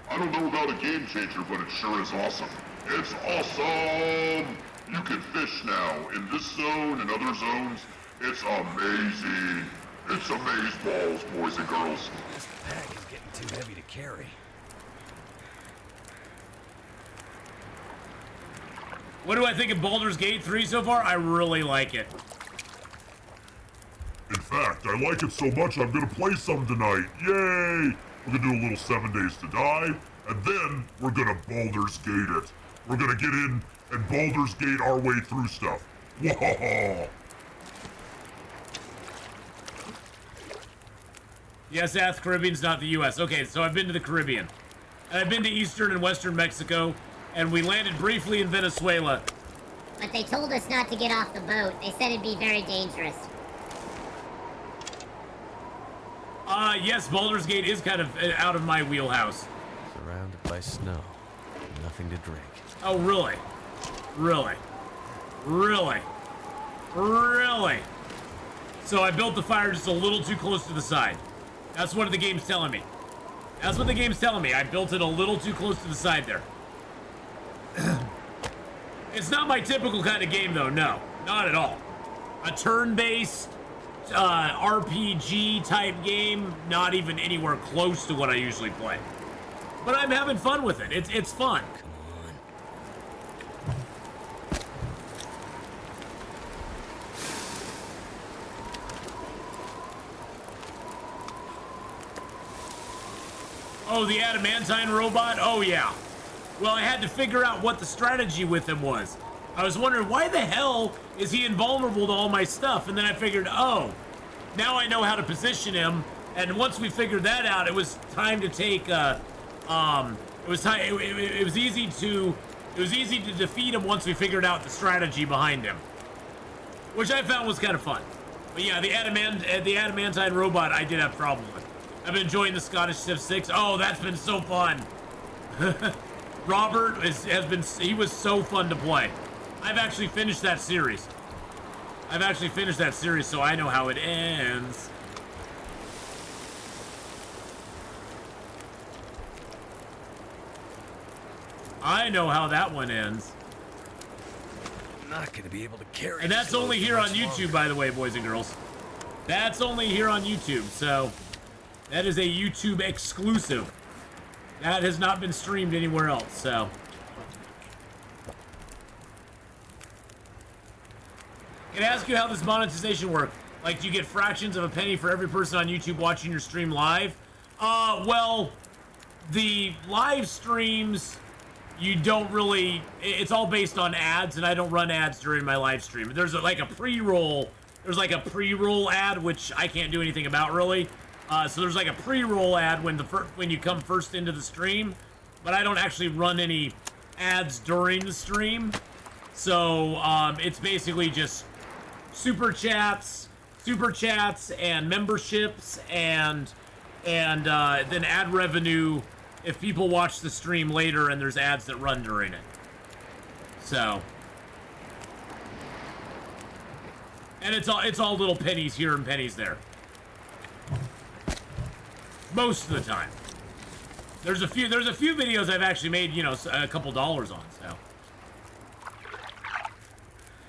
I don't know about a game changer, but it sure is awesome. It's awesome! You can fish now in this zone and other zones. It's amazing. It's amazeballs, boys and girls. This pack is getting too heavy to carry. What do I think of Baldur's Gate 3 so far? I really like it. In fact, I like it so much I'm gonna play some tonight. Yay! We're gonna do a little 7 Days to Die, and then we're gonna Baldur's Gate it. We're gonna get in and Baldur's Gate our way through stuff. Whoa! Yes, Caribbean's not the U.S. Okay, so I've been to the Caribbean. And I've been to eastern and western Mexico, and we landed briefly in Venezuela. But they told us not to get off the boat. They said it'd be very dangerous. Yes, Baldur's Gate is kind of out of my wheelhouse. Surrounded by snow. Nothing to drink. Oh, really? Really? Really? Really? So I built the fire just a little too close to the side. That's what the game's telling me. That's what the game's telling me. I built it a little too close to the side there. It's not my typical kind of game, though. No, not at all. A turn-based RPG type game, not even anywhere close to what I usually play. But I'm having fun with it. It's fun. Oh, the adamantine robot? Oh, yeah. Well, I had to figure out what the strategy with him was. I was wondering, why the hell is he invulnerable to all my stuff? And then I figured, oh, now I know how to position him. And once we figured that out, it was time to take, it was easy to defeat him once we figured out the strategy behind him. Which I found was kind of fun. But yeah, the adamantine robot I did have problems with. I've been enjoying the Scottish Civ 6. Oh, that's been so fun. Robert he was so fun to play. I've actually finished that series. So I know how it ends. I know how that one ends. I'm not gonna be able to carry. And that's this only load here for on much YouTube, longer. by the way, boys and girls. That's only here on YouTube, so that is a YouTube exclusive. That has not been streamed anywhere else, so. Can I ask you how this monetization works? Like, do you get fractions of a penny for every person on YouTube watching your stream live? Well, the live streams, you don't really, it's all based on ads, and I don't run ads during my live stream. There's like a pre-roll, ad, which I can't do anything about really. So there's like a pre-roll ad when you come first into the stream, but I don't actually run any ads during the stream. So it's basically just super chats and memberships and then ad revenue if people watch the stream later and there's ads that run during it. So, and it's all little pennies here and pennies there. Most of the time. There's a few videos I've actually made, you know, a couple dollars on, so.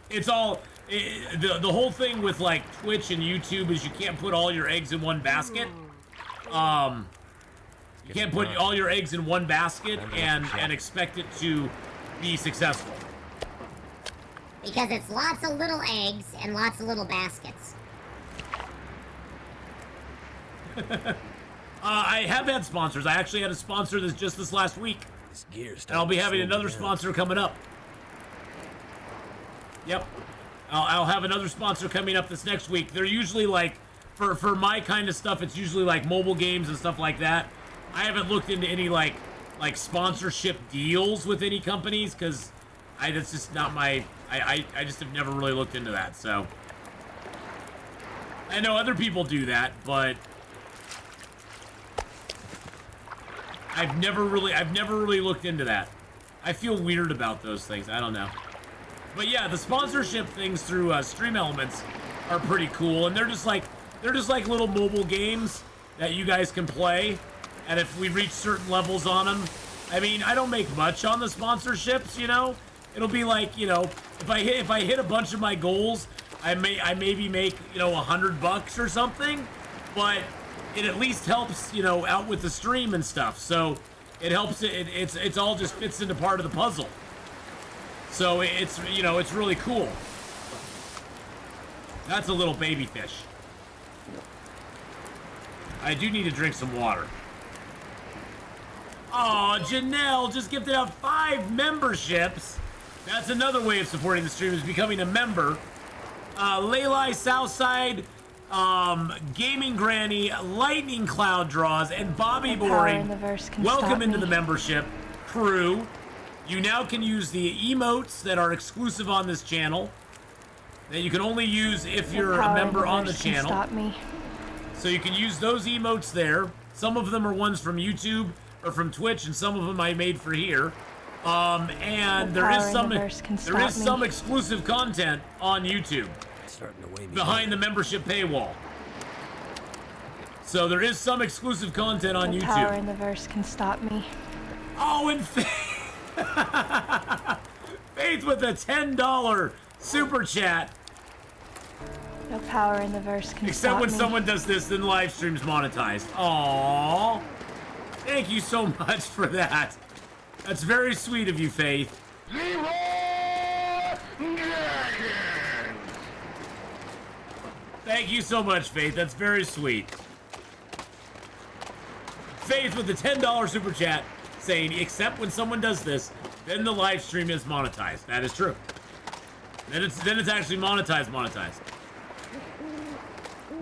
It's all, the whole thing with like Twitch and YouTube is you can't put all your eggs in one basket. You can't put all your eggs in one basket and expect it to be successful. Because it's lots of little eggs and lots of little baskets. I have had sponsors. I actually had a sponsor just this last week. This gear's And I'll be having starting to another slow me down. sponsor coming up. Yep. I'll have another sponsor coming up this next week. They're usually like, for my kind of stuff, it's usually like mobile games and stuff like that. I haven't looked into any like sponsorship deals with any companies because that's just not my, I just have never really looked into that. So I know other people do that, but I've never really looked into that. I feel weird about those things. I don't know. But yeah, the sponsorship things through Stream Elements are pretty cool, and they're just like little mobile games that you guys can play. And if we reach certain levels on them, I mean, I don't make much on the sponsorships, you know. It'll be like, you know, if I hit a bunch of my goals, I maybe make, you know, $100 or something, but it at least helps, you know, out with the stream and stuff. So it helps. It's all just fits into part of the puzzle. So it's, you know, it's really cool. That's a little baby fish. I do need to drink some water. Oh, Janelle just gifted out 5 memberships. That's another way of supporting the stream, is becoming a member. Laylai Southside, Gaming Granny, Lightning Cloud Draws, and Bobby Boring. Welcome into the membership crew. You now can use the emotes that are exclusive on this channel, that you can only use if you're a member on the channel. So you can use those emotes there. Some of them are ones from YouTube or from Twitch, and some of them I made for here. And there is some exclusive content on YouTube behind the membership paywall. So there is some exclusive content on YouTube. No power in the verse can stop me. Oh, and Faith with a $10 super chat. No power in the verse can Except stop when me. someone does this, then live stream's monetized. Aww. Thank you so much for that. That's very sweet of you, Faith. Thank you so much, Faith. That's very sweet. Faith with the $10 super chat saying, except when someone does this, then the live stream is monetized. That is true. Then it's actually monetized.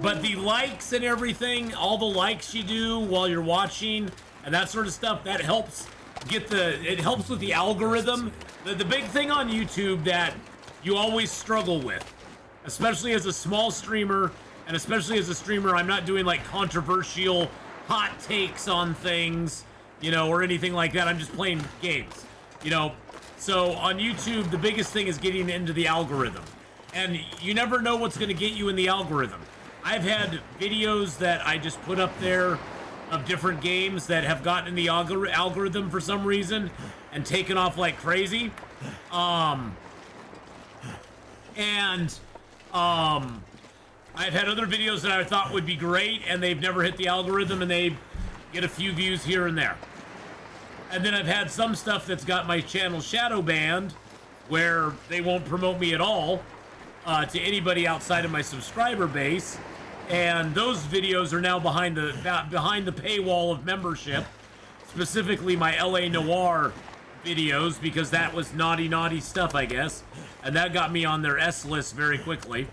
But the likes and everything, all the likes you do while you're watching and that sort of stuff, that helps it helps with the algorithm. The big thing on YouTube that you always struggle with, especially as a small streamer, and especially as a streamer, I'm not doing like controversial hot takes on things, you know, or anything like that. I'm just playing games, you know. So on YouTube, the biggest thing is getting into the algorithm, and you never know what's going to get you in the algorithm. I've had videos that I just put up there of different games that have gotten in the algorithm for some reason and taken off like crazy. I've had other videos that I thought would be great, and they've never hit the algorithm, and they get a few views here and there. And then I've had some stuff that's got my channel shadow banned, where they won't promote me at all to anybody outside of my subscriber base. And those videos are now behind the paywall of membership, specifically my LA Noir videos, because that was naughty stuff, I guess, and that got me on their S list very quickly.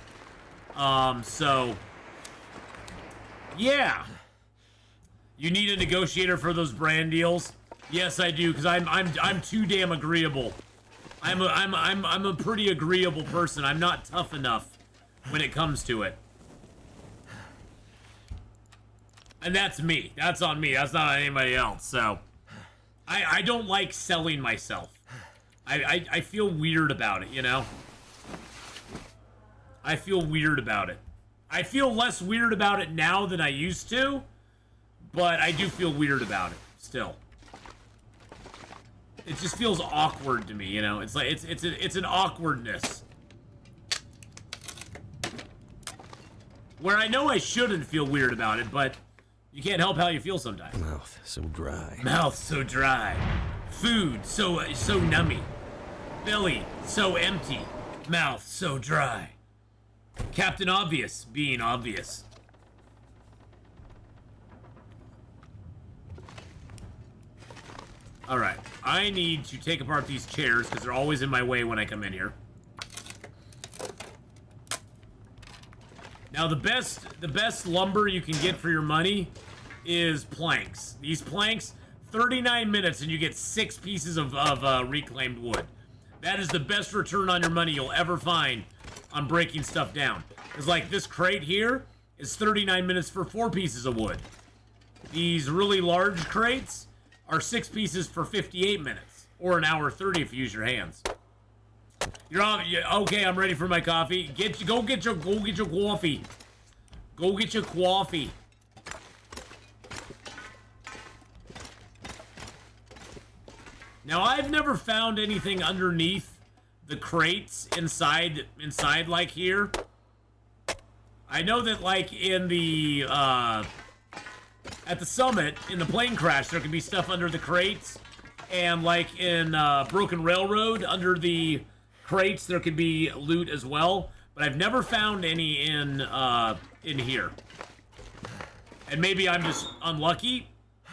So yeah, you need a negotiator for those brand deals. Yes, I do, because I'm too damn agreeable. I'm a pretty agreeable person. I'm not tough enough when it comes to it. And that's me. That's on me. That's not on anybody else. So I don't like selling myself. I feel weird about it, you know? I feel weird about it. I feel less weird about it now than I used to, but I do feel weird about it still. It just feels awkward to me, you know? It's like it's an awkwardness. Where I know I shouldn't feel weird about it, but you can't help how you feel sometimes. Mouth so dry. Mouth so dry. Food so nummy. Belly so empty. Mouth so dry. Captain Obvious being obvious. Alright, I need to take apart these chairs because they're always in my way when I come in here. Now the best lumber you can get for your money is planks. These planks, 39 minutes and you get 6 pieces of reclaimed wood. That is the best return on your money you'll ever find on breaking stuff down. Because like this crate here is 39 minutes for 4 pieces of wood. These really large crates are 6 pieces for 58 minutes. Or an hour 30 if you use your hands. You're on, okay, I'm ready for my coffee. Go get your coffee. Go get your coffee. Now I've never found anything underneath the crates inside like here. I know that like in the at the summit in the plane crash there can be stuff under the crates, and like in Broken Railroad under the crates there could be loot as well, but I've never found any in here. And maybe I'm just unlucky.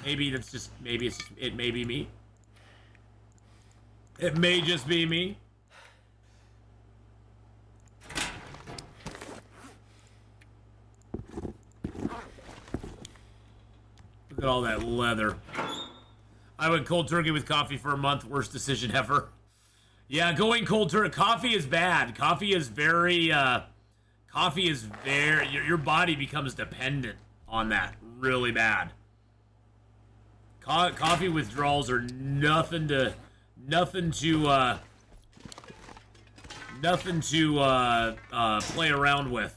Maybe it may be me. It may just be me. Look at all that leather. I went cold turkey with coffee for a month. Worst decision ever. Yeah, going cold turkey. Coffee is bad. Coffee is very, your body becomes dependent on that really bad. Coffee withdrawals are nothing to play around with.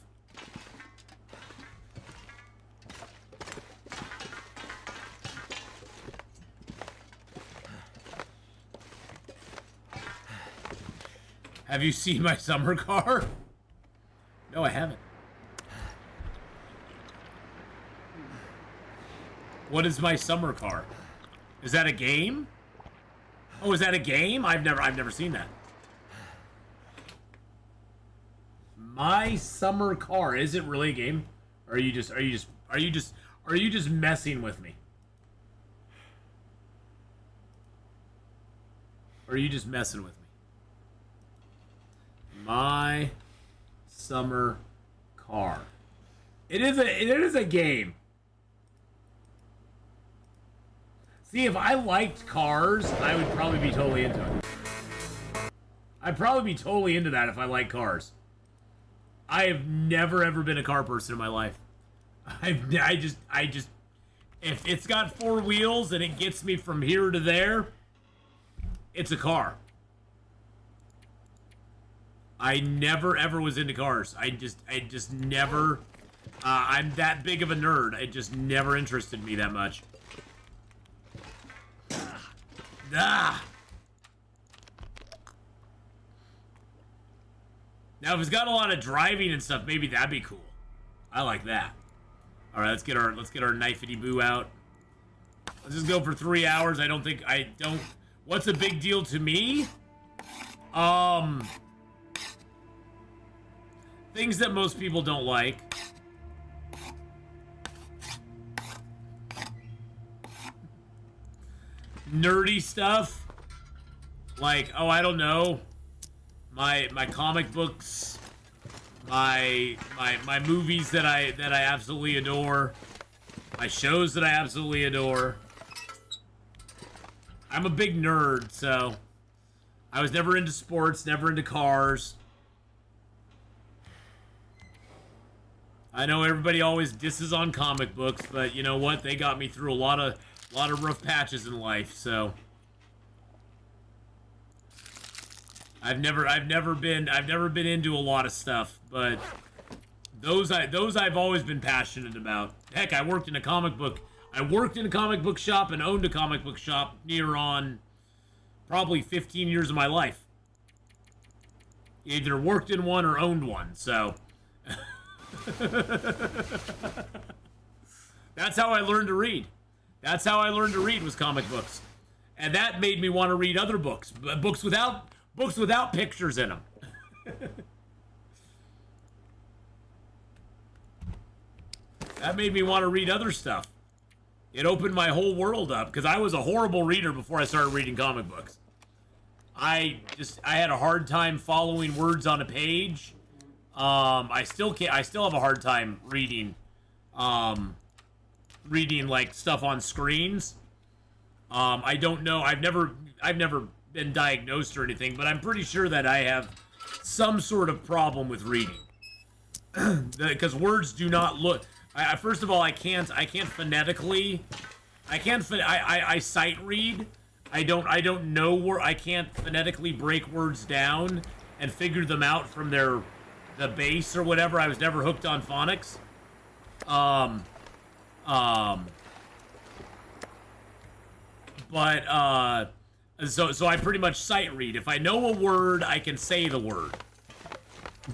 Have you seen my summer car? No, I haven't. What is my summer car? Is that a game? Oh, is that a game? I've never seen that. My summer car. Is it really a game? Or are you just messing with me? Or are you just messing with me? My summer car. It is a game. See, if I liked cars, I would probably be totally into it. I'd probably be totally into that if I like cars. I have never ever been a car person in my life. I just if it's got 4 wheels and it gets me from here to there, it's a car. I never ever was into cars. I just never I'm that big of a nerd. It just never interested me that much. Ah! Now, if it's got a lot of driving and stuff, maybe that'd be cool. I like that. All right, let's get our knifey boo out. Let's just go for 3 hours. What's a big deal to me? Things that most people don't like. Nerdy stuff. Like, oh, I don't know. My comic books, my movies that I absolutely adore, my shows that I absolutely adore. I'm a big nerd, so I was never into sports, never into cars. I know everybody always disses on comic books, but you know what? They got me through a lot of rough patches in life, so I've never been into a lot of stuff, but those I've always been passionate about. Heck, I worked in a comic book shop and owned a comic book shop near on probably 15 years of my life. Either worked in one or owned one, so that's how I learned to read. That's how I learned to read, was comic books. And that made me want to read other books, books without pictures in them. That made me want to read other stuff. It opened my whole world up, because I was a horrible reader before I started reading comic books. I had a hard time following words on a page. I still have a hard time reading like stuff on screens. I don't know. I've never been diagnosed or anything, but I'm pretty sure that I have some sort of problem with reading. Because words do not look. First of all, I can't phonetically. I sight read. I don't know where. I can't phonetically break words down and figure them out from the base or whatever. I was never hooked on phonics. So I pretty much sight read. If I know a word, I can say the word,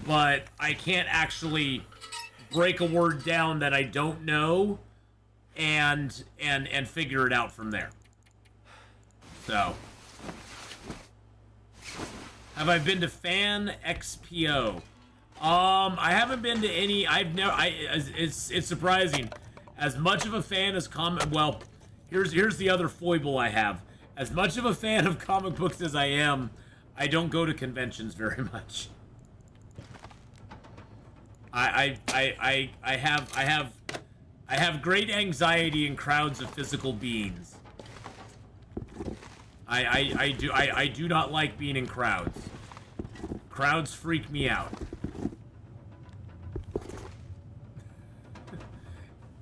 but I can't actually break a word down that I don't know and figure it out from there. So, have I been to Fan XPO? I haven't been to any. It's surprising. As much of a fan as well, here's the other foible I have. As much of a fan of comic books as I am, I don't go to conventions very much. I have great anxiety in crowds of physical beings. I do not like being in crowds. Crowds freak me out.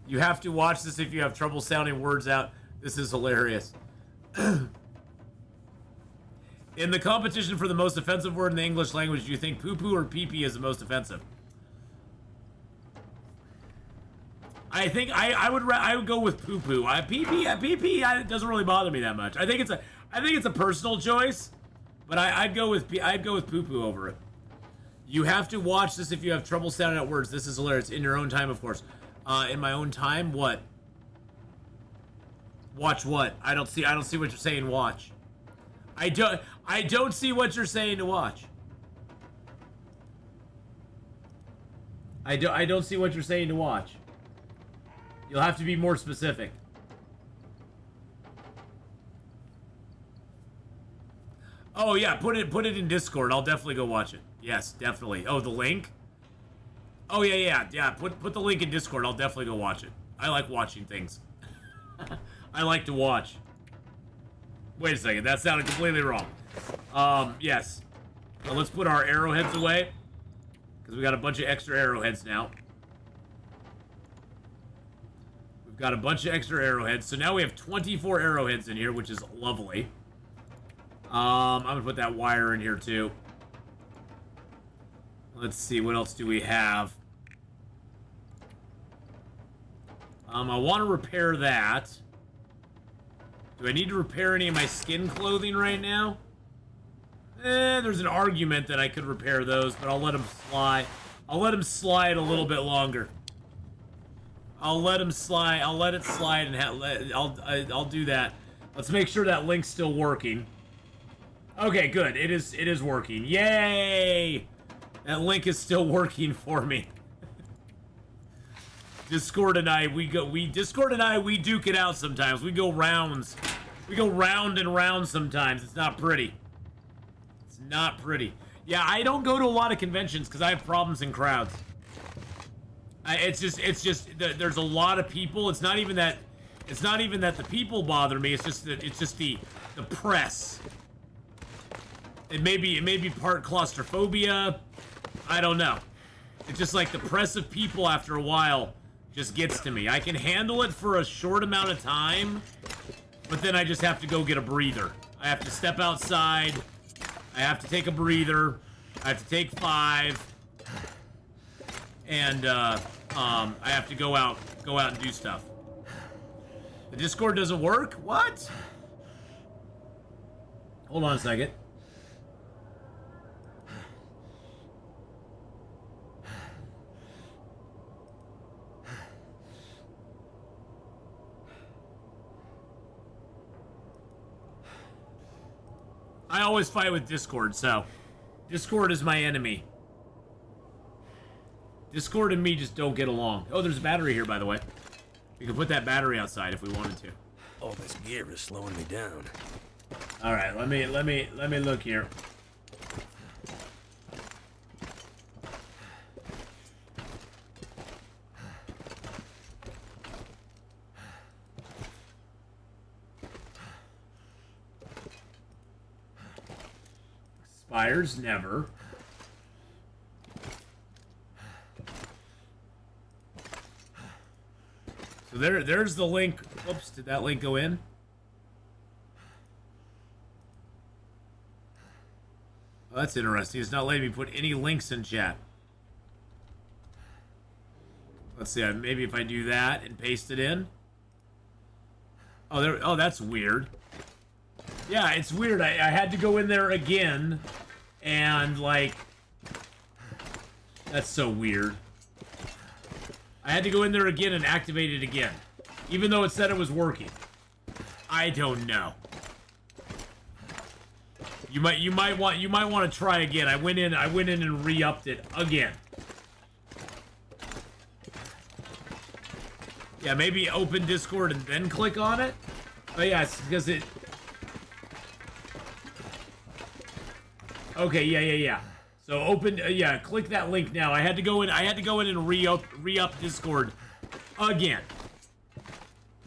You have to watch this if you have trouble sounding words out. This is hilarious. In the competition for the most offensive word in the English language, do you think poo-poo or pee-pee is the most offensive? I think I would go with poo-poo. Pee-pee, it doesn't really bother me that much. I think it's a personal choice, but I'd go with poo-poo over it. You have to watch this if you have trouble sounding out words. This is hilarious. In your own time, of course. In my own time, what? Watch what? I don't see what you're saying. Watch. I don't see what you're saying to watch. I don't see what you're saying to watch. You'll have to be more specific. Oh yeah, put it in Discord. I'll definitely go watch it. Yes, definitely. Oh, the link? Oh yeah. Put the link in Discord. I'll definitely go watch it. I like watching things. I like to watch. Wait a second, that sounded completely wrong. Yes. Now let's put our arrowheads away, because we got a bunch of extra arrowheads now. We've got a bunch of extra arrowheads, so now we have 24 arrowheads in here, which is lovely. I'm gonna put that wire in here too. Let's see, what else do we have? I want to repair that. Do I need to repair any of my skin clothing right now? There's an argument that I could repair those, but I'll let them slide. I'll let them slide a little bit longer. I'll let them slide. I'll let it slide, and I'll do that. Let's make sure that link's still working. Okay, good. It is working. Yay! That link is still working for me. Discord and I, we duke it out sometimes. We go rounds. We go round and round sometimes. It's not pretty. It's not pretty. Yeah, I don't go to a lot of conventions because I have problems in crowds. It's just there's a lot of people. It's not even that the people bother me. It's just the press. It may be part claustrophobia. I don't know. It's just like the press of people after a while just gets to me. I can handle it for a short amount of time, but then I just have to go get a breather. I have to step outside. I have to take a breather. I have to take 5. And I have to go out and do stuff. The Discord doesn't work? What? Hold on a second. I always fight with Discord, so Discord is my enemy. Discord and me just don't get along. Oh, there's a battery here, by the way. We can put that battery outside if we wanted to. All this gear is slowing me down. All right, let me look here. Expires never. So there's the link. Oops, did that link go in? Oh, that's interesting. It's not letting me put any links in chat. Let's see. Maybe if I do that and paste it in. Oh, there. Oh, that's weird. Yeah, it's weird. I had to go in there again, and like, that's so weird. I had to go in there again and activate it again, even though it said it was working. I don't know. You might want to try again. I went in and re-upped it again. Yeah, maybe open Discord and then click on it. Oh yeah, it's because it. Okay, yeah. So open, yeah, click that link now. I had to go in and re-up Discord again.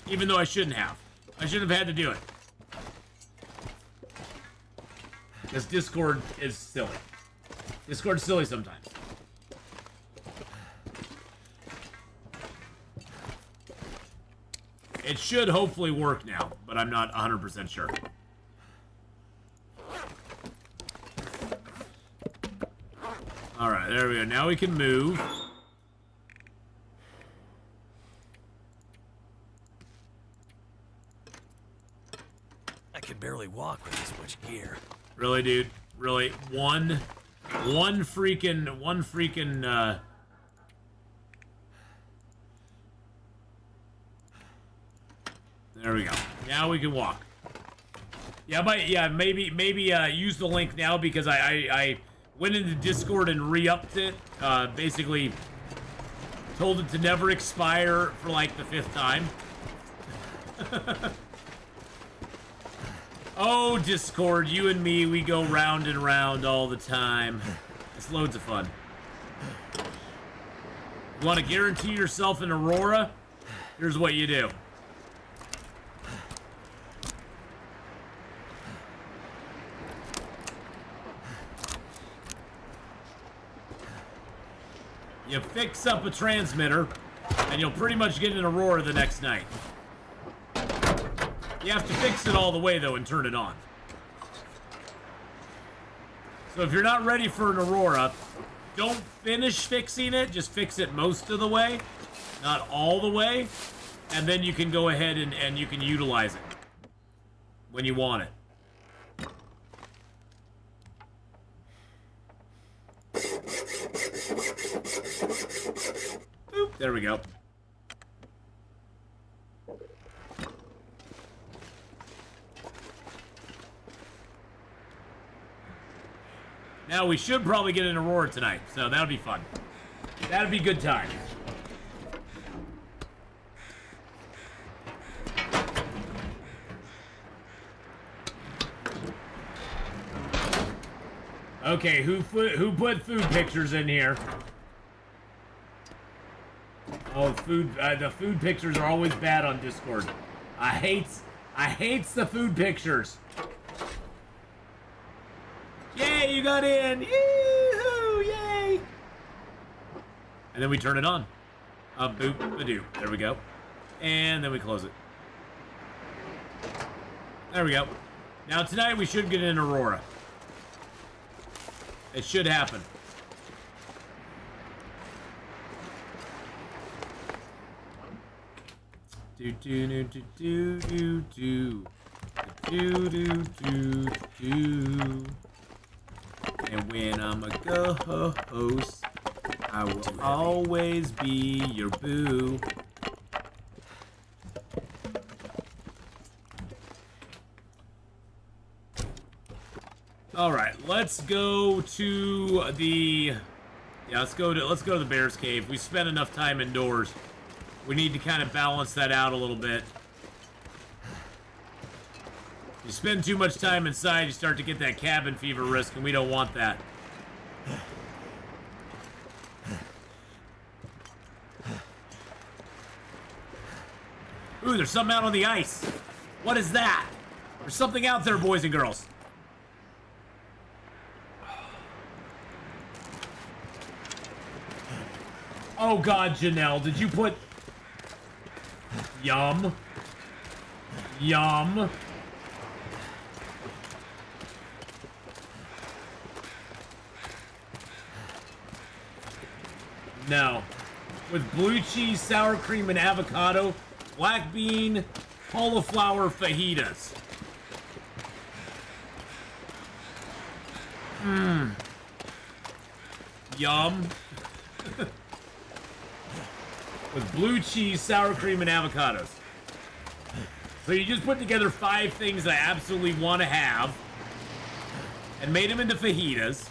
Even though I shouldn't have. I shouldn't have had to do it. Because Discord is silly. Discord's silly sometimes. It should hopefully work now, but I'm not 100% sure. Alright, there we go. Now we can move. I can barely walk with this much gear. Really, dude? Really? One freaking, there we go. Now we can walk. Yeah, maybe use the link now because I went into Discord and re-upped it. Basically told it to never expire for like the 5th time. Oh, Discord, you and me, we go round and round all the time. It's loads of fun. You want to guarantee yourself an Aurora? Here's what you do. You fix up a transmitter, and you'll pretty much get an Aurora the next night. You have to fix it all the way, though, and turn it on. So if you're not ready for an Aurora, don't finish fixing it. Just fix it most of the way, not all the way. and then you can go ahead and you can utilize it when you want it. Boop, there we go. Now, we should probably get an Aurora tonight, so that'll be fun. That'll be good time. Okay, who put food pictures in here? Oh, the food pictures are always bad on Discord. I hates the food pictures. Yay, you got in! Yoo-hoo! Yay! And then we turn it on. Boop, a-doo. There we go. And then we close it. There we go. Now tonight we should get an Aurora. It should happen. Do do do do do do do do do do do. And when I'm a ghost, I will always be your boo. All right, let's go to the. Yeah, let's go to the Bear's Cave. We spent enough time indoors. We need to kind of balance that out a little bit. You spend too much time inside, you start to get that cabin fever risk, and we don't want that. Ooh, there's something out on the ice. What is that? There's something out there, boys and girls. Oh God, Janelle, did you put... Yum. Yum. No. With blue cheese, sour cream, and avocado, black bean, cauliflower fajitas. Mmm. Yum. With blue cheese, sour cream, and avocados. So you just put together 5 things I absolutely want to have and made them into fajitas.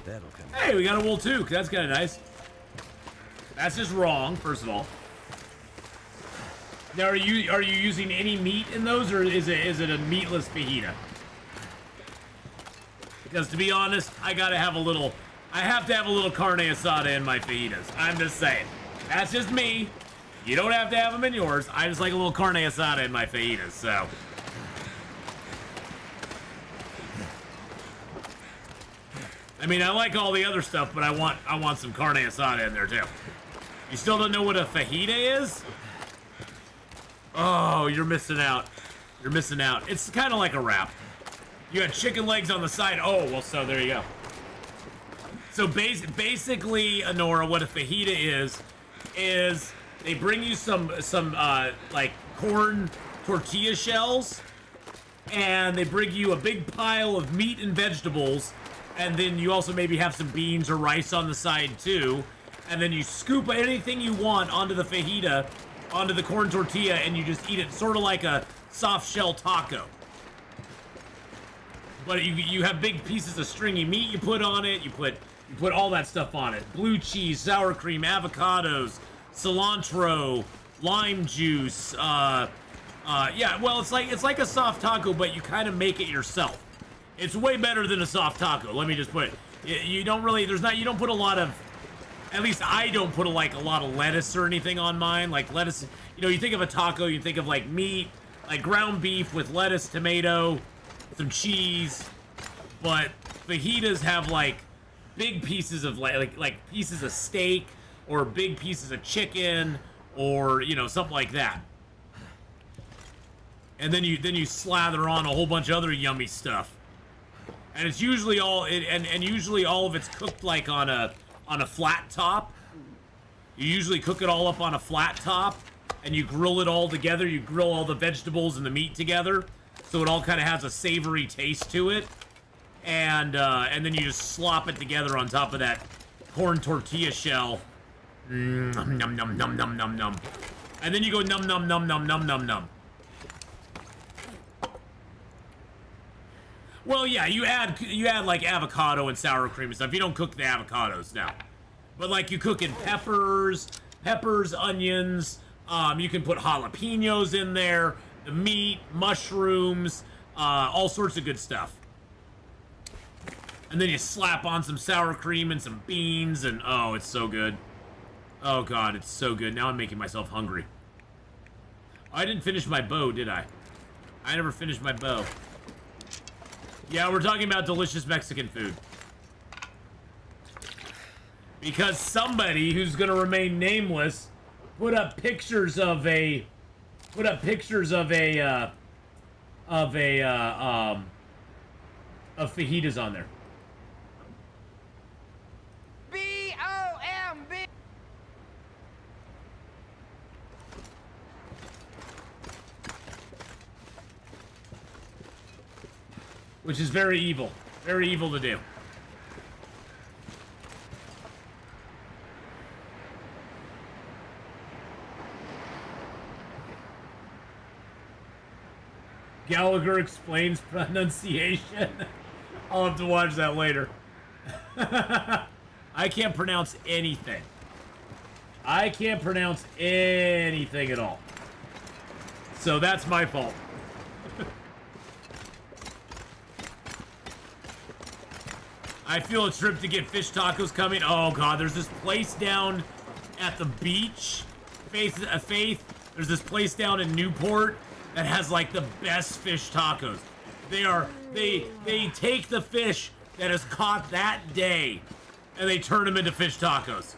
That'll come. Hey, we got a wool too. That's kind of nice. That's just wrong, first of all. Now, are you using any meat in those, or is it a meatless fajita? Because to be honest, I have to have a little carne asada in my fajitas. I'm just saying. That's just me. You don't have to have them in yours. I just like a little carne asada in my fajitas, so. I mean, I like all the other stuff, but I want some carne asada in there too. You still don't know what a fajita is? Oh, you're missing out. You're missing out. It's kind of like a wrap. You got chicken legs on the side. Oh, well, so there you go. So basically, Honora, what a fajita is they bring you some like corn tortilla shells, and they bring you a big pile of meat and vegetables, and then you also maybe have some beans or rice on the side too, and then you scoop anything you want onto the fajita, onto the corn tortilla, and you just eat it sort of like a soft shell taco. But you have big pieces of stringy meat you put on it. You put all that stuff on it. Blue cheese, sour cream, avocados, cilantro, lime juice. Yeah, well, it's like a soft taco, but you kind of make it yourself. It's way better than a soft taco. Let me just put it. You don't put a lot of, at least I don't put a lot of lettuce or anything on mine. Like lettuce, you think of a taco, you think of like meat, like ground beef with lettuce, tomato, some cheese, but fajitas have like big pieces of like pieces of steak or big pieces of chicken or something like that. And then you slather on a whole bunch of other yummy stuff. And it's usually usually all of it's cooked like on a on a flat top. You usually cook it all up on a flat top, and you grill it all together. You grill all the vegetables and the meat together, so it all kind of has a savory taste to it. And then you just slop it together on top of that corn tortilla shell. Num num num num num num num. And then you go num num num num num num num. Well, yeah, you add like avocado and sour cream and stuff. You don't cook the avocados now, but like you cook in peppers, onions. You can put jalapenos in there, the meat, mushrooms, all sorts of good stuff. And then you slap on some sour cream and some beans, and oh, it's so good. Oh god, it's so good. Now I'm making myself hungry. I didn't finish my bow, did I? I never finished my bow. Yeah, we're talking about delicious Mexican food. Because somebody who's gonna remain nameless put up pictures of fajitas on there. B-O-M-B. Which is very evil. Very evil to do. Gallagher explains pronunciation. I'll have to watch that later. I can't pronounce anything. I can't pronounce anything at all. So that's my fault. I feel a trip to get fish tacos coming. Oh god, there's this place down at the beach. Faith, there's this place down in Newport that has like the best fish tacos. They take the fish that is caught that day and they turn them into fish tacos.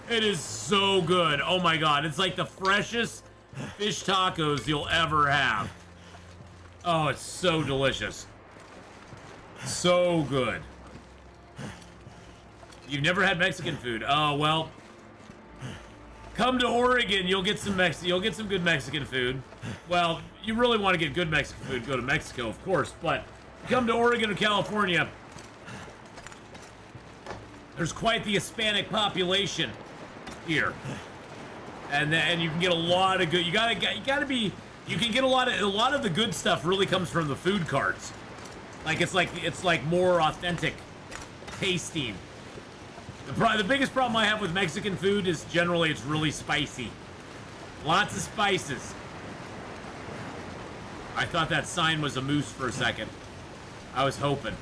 It is so good. Oh my god, it's like the freshest fish tacos you'll ever have. Oh, it's so delicious. So good. You've never had Mexican food. Oh, well. Come to Oregon, you'll get some good Mexican food. Well, you really want to get good Mexican food, go to Mexico, of course, but come to Oregon or California. There's quite the Hispanic population here. And you can get a lot of good, you can get a lot of the good stuff really comes from the food carts. Like it's like more authentic tasting. The biggest problem I have with Mexican food is generally it's really spicy. Lots of spices. I thought that sign was a moose for a second. I was hoping.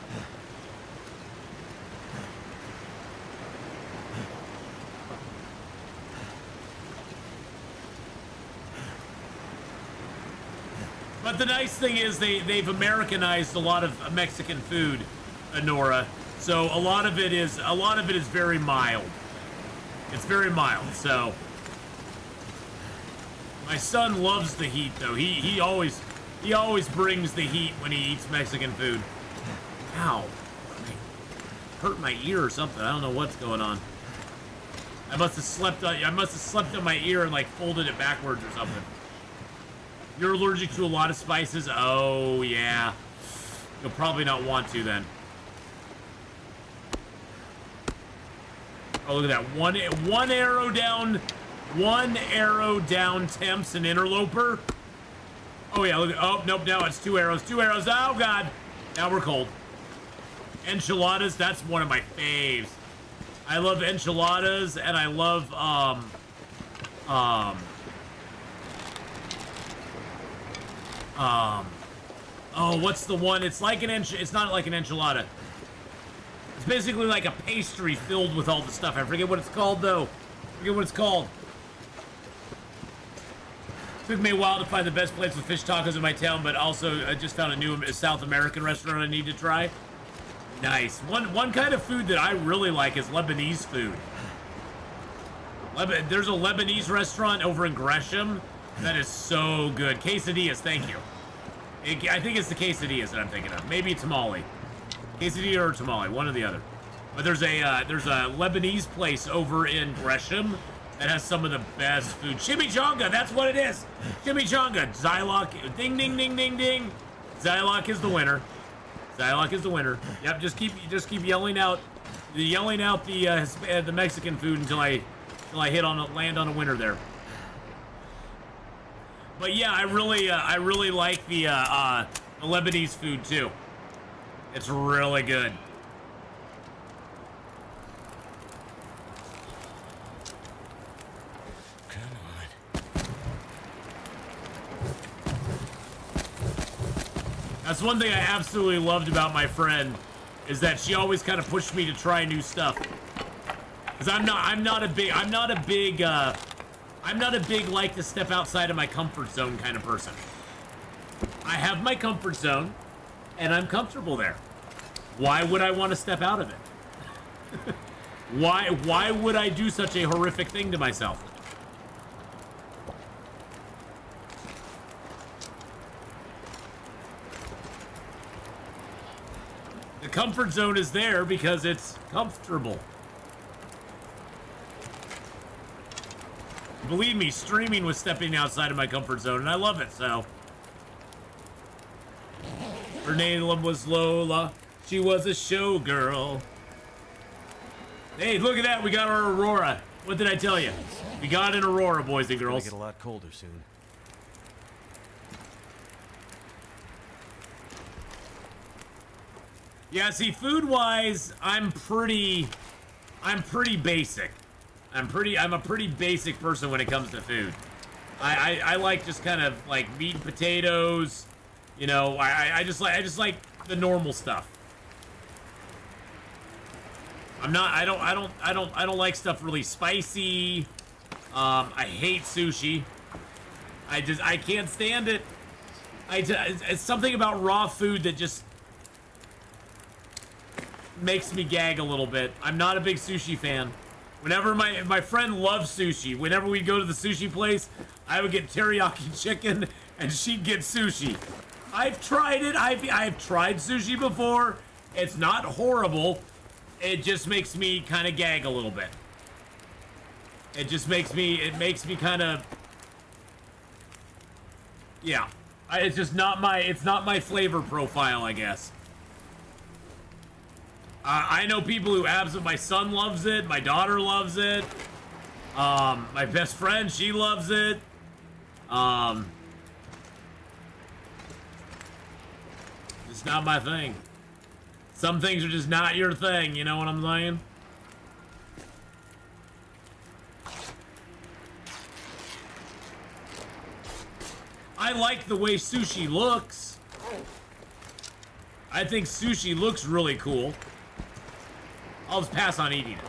But the nice thing is they've Americanized a lot of Mexican food, Nora. So a lot of it is very mild. It's very mild. So my son loves the heat though. He always brings the heat when he eats Mexican food. Ow. Hurt my ear or something. I don't know what's going on. I must have slept on my ear and like folded it backwards or something. You're allergic to a lot of spices? Oh yeah. You'll probably not want to then. Oh, look at that. One arrow down Temps and Interloper. Oh yeah, look at, oh nope, now it's 2 arrows. 2 arrows. Oh god. Now we're cold. Enchiladas, that's one of my faves. I love enchiladas and I love oh, what's the one? It's like it's not like an enchilada. It's basically like a pastry filled with all the stuff. I forget what it's called, though. Took me a while to find the best place with fish tacos in my town, but also I just found a new South American restaurant I need to try. Nice. One kind of food that I really like is Lebanese food. There's a Lebanese restaurant over in Gresham that is so good. Quesadillas, thank you. I think it's the quesadillas that I'm thinking of. Maybe tamale. Quesadilla or tamale, one or the other. But there's a Lebanese place over in Gresham that has some of the best food. Chimichanga, that's what it is. Chimichanga. Zylock. Ding, ding, ding, ding, ding. Zylock is the winner. Zylock is the winner. Yep. Just keep yelling out the Mexican food until I land on a winner there. But yeah, I really like the Lebanese food too. It's really good. That's one thing I absolutely loved about my friend, is that she always kind of pushed me to try new stuff. Cause I'm not a big like to step outside of my comfort zone kind of person. I have my comfort zone, and I'm comfortable there. Why would I want to step out of it? Why would I do such a horrific thing to myself? The comfort zone is there because it's comfortable. Believe me, streaming was stepping outside of my comfort zone, and I love it, so. Her name was Lola. She was a showgirl. Hey, look at that. We got our Aurora. What did I tell you? We got an Aurora, boys and girls. It's gonna get a lot colder soon. Yeah, see, food-wise, I'm pretty basic. I'm a pretty basic person when it comes to food. I like just kind of like meat and potatoes, you know. I just like the normal stuff. I don't like stuff really spicy. I hate sushi. I can't stand it. It's something about raw food that just makes me gag a little bit. I'm not a big sushi fan. Whenever my friend loves sushi, whenever we'd go to the sushi place, I would get teriyaki chicken and she'd get sushi. I've tried it. I've tried sushi before. It's not horrible. It just makes me kind of gag a little bit. It makes me kind of, yeah. It's not my flavor profile, I guess. I know people who my son loves it, my daughter loves it, my best friend, she loves it, it's not my thing. Some things are just not your thing, you know what I'm saying? I like the way sushi looks. I think sushi looks really cool. I'll just pass on eating it.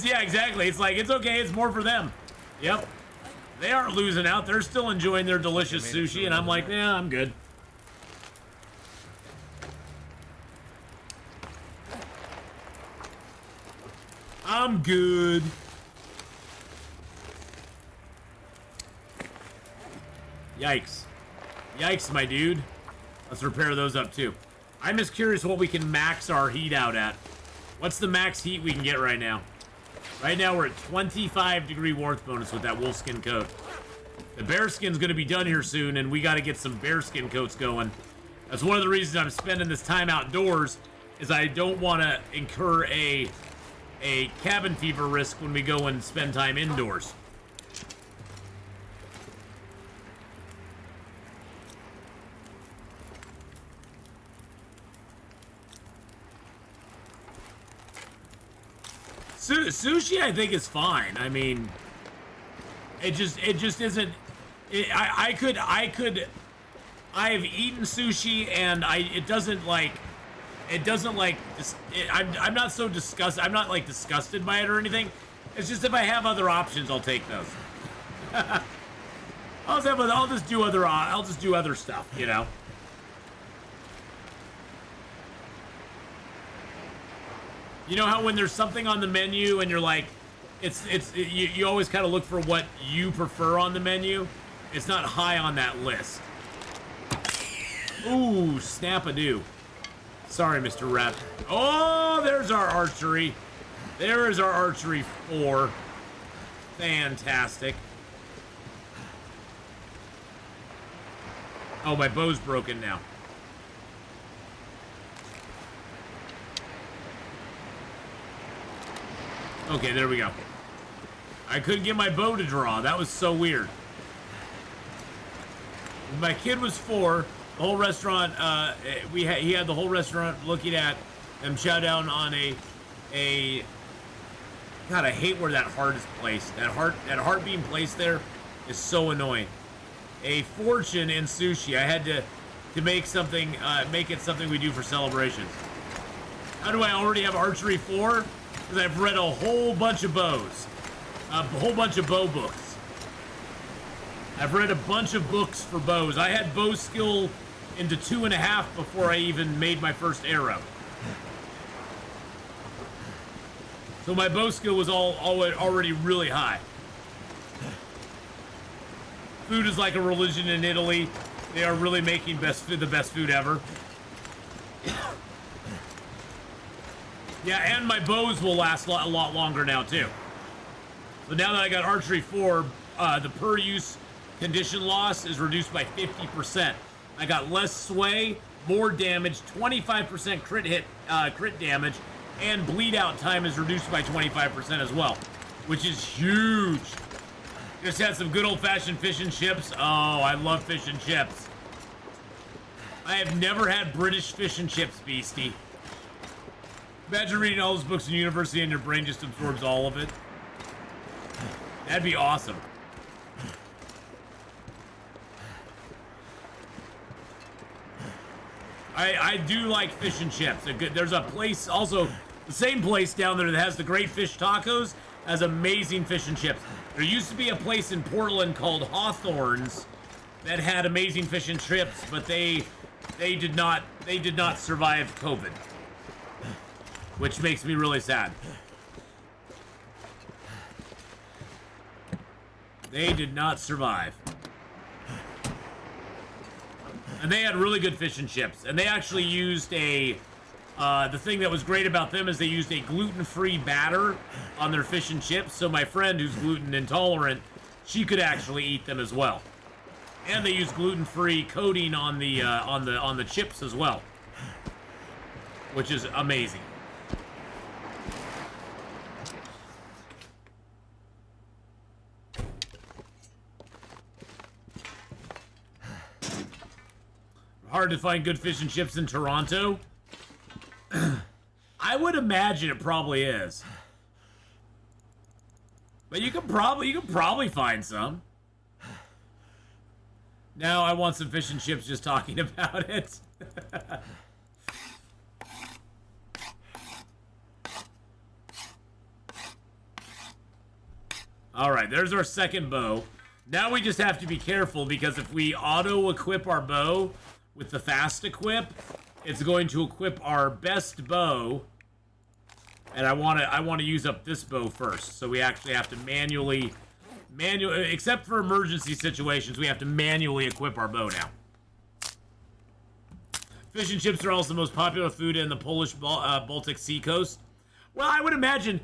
Yeah, exactly. It's like, it's okay. It's more for them. Yep. They aren't losing out. They're still enjoying their delicious sushi, and I'm like, yeah, I'm good. I'm good. Yikes. Yikes, my dude. Let's repair those up, too. I'm just curious what we can max our heat out at. What's the max heat we can get right now? Right now, we're at 25 degree warmth bonus with that wolfskin coat. The bearskin's going to be done here soon, and we got to get some bearskin coats going. That's one of the reasons I'm spending this time outdoors, is I don't want to incur a cabin fever risk when we go and spend time indoors. Sushi, I think, is fine. I mean, it just isn't. I've eaten sushi, and I'm not so disgusted. I'm not like disgusted by it or anything. It's just if I have other options, I'll take those. I'll just do other stuff, you know. You know how when there's something on the menu and you're like, you always kind of look for what you prefer on the menu? It's not high on that list. Ooh, snap-a-doo. Sorry, Mr. Rep. Oh, there's our archery. There is our archery 4. Fantastic. Oh, my bow's broken now. Okay, there we go. I couldn't get my bow to draw. That was so weird. When my kid was 4, the whole restaurant, he had the whole restaurant looking at them chow down on a God, I hate where that heart is placed. That heart being placed there is so annoying. A fortune in sushi. I had to make something, make it something we do for celebrations. How do I already have archery 4? Because I've read a whole bunch of bows. A whole bunch of bow books. I've read a bunch of books for bows. I had bow skill into 2.5 before I even made my first arrow. So my bow skill was already really high. Food is like a religion in Italy. They are really making the best food ever. Yeah, and my bows will last a lot longer now too. So now that I got archery 4, the per use condition loss is reduced by 50%. I got less sway, more damage, 25% crit damage, and bleed out time is reduced by 25% as well, which is huge. Just had some good old-fashioned fish and chips. Oh, I love fish and chips. I have never had British fish and chips, Beastie. Imagine reading all those books in university and your brain just absorbs all of it. That'd be awesome. I do like fish and chips. There's a place, also the same place down there that has the great fish tacos, has amazing fish and chips. There used to be a place in Portland called Hawthorne's that had amazing fish and chips, but they did not survive COVID, which makes me really sad. They did not survive. And they had really good fish and chips. And they actually used the thing that was great about them is they used a gluten-free batter on their fish and chips. So my friend who's gluten intolerant, she could actually eat them as well. And they used gluten-free coating on the chips as well, which is amazing. Hard to find good fish and chips in Toronto. I would imagine it probably is, but you could probably find some. Now I want some fish and chips just talking about it. All right, there's our second bow. Now we just have to be careful because if we auto-equip our bow with the fast equip, it's going to equip our best bow, and I want to use up this bow first. So we actually have to manually, except for emergency situations, we have to manually equip our bow now. Fish and chips are also the most popular food in the Polish Baltic Sea coast. Well, I would imagine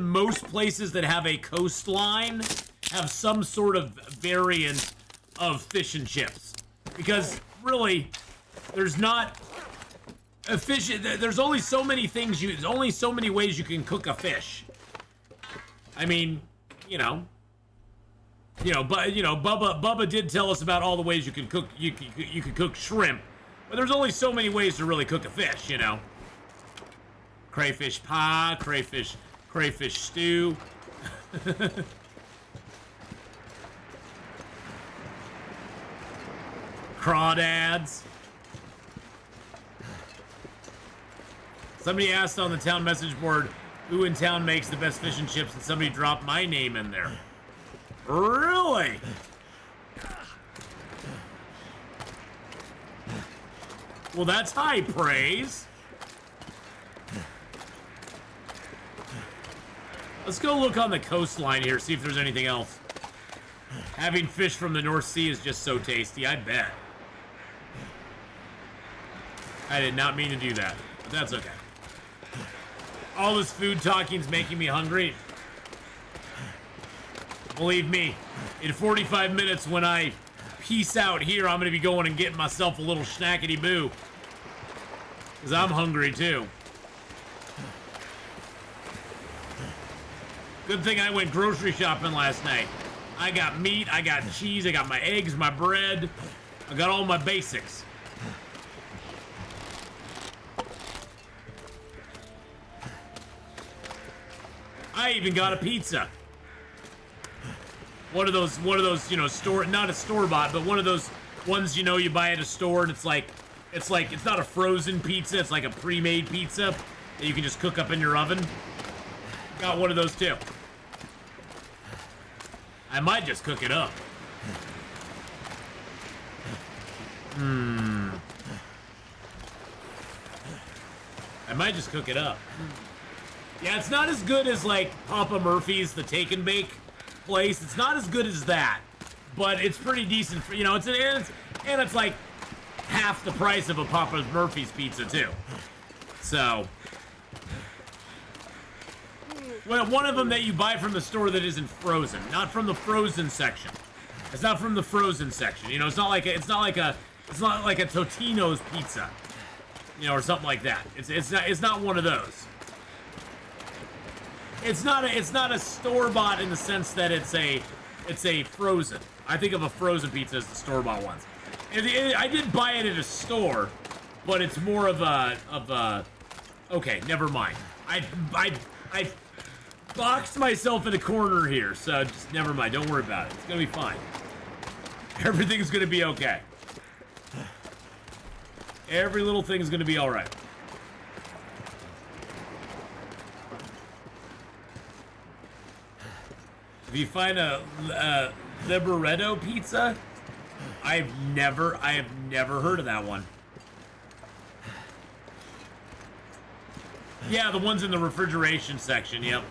most places that have a coastline have some sort of variant of fish and chips, because really, there's not a fish. There's only so many things there's only so many ways you can cook a fish. I mean, but Bubba did tell us about all the ways you can cook. You could cook shrimp, but there's only so many ways to really cook a fish. Crayfish pie, crayfish stew. Crawdads. Somebody asked on the town message board who in town makes the best fish and chips, and somebody dropped my name in there. Really? Well, that's high praise. Let's go look on the coastline here, see if there's anything else. Having fish from the North Sea is just so tasty, I bet. I did not mean to do that, but that's okay. All this food talking's making me hungry. Believe me, in 45 minutes when I peace out here, I'm gonna be going and getting myself a little snackety boo. Because I'm hungry too. Good thing I went grocery shopping last night. I got meat, I got cheese, I got my eggs, my bread. I got all my basics. I even got a pizza. One of those, you know, not a store-bought, but one of those ones, you know, you buy at a store and it's not a frozen pizza, it's like a pre-made pizza that you can just cook up in your oven. Got one of those too. I might just cook it up. I might just cook it up. Yeah, it's not as good as like Papa Murphy's, the take and bake place. It's not as good as that, but it's pretty decent for, you know, it's like half the price of a Papa Murphy's pizza too. So, well, one of them that you buy from the store that isn't frozen, not from the frozen section. It's not from the frozen section. You know, it's not like a Totino's pizza, you know, or something like that. It's not one of those. It's not a store-bought in the sense that it's a frozen. I think of a frozen pizza as the store-bought ones. I did buy it at a store, but it's more of a okay, never mind. I boxed myself in a corner here, so just never mind. Don't worry about it. It's gonna be fine. Everything's gonna be okay. Every little thing's gonna be all right. If you find a Liberetto pizza, I have never heard of that one. Yeah, the ones in the refrigeration section, yep.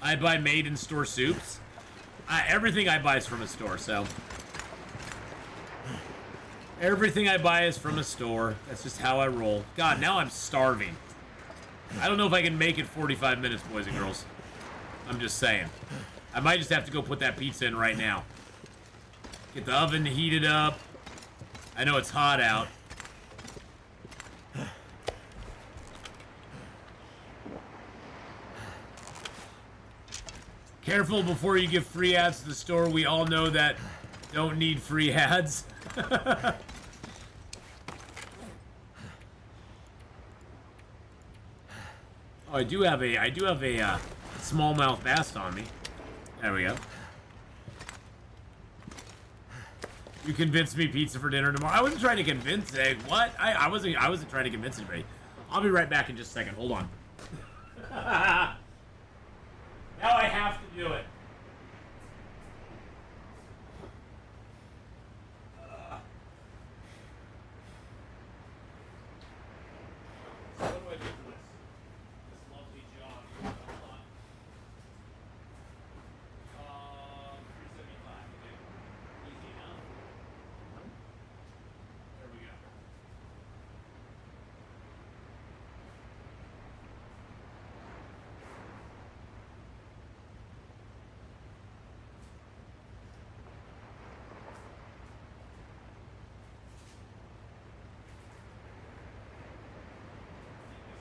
I buy made-in-store soups. Everything I buy is from a store, so. Everything I buy is from a store. That's just how I roll. God, now I'm starving. I don't know if I can make it 45 minutes, boys and girls. I'm just saying. I might just have to go put that pizza in right now. Get the oven heated up. I know it's hot out. Careful before you give free ads to the store. We all know that don't need free ads. Oh, I do have a smallmouth bass on me. There we go. You convinced me pizza for dinner tomorrow. I wasn't trying to convince what? I wasn't trying to convince anybody. I'll be right back in just a second. Hold on. Now I have to do it. So what do I do for this lovely job? Hold on. 375. Okay. Easy enough. There we go.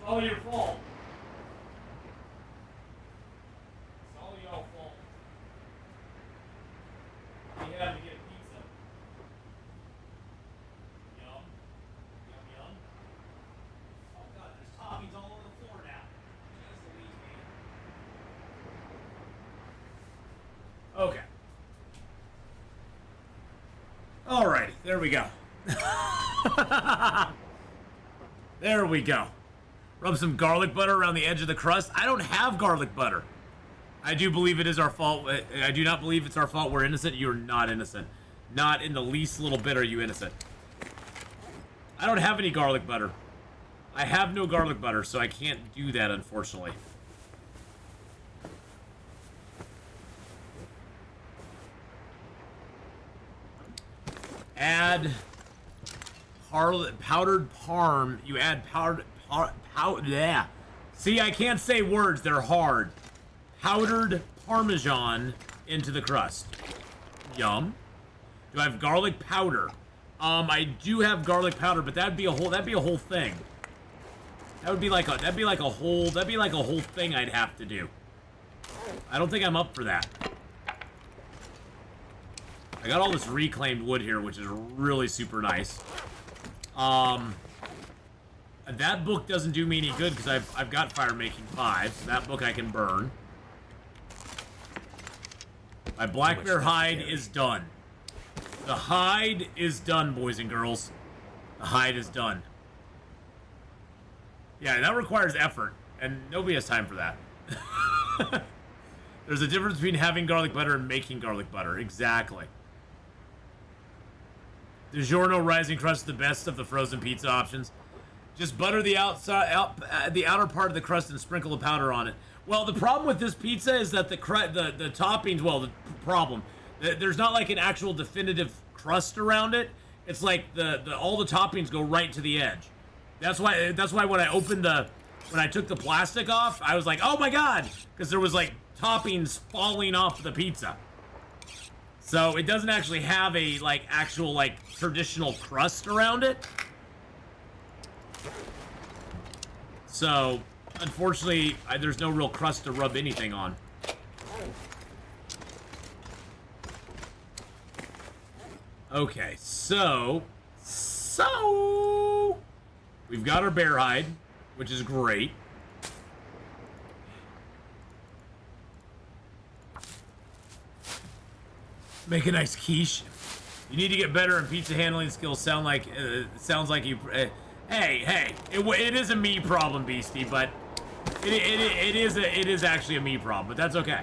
It's all your fault. It's all your fault. We had to get pizza. Yum. Yum, yum. Oh god, there's toppings all over the floor now. Jeez Louise, man. Okay. Alrighty, there we go. There we go. Rub some garlic butter around the edge of the crust. I don't have garlic butter. I do believe it is our fault. I do not believe it's our fault we're innocent. You're not innocent. Not in the least little bit are you innocent. I don't have any garlic butter. I have no garlic butter, so I can't do that, unfortunately. Add powdered parm. You add yeah. See, I can't say words. They're hard. Powdered Parmesan into the crust. Yum. Do I have garlic powder? I do have garlic powder, but that'd be a whole thing. That'd be like a whole thing I'd have to do. I don't think I'm up for that. I got all this reclaimed wood here, which is really super nice. That book doesn't do me any good because I've got Fire Making 5, so that book I can burn. My black bear hide is done. The hide is done, boys and girls. The hide is done. Yeah, that requires effort, and nobody has time for that. There's a difference between having garlic butter and making garlic butter. Exactly. DiGiorno Rising Crust is the best of the frozen pizza options. Just butter the the outer part of the crust and sprinkle the powder on it. Well, the problem with this pizza is that the toppings, well, the problem, there's not like an actual definitive crust around it. It's like all the toppings go right to the edge. That's why when I took the plastic off, I was like, oh my god, because there was like toppings falling off the pizza. So it doesn't actually have a actual traditional crust around it. So unfortunately, there's no real crust to rub anything on. Okay, so we've got our bear hide, which is great. Make a nice quiche. You need to get better in pizza handling skills. Sounds like you. Hey, it is a me problem, Beastie, but it is actually a me problem, but that's okay.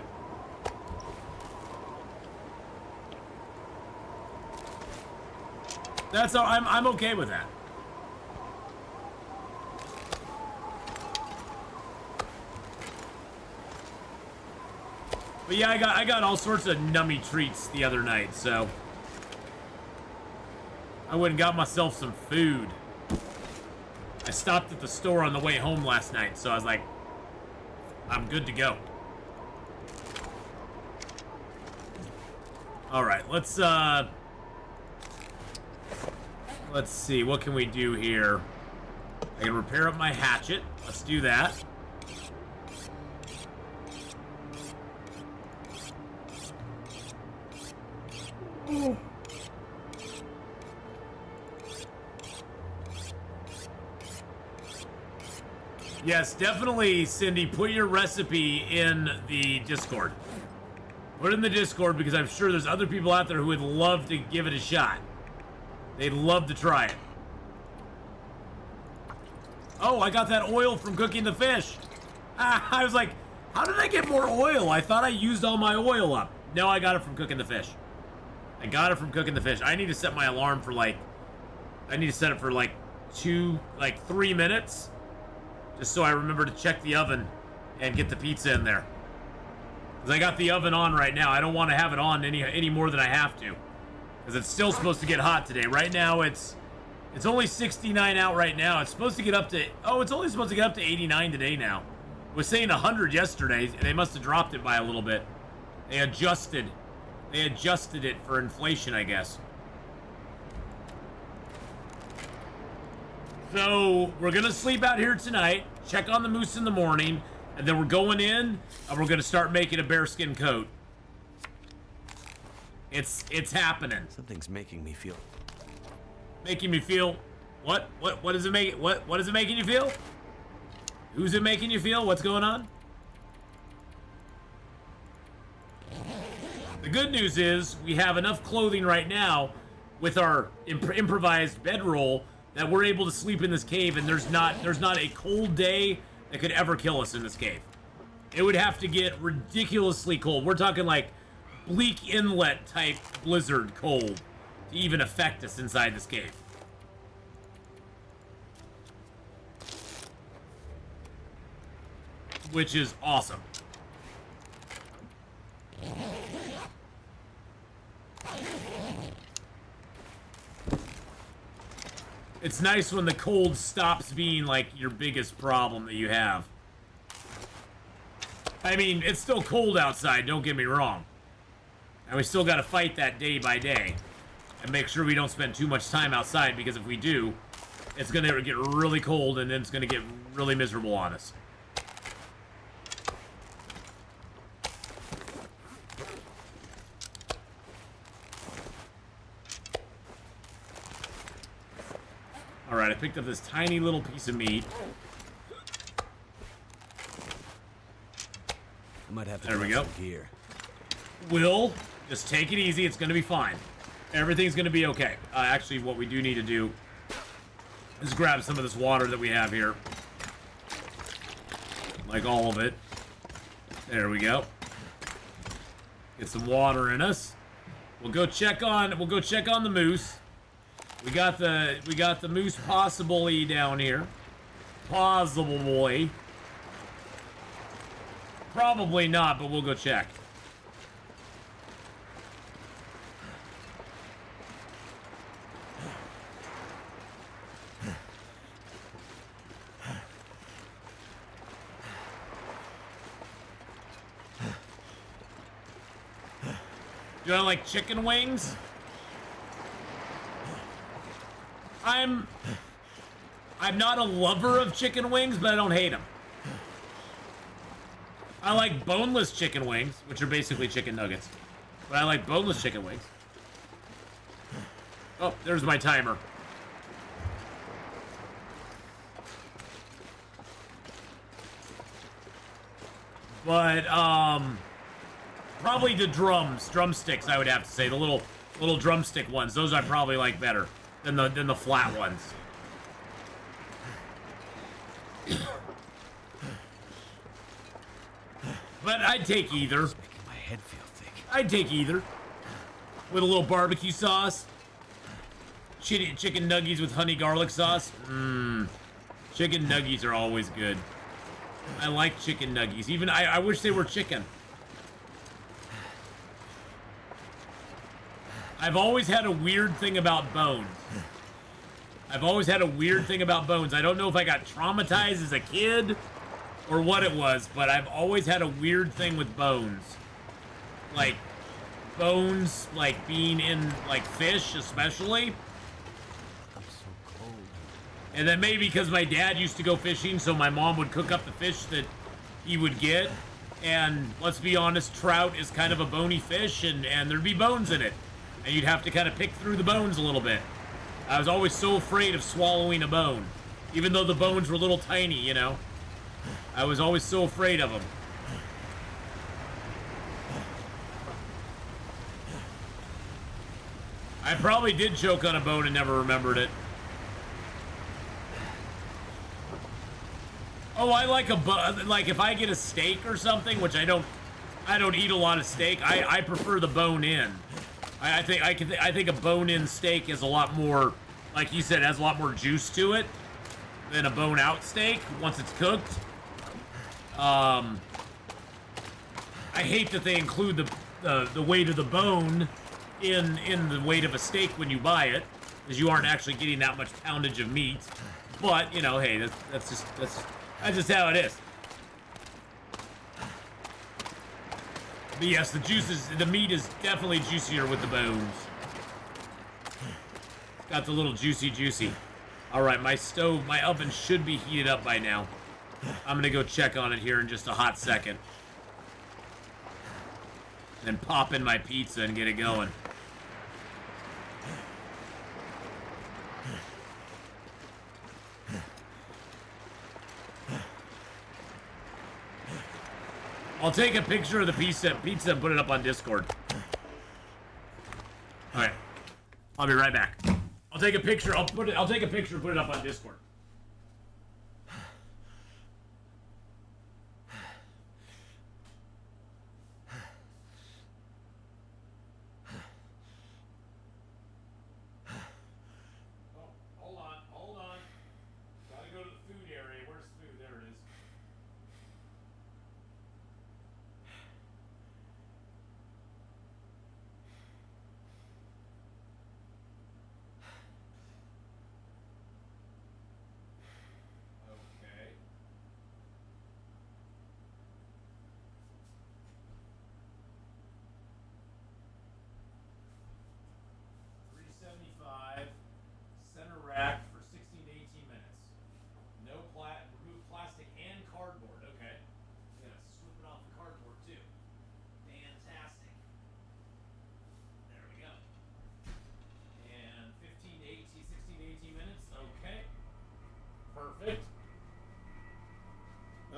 That's all. I'm okay with that. But yeah, I got all sorts of nummy treats the other night, so I went and got myself some food. I stopped at the store on the way home last night, so I was like, I'm good to go. All right, let's see, what can we do here? I can repair up my hatchet. Let's do that. Yes, definitely, Cindy, put your recipe in the Discord. Put it in the Discord because I'm sure there's other people out there who would love to give it a shot. They'd love to try it. Oh, I got that oil from cooking the fish. I was like, how did I get more oil? I thought I used all my oil up. No, I got it from cooking the fish. I got it from cooking the fish. I need to set my alarm for I need to set it for 3 minutes. Just so I remember to check the oven and get the pizza in there. Because I got the oven on right now. I don't want to have it on any more than I have to. Because it's still supposed to get hot today. Right now it's only 69 out right now. It's supposed to get up to, it's only supposed to get up to 89 today now. It was saying 100 yesterday. They must have dropped it by a little bit. They adjusted it for inflation, I guess. So we're gonna sleep out here tonight, check on the moose in the morning, and then we're going in and we're gonna start making a bearskin coat. It's happening. Something's making me feel. Making me feel what is it making what is it making you feel? Who's it making you feel? What's going on? The good news is we have enough clothing right now with our improvised bedroll that we're able to sleep in this cave, and there's not a cold day that could ever kill us in this cave. It would have to get ridiculously cold. We're talking like Bleak Inlet type blizzard cold to even affect us inside this cave. Which is awesome. It's nice when the cold stops being like your biggest problem that you have. I mean, it's still cold outside, don't get me wrong. And we still gotta fight that day by day. And make sure we don't spend too much time outside, because if we do, it's gonna get really cold and then it's gonna get really miserable on us. Alright, I picked up this tiny little piece of meat. I might have to There we grab go. some gear. Will, just take it easy. It's going to be fine. Everything's going to be okay. Actually, what we do need to do is grab some of this water that we have here. Like all of it. There we go. Get some water in us. We'll go check on the moose. We got the moose possibly down here. Possibly. Probably not, but we'll go check. Do I like chicken wings? I'm not a lover of chicken wings, but I don't hate them. I like boneless chicken wings, which are basically chicken nuggets. But I like boneless chicken wings. Oh, there's my timer. But, probably the drumsticks, I would have to say. The little drumstick ones. Those I probably like better than the flat ones. But I'd take either. It's making my head feel thick. I'd take either. With a little barbecue sauce. Chicken nuggies with honey garlic sauce. Mmm. Chicken nuggies are always good. I like chicken nuggies. Even I wish they were chicken. I've always had a weird thing about bones. I don't know if I got traumatized as a kid or what it was, but I've always had a weird thing with bones. Like, bones, like, being in, like, fish, especially. I'm so cold. And then maybe because my dad used to go fishing, so my mom would cook up the fish that he would get. And let's be honest, trout is kind of a bony fish, and there'd be bones in it. And you'd have to kind of pick through the bones a little bit. I was always so afraid of swallowing a bone. Even though the bones were little tiny, you know. I was always so afraid of them. I probably did choke on a bone and never remembered it. Oh, I like like if I get a steak or something, which I don't eat a lot of steak. I prefer the bone in. I think a bone-in steak is a lot more, like you said, has a lot more juice to it than a bone-out steak once it's cooked. I hate that they include the weight of the bone in the weight of a steak when you buy it, because you aren't actually getting that much poundage of meat. But you know, hey, that's just how it is. But yes, the meat is definitely juicier with the bones. It's got the little juicy. All right, my oven should be heated up by now. I'm gonna go check on it here in just a hot second. Then pop in my pizza and get it going. I'll take a picture of the pizza and put it up on Discord. Alright. I'll be right back. I'll take a picture, I'll take a picture and put it up on Discord. Hold on. Gotta go to the food area. Where's the food? There it is.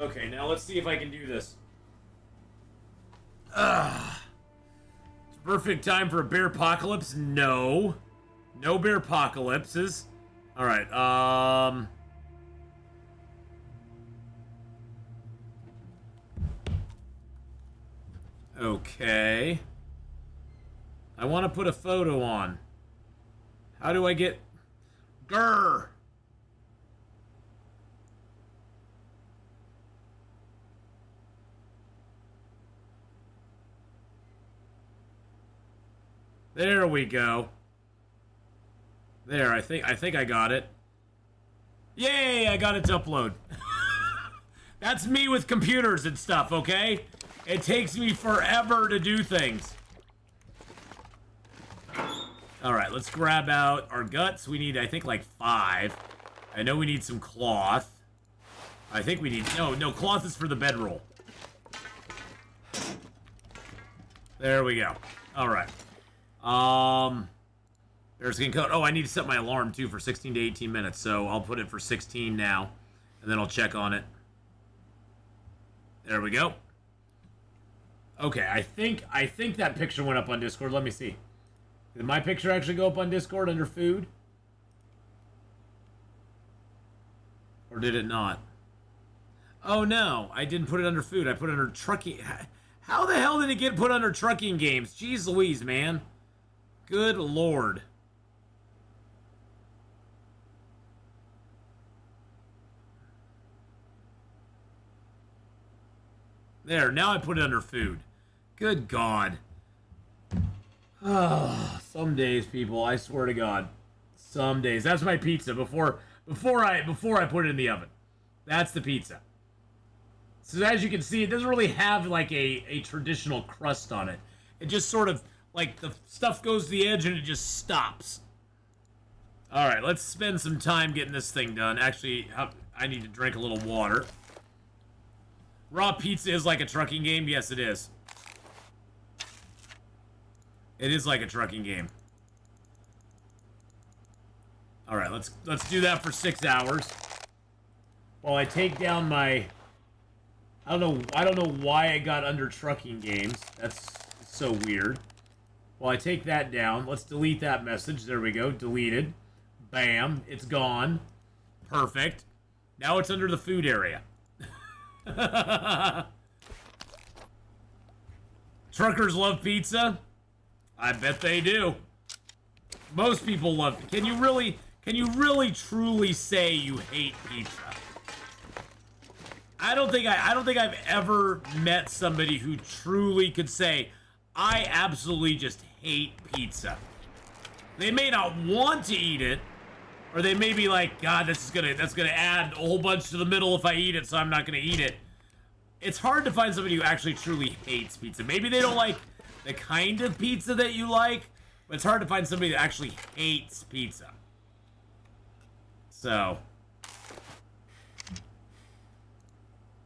Okay, now let's see if I can do this. It's a perfect time for a bear apocalypse? No. No bear apocalypses. Alright, okay. I want to put a photo on. How do I get... Grr! There we go. There, I think I got it. Yay, I got it to upload. That's me with computers and stuff, okay? It takes me forever to do things. Alright, let's grab out our guts. We need, I think, like 5. I know we need some cloth. I think we need... No, cloth is for the bedroll. There we go. Alright. Bearskin coat. Oh, I need to set my alarm, too, for 16 to 18 minutes. So I'll put it for 16 now. And then I'll check on it. There we go. Okay, I think that picture went up on Discord. Let me see. Did my picture actually go up on Discord under food? Or did it not? Oh no, I didn't put it under food. I put it under trucking. How the hell did it get put under trucking games? Jeez Louise, man. Good lord. There, now I put it under food. Good God. Oh, some days, people, I swear to God. Some days. That's my pizza before I put it in the oven. That's the pizza. So as you can see, it doesn't really have like a traditional crust on it. It just sort of, like, the stuff goes to the edge and it just stops. Alright, let's spend some time getting this thing done. Actually, I need to drink a little water. Raw pizza is like a trucking game? Yes, it is. It is like a trucking game. Alright, let's do that for 6 hours. While I take down my... I don't know why I got under trucking games. That's so weird. While I take that down, let's delete that message. There we go. Deleted. Bam. It's gone. Perfect. Now it's under the food area. Truckers love pizza? I bet they do. Most people love it. Can you really truly say you hate pizza? I don't think I've ever met somebody who truly could say, I absolutely just hate pizza. They may not want to eat it, or they may be like, God, that's gonna add a whole bunch to the middle if I eat it, so I'm not gonna eat it. It's hard to find somebody who actually truly hates pizza. Maybe they don't like the kind of pizza that you like, but it's hard to find somebody that actually hates pizza. So,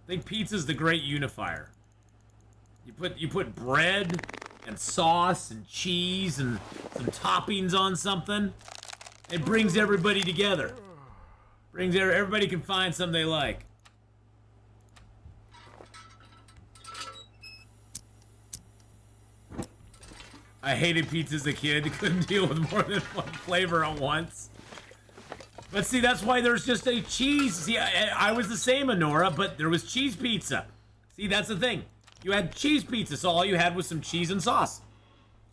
I think pizza's the great unifier. You put bread and sauce and cheese and some toppings on something. It brings everybody together. Everybody can find something they like. I hated pizza as a kid. Couldn't deal with more than one flavor at once. But see, that's why there's just a cheese. See, I was the same, Honora, but there was cheese pizza. See, that's the thing. You had cheese pizza, so all you had was some cheese and sauce.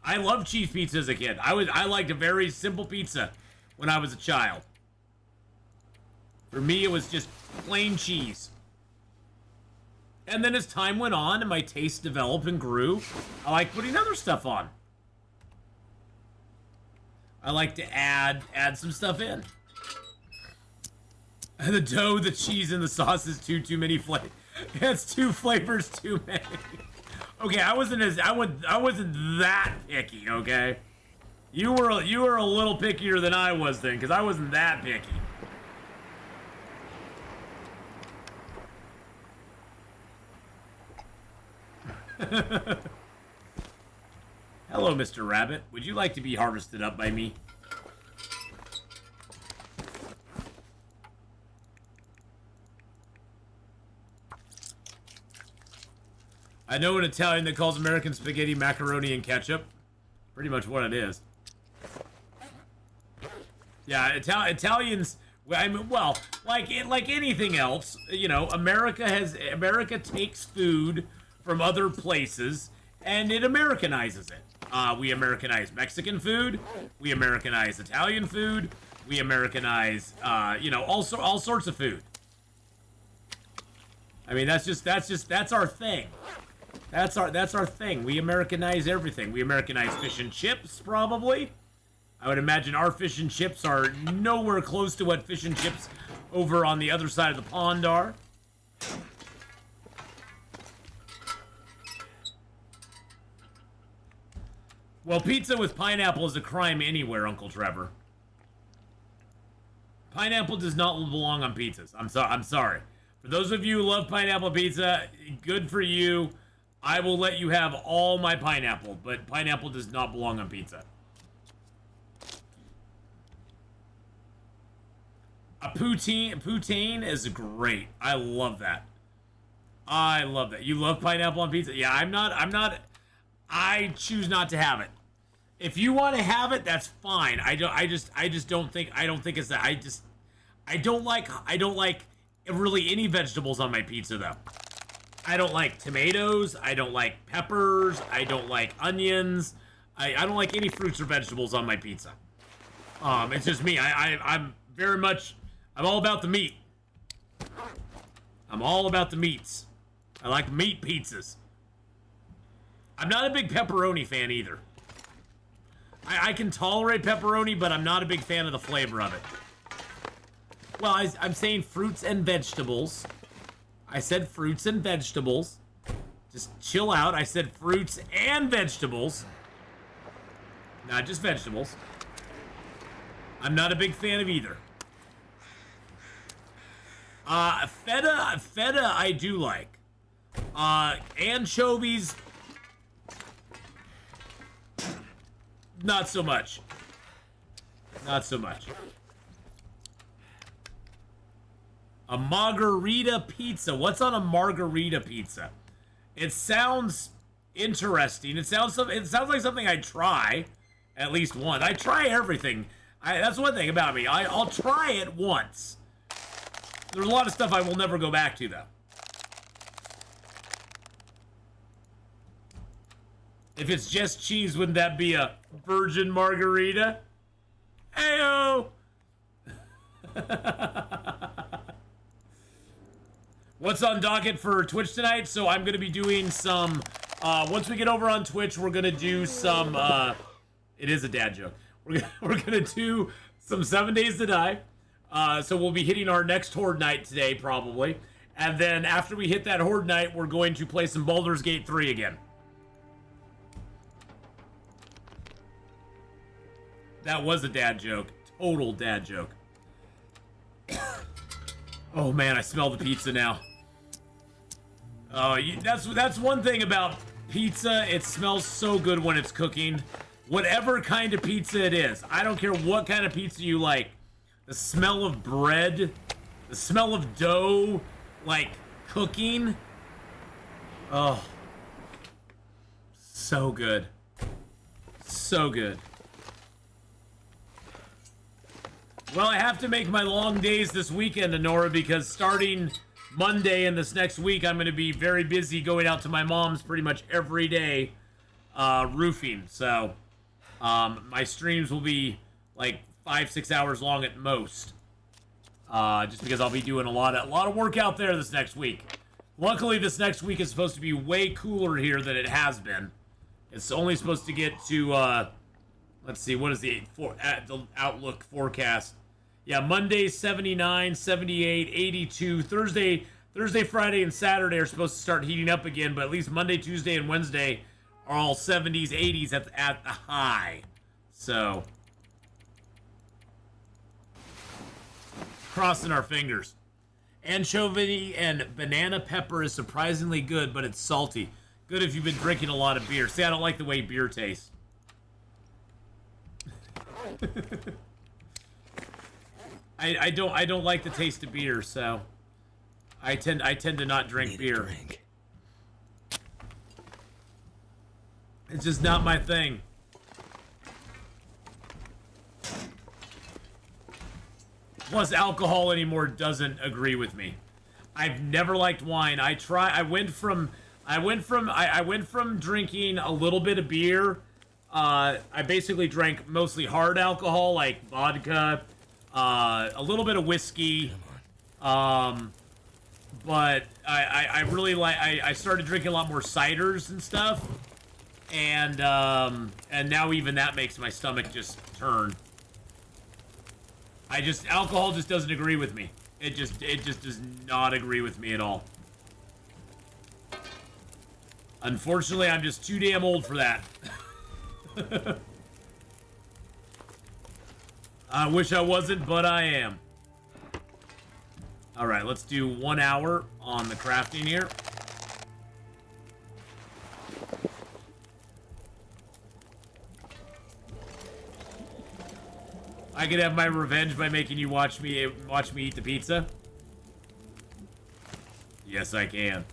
I loved cheese pizza as a kid. I liked a very simple pizza when I was a child. For me, it was just plain cheese. And then as time went on and my taste developed and grew, I liked putting other stuff on. I like to add some stuff in. And the dough, the cheese, and the sauce is too many flavors. It's 2 flavors too many. Okay, I wasn't that picky, okay? You were a little pickier than I was then, because I wasn't that picky. Hello, Mr. Rabbit. Would you like to be harvested up by me? I know an Italian that calls American spaghetti macaroni and ketchup. Pretty much what it is. Yeah, Italians. I mean, well, like anything else, you know, America takes food from other places and it Americanizes it. We Americanize Mexican food. We Americanize Italian food. We Americanize, you know, all sorts of food. I mean, that's our thing. That's our thing. We Americanize everything. We Americanize fish and chips, probably. I would imagine our fish and chips are nowhere close to what fish and chips over on the other side of the pond are. Well, pizza with pineapple is a crime anywhere, Uncle Trevor. Pineapple does not belong on pizzas. I'm sorry. For those of you who love pineapple pizza, good for you. I will let you have all my pineapple, but pineapple does not belong on pizza. A poutine is great. I love that. I love that. You love pineapple on pizza? Yeah, I choose not to have it. If you want to have it, that's fine. I don't think it's that. I don't like really any vegetables on my pizza though. I don't like tomatoes. I don't like peppers. I don't like onions. I don't like any fruits or vegetables on my pizza. It's just me. I'm very much. I'm all about the meat. I'm all about the meats. I like meat pizzas. I'm not a big pepperoni fan either. I can tolerate pepperoni, but I'm not a big fan of the flavor of it. Well, I'm saying fruits and vegetables. I said fruits and vegetables. Just chill out. I said fruits and vegetables. Not just vegetables. I'm not a big fan of either. Feta I do like. Anchovies, not so much. Not so much. A margarita pizza. What's on a margarita pizza? It sounds interesting. It sounds like something I'd try at least once. I try everything. That's one thing about me. I'll try it once. There's a lot of stuff I will never go back to, though. If it's just cheese, wouldn't that be a virgin margarita? Ayo! What's on docket for Twitch tonight? So I'm going to be doing some... once we get over on Twitch, we're going to do some... it is a dad joke. We're going to do some 7 Days to Die. So we'll be hitting our next Horde night today, probably. And then after we hit that Horde night, we're going to play some Baldur's Gate 3 again. That was a dad joke. Total dad joke. Oh man, I smell the pizza now. That's one thing about pizza. It smells so good when it's cooking. Whatever kind of pizza it is. I don't care what kind of pizza you like. The smell of bread, the smell of dough, like cooking. Oh, so good. So good. Well, I have to make my long days this weekend, Honora, because starting Monday and this next week, I'm going to be very busy going out to my mom's pretty much every day, roofing. So, my streams will be like 5-6 hours long at most. Just because I'll be doing a lot of work out there this next week. Luckily, this next week is supposed to be way cooler here than it has been. It's only supposed to get to, let's see, what is the outlook forecast? Yeah, Monday 79, 78, 82. Thursday, Friday, and Saturday are supposed to start heating up again, but at least Monday, Tuesday, and Wednesday are all 70s, 80s at the high. So, crossing our fingers. Anchovy and banana pepper is surprisingly good, but it's salty. Good if you've been drinking a lot of beer. See, I don't like the way beer tastes. I don't like the taste of beer, so I tend to not drink beer. It's just not my thing. Plus, alcohol anymore doesn't agree with me. I've never liked wine. I went from drinking a little bit of beer. I basically drank mostly hard alcohol like vodka, a little bit of whiskey. But I really like. I started drinking a lot more ciders and stuff, and now even that makes my stomach just turn. Alcohol just doesn't agree with me. It just does not agree with me at all. Unfortunately, I'm just too damn old for that. I wish I wasn't, but I am. Alright, let's do 1 hour on the crafting here. I could have my revenge by making you watch me eat the pizza. Yes, I can.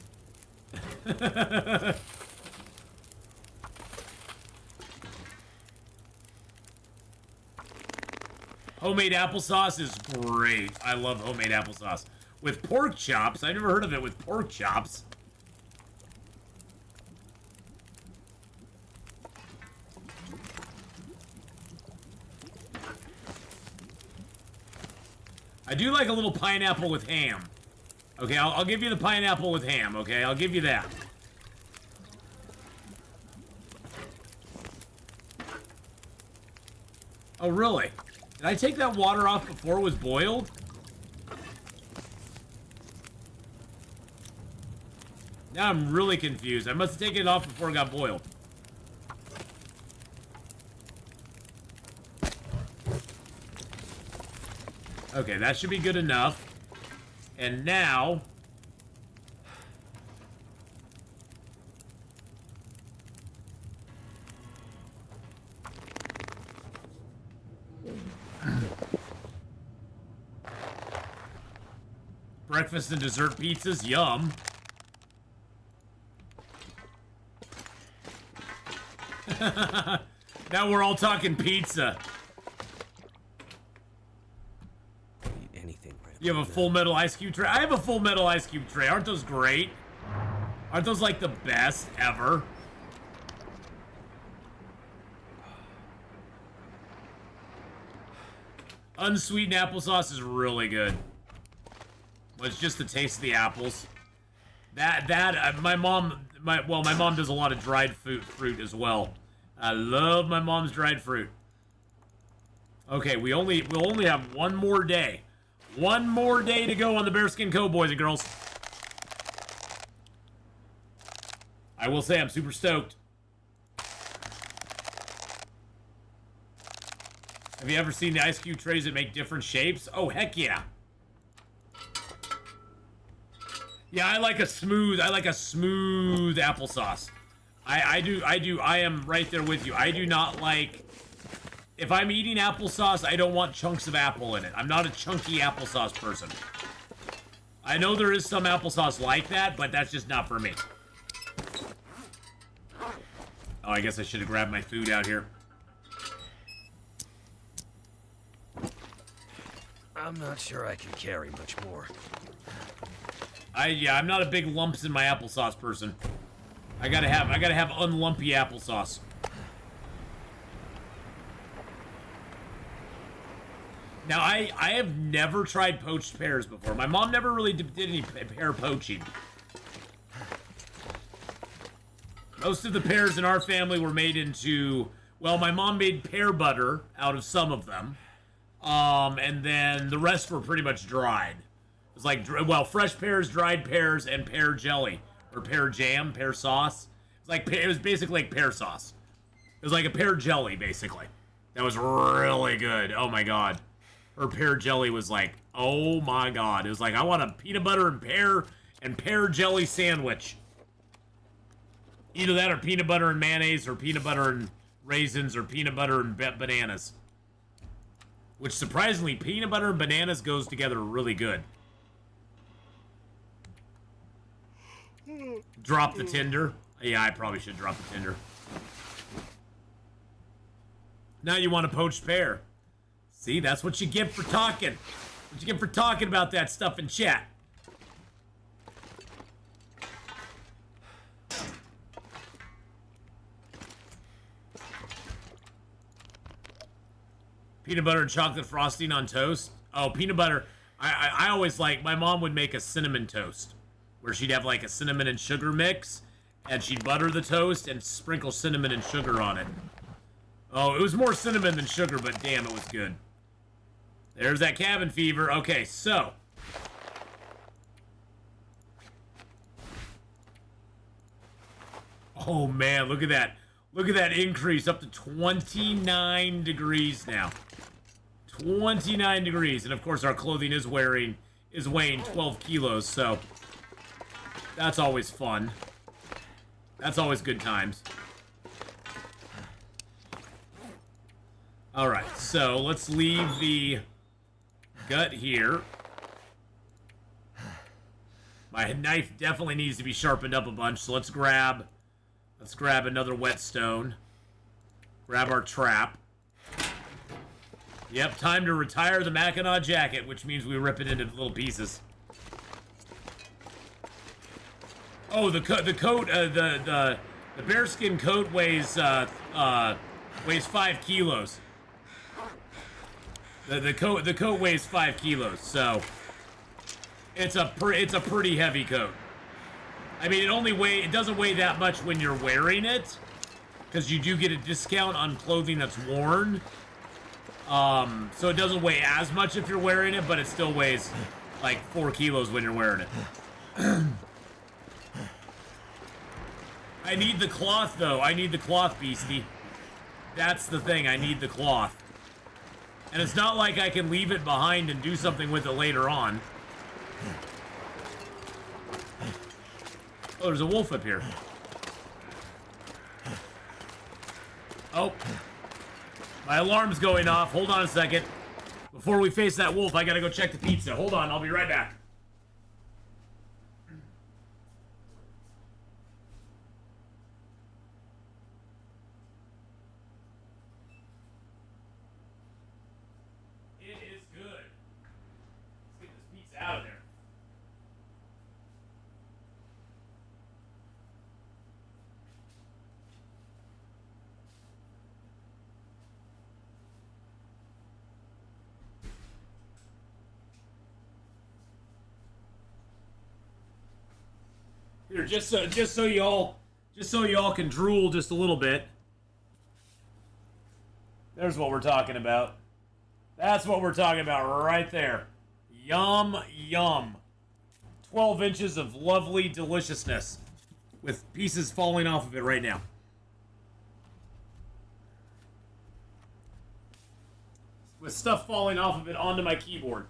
Homemade applesauce is great. I love homemade applesauce. With pork chops. I never heard of it with pork chops. I do like a little pineapple with ham. Okay, I'll give you the pineapple with ham, okay? I'll give you that. Oh, really? Did I take that water off before it was boiled? Now I'm really confused. I must have taken it off before it got boiled. Okay, that should be good enough. And now... breakfast and dessert pizzas, yum. Now we're all talking pizza. Eat anything right You have a full metal ice cube tray? I have a full metal ice cube tray. Aren't those great? Aren't those like the best ever? Unsweetened applesauce is really good. Well, it's just the taste of the apples. My mom does a lot of dried fruit as well. I love my mom's dried fruit. Okay, we'll only have one more day. One more day to go on the Bearskin Cove, boys and girls. I will say I'm super stoked. Have you ever seen the ice cube trays that make different shapes? Oh, heck yeah. Yeah, I like a smooth applesauce. I am right there with you. I do not like... If I'm eating applesauce, I don't want chunks of apple in it. I'm not a chunky applesauce person. I know there is some applesauce like that, but that's just not for me. Oh, I guess I should have grabbed my food out here. I'm not sure I can carry much more. I'm not a big lumps in my applesauce person. I gotta have unlumpy applesauce. Now, I have never tried poached pears before. My mom never really did any pear poaching. Most of the pears in our family were made into... Well, my mom made pear butter out of some of them. And then the rest were pretty much dried. It was like, well, fresh pears, dried pears, and pear jelly. Or pear jam, pear sauce. It was basically like pear sauce. It was like a pear jelly, basically. That was really good. Oh my god. Her pear jelly was like, oh my god. It was like, I want a peanut butter and pear jelly sandwich. Either that or peanut butter and mayonnaise, or peanut butter and raisins, or peanut butter and bananas. Which, surprisingly, peanut butter and bananas goes together really good. Drop the tinder. Yeah, I probably should drop the tinder. Now you want a poached pear. See, that's what you get for talking. What you get for talking about that stuff in chat. Peanut butter and chocolate frosting on toast. Oh, peanut butter. I always like, my mom would make a cinnamon toast where she'd have like a cinnamon and sugar mix and she'd butter the toast and sprinkle cinnamon and sugar on it. Oh, it was more cinnamon than sugar, but damn, it was good. There's that cabin fever. Okay, so. Oh man, look at that. Look at that increase up to 29 degrees now. 29 degrees, and of course our clothing is weighing 12 kilos, so that's always fun. That's always good times. All right, so let's leave the gut here. My knife definitely needs to be sharpened up a bunch, so let's grab another whetstone. Grab our trap. Yep, time to retire the Mackinac jacket, which means we rip it into little pieces. Oh, the bearskin coat weighs 5 kilos. The coat weighs 5 kilos, so it's a pretty heavy coat. I mean, it doesn't weigh that much when you're wearing it, because you do get a discount on clothing that's worn. So it doesn't weigh as much if you're wearing it, but it still weighs like 4 kilos when you're wearing it. I need the cloth, though. I need the cloth, beastie. That's the thing. I need the cloth. And it's not like I can leave it behind and do something with it later on. Oh, there's a wolf up here. Oh. My alarm's going off. Hold on a second. Before we face that wolf, I gotta go check the pizza. Hold on, I'll be right back. It is good. Let's get this pizza out of there. Here, just so y'all can drool just a little bit. There's what we're talking about. That's what we're talking about right there. Yum, yum. 12 inches of lovely deliciousness with pieces falling off of it right now. With stuff falling off of it onto my keyboard.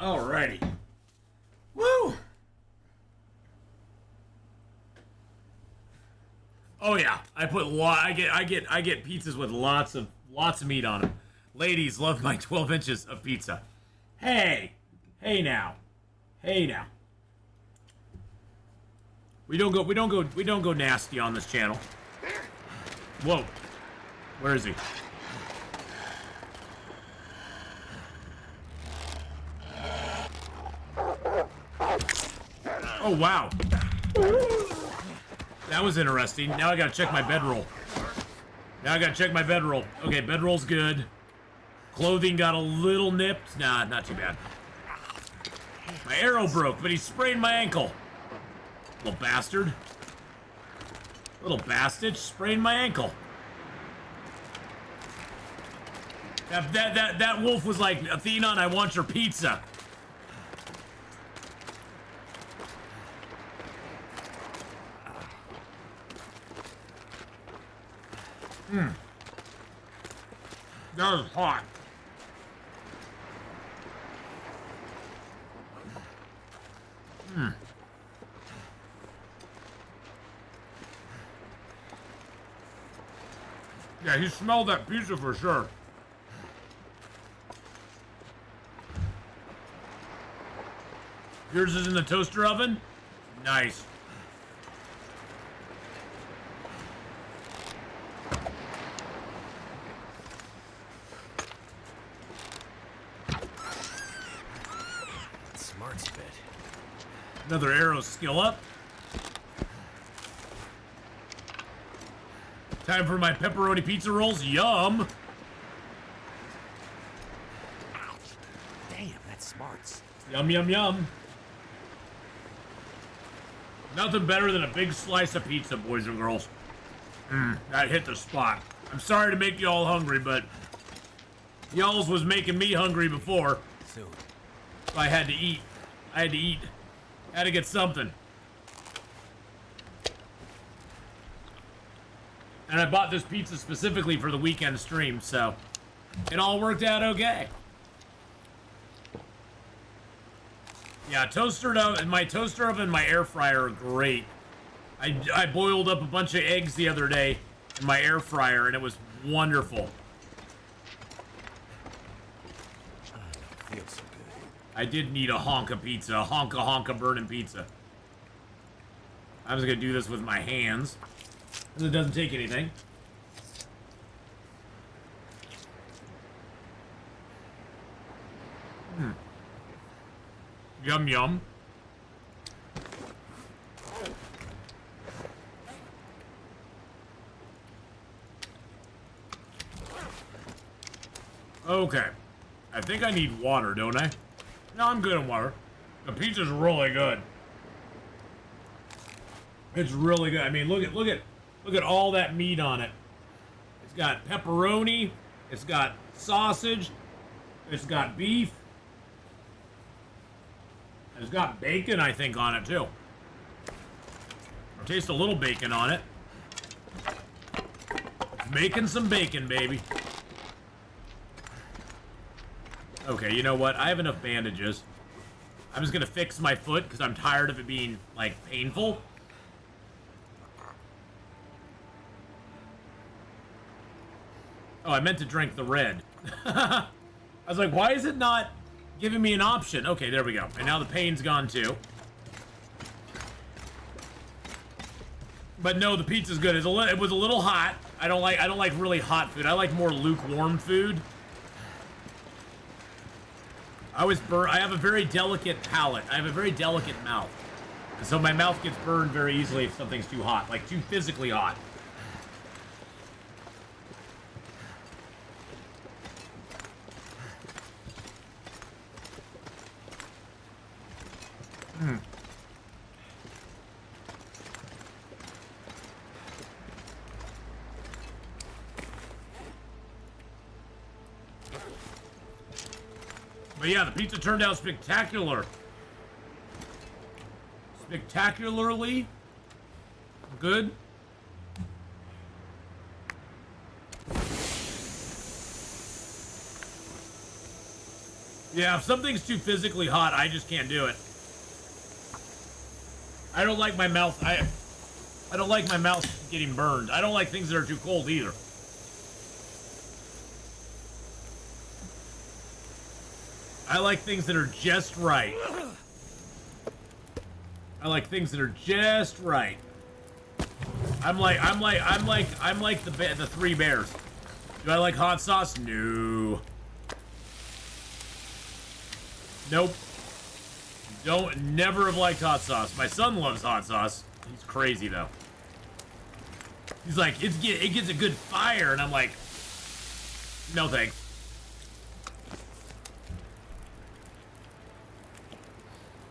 Alrighty. Woo! Oh yeah, I get pizzas with lots of meat on them. Ladies love my 12 inches of pizza. Hey now. We don't go nasty on this channel. Whoa. Where is he? Oh, wow. That was interesting. Now I gotta check my bedroll. Okay, bedroll's good. Clothing got a little nipped. Nah, not too bad. My arrow broke, but he sprained my ankle. Little bastard. Sprained my ankle. That wolf was like, Atheenon, I want your pizza. That was hot. Yeah, he smelled that pizza for sure. Yours is in the toaster oven? Nice. Smart's a bit. Another arrow skill up. Time for my pepperoni pizza rolls. Yum. Damn, that's smarts. Yum, yum, yum. Nothing better than a big slice of pizza, boys and girls. That hit the spot. I'm sorry to make you all hungry, but y'all's was making me hungry before. Soon. So I had to eat. I had to eat. Had to get something. And I bought this pizza specifically for the weekend stream, so it all worked out okay. Yeah, my toaster oven and my air fryer are great. I boiled up a bunch of eggs the other day in my air fryer, and it was wonderful. Feels so good. I did need a honka pizza, a honka burning pizza. I was gonna do this with my hands, because it doesn't take anything. Yum yum. Okay. I think I need water, don't I? No, I'm good on water. The pizza's really good. It's really good. I mean, look at all that meat on it. It's got pepperoni, it's got sausage, it's got beef. It's got bacon, I think, on it, too. I taste a little bacon on it. Making some bacon, baby. Okay, you know what? I have enough bandages. I'm just gonna fix my foot, because I'm tired of it being, like, painful. Oh, I meant to drink the red. I was like, why is it not giving me an option? Okay, there we go. And now the pain's gone too. But no, the pizza's good. It was a little hot. I don't like really hot food. I like more lukewarm food. I have a very delicate palate. I have a very delicate mouth. So my mouth gets burned very easily if something's too hot, like too physically hot. But yeah, the pizza turned out spectacular. Spectacularly good. Yeah, if something's too physically hot, I just can't do it. I don't like my mouth. I don't like my mouth getting burned. I don't like things that are too cold either. I like things that are just right. I like things that are just right. I'm like the three bears. Do I like hot sauce? No. Nope. Never have liked hot sauce. My son loves hot sauce. He's crazy though. He's like, it gets a good fire, and I'm like, no thanks.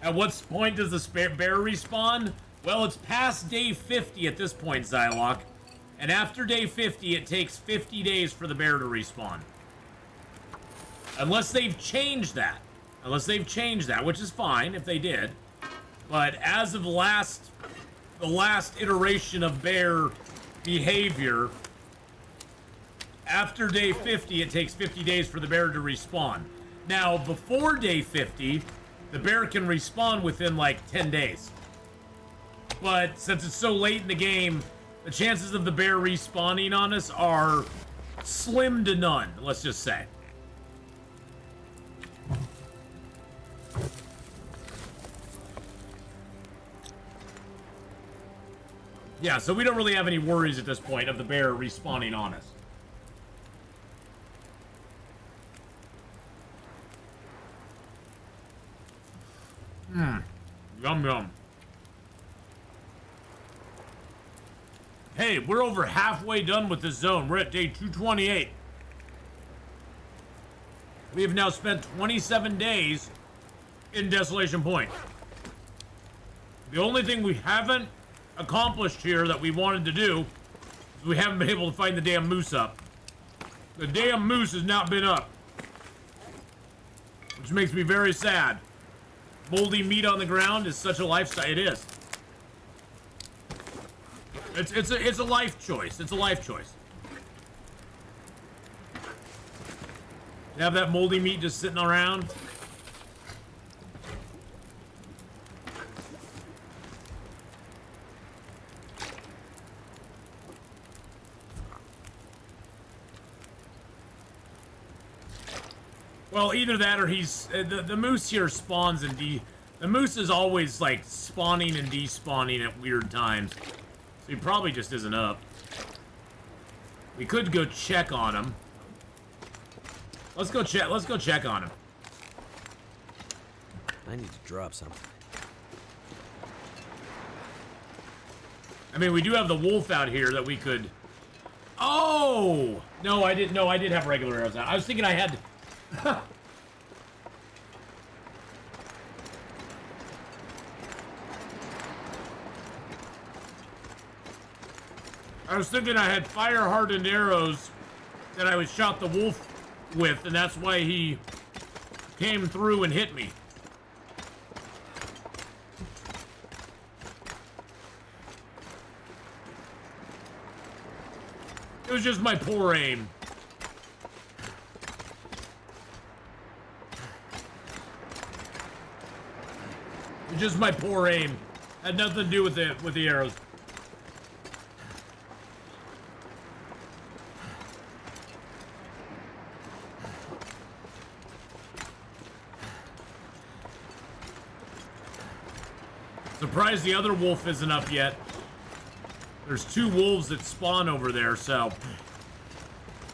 At what point does the bear respawn? Well, it's past day 50 at this point, Zylock. And after day 50, it takes 50 days for the bear to respawn. Unless they've changed that. Unless they've changed that, which is fine if they did. But as of the last iteration of bear behavior, After day 50, it takes 50 days for the bear to respawn. Now, before day 50, the bear can respawn within like 10 days. But since it's so late in the game, the chances of the bear respawning on us are slim to none, let's just say. Yeah, so we don't really have any worries at this point of the bear respawning on us. Yum yum. Hey, we're over halfway done with this zone. We're at day 228. We have now spent 27 days in Desolation Point. The only thing we haven't accomplished here that we wanted to do is we haven't been able to find the damn moose up. The damn moose has not been up, which makes me very sad. Moldy meat on the ground is such a lifestyle. It is. It's a life choice. It's a life choice. To have that moldy meat just sitting around. Well, either that or he's the moose here spawns and the moose is always like spawning and despawning at weird times. So he probably just isn't up. We could go check on him. Let's go check on him. I need to drop something. I mean, we do have the wolf out here that we could. Oh no, I didn't. No, I did have regular arrows out. I was thinking I had. I was thinking I had fire-hardened arrows that I was shot the wolf with, and that's why he came through and hit me. It was just my poor aim. It was just my poor aim. Had nothing to do with the arrows. Surprised the other wolf isn't up yet. There's 2 wolves that spawn over there, so.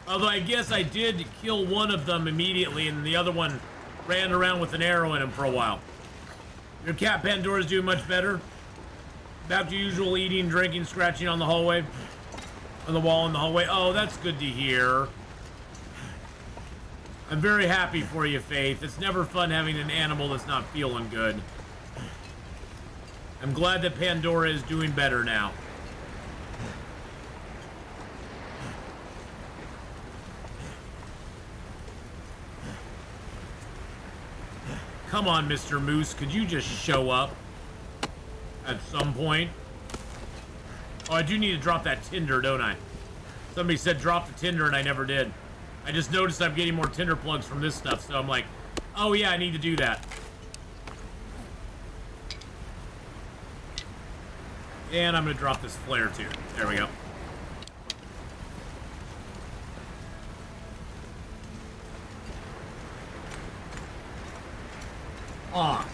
Although I guess I did kill one of them immediately, and the other one ran around with an arrow in him for a while. Your cat Pandora's doing much better. Back to usual eating, drinking, scratching on the hallway. On the wall in the hallway. Oh, that's good to hear. I'm very happy for you, Faith. It's never fun having an animal that's not feeling good. I'm glad that Pandora is doing better now. Come on, Mr. Moose, could you just show up at some point? Oh, I do need to drop that tinder, don't I? Somebody said drop the tinder and I never did. I just noticed I'm getting more tinder plugs from this stuff, so I'm like, oh yeah, I need to do that. And I'm gonna drop this flare too. There we go. Ah.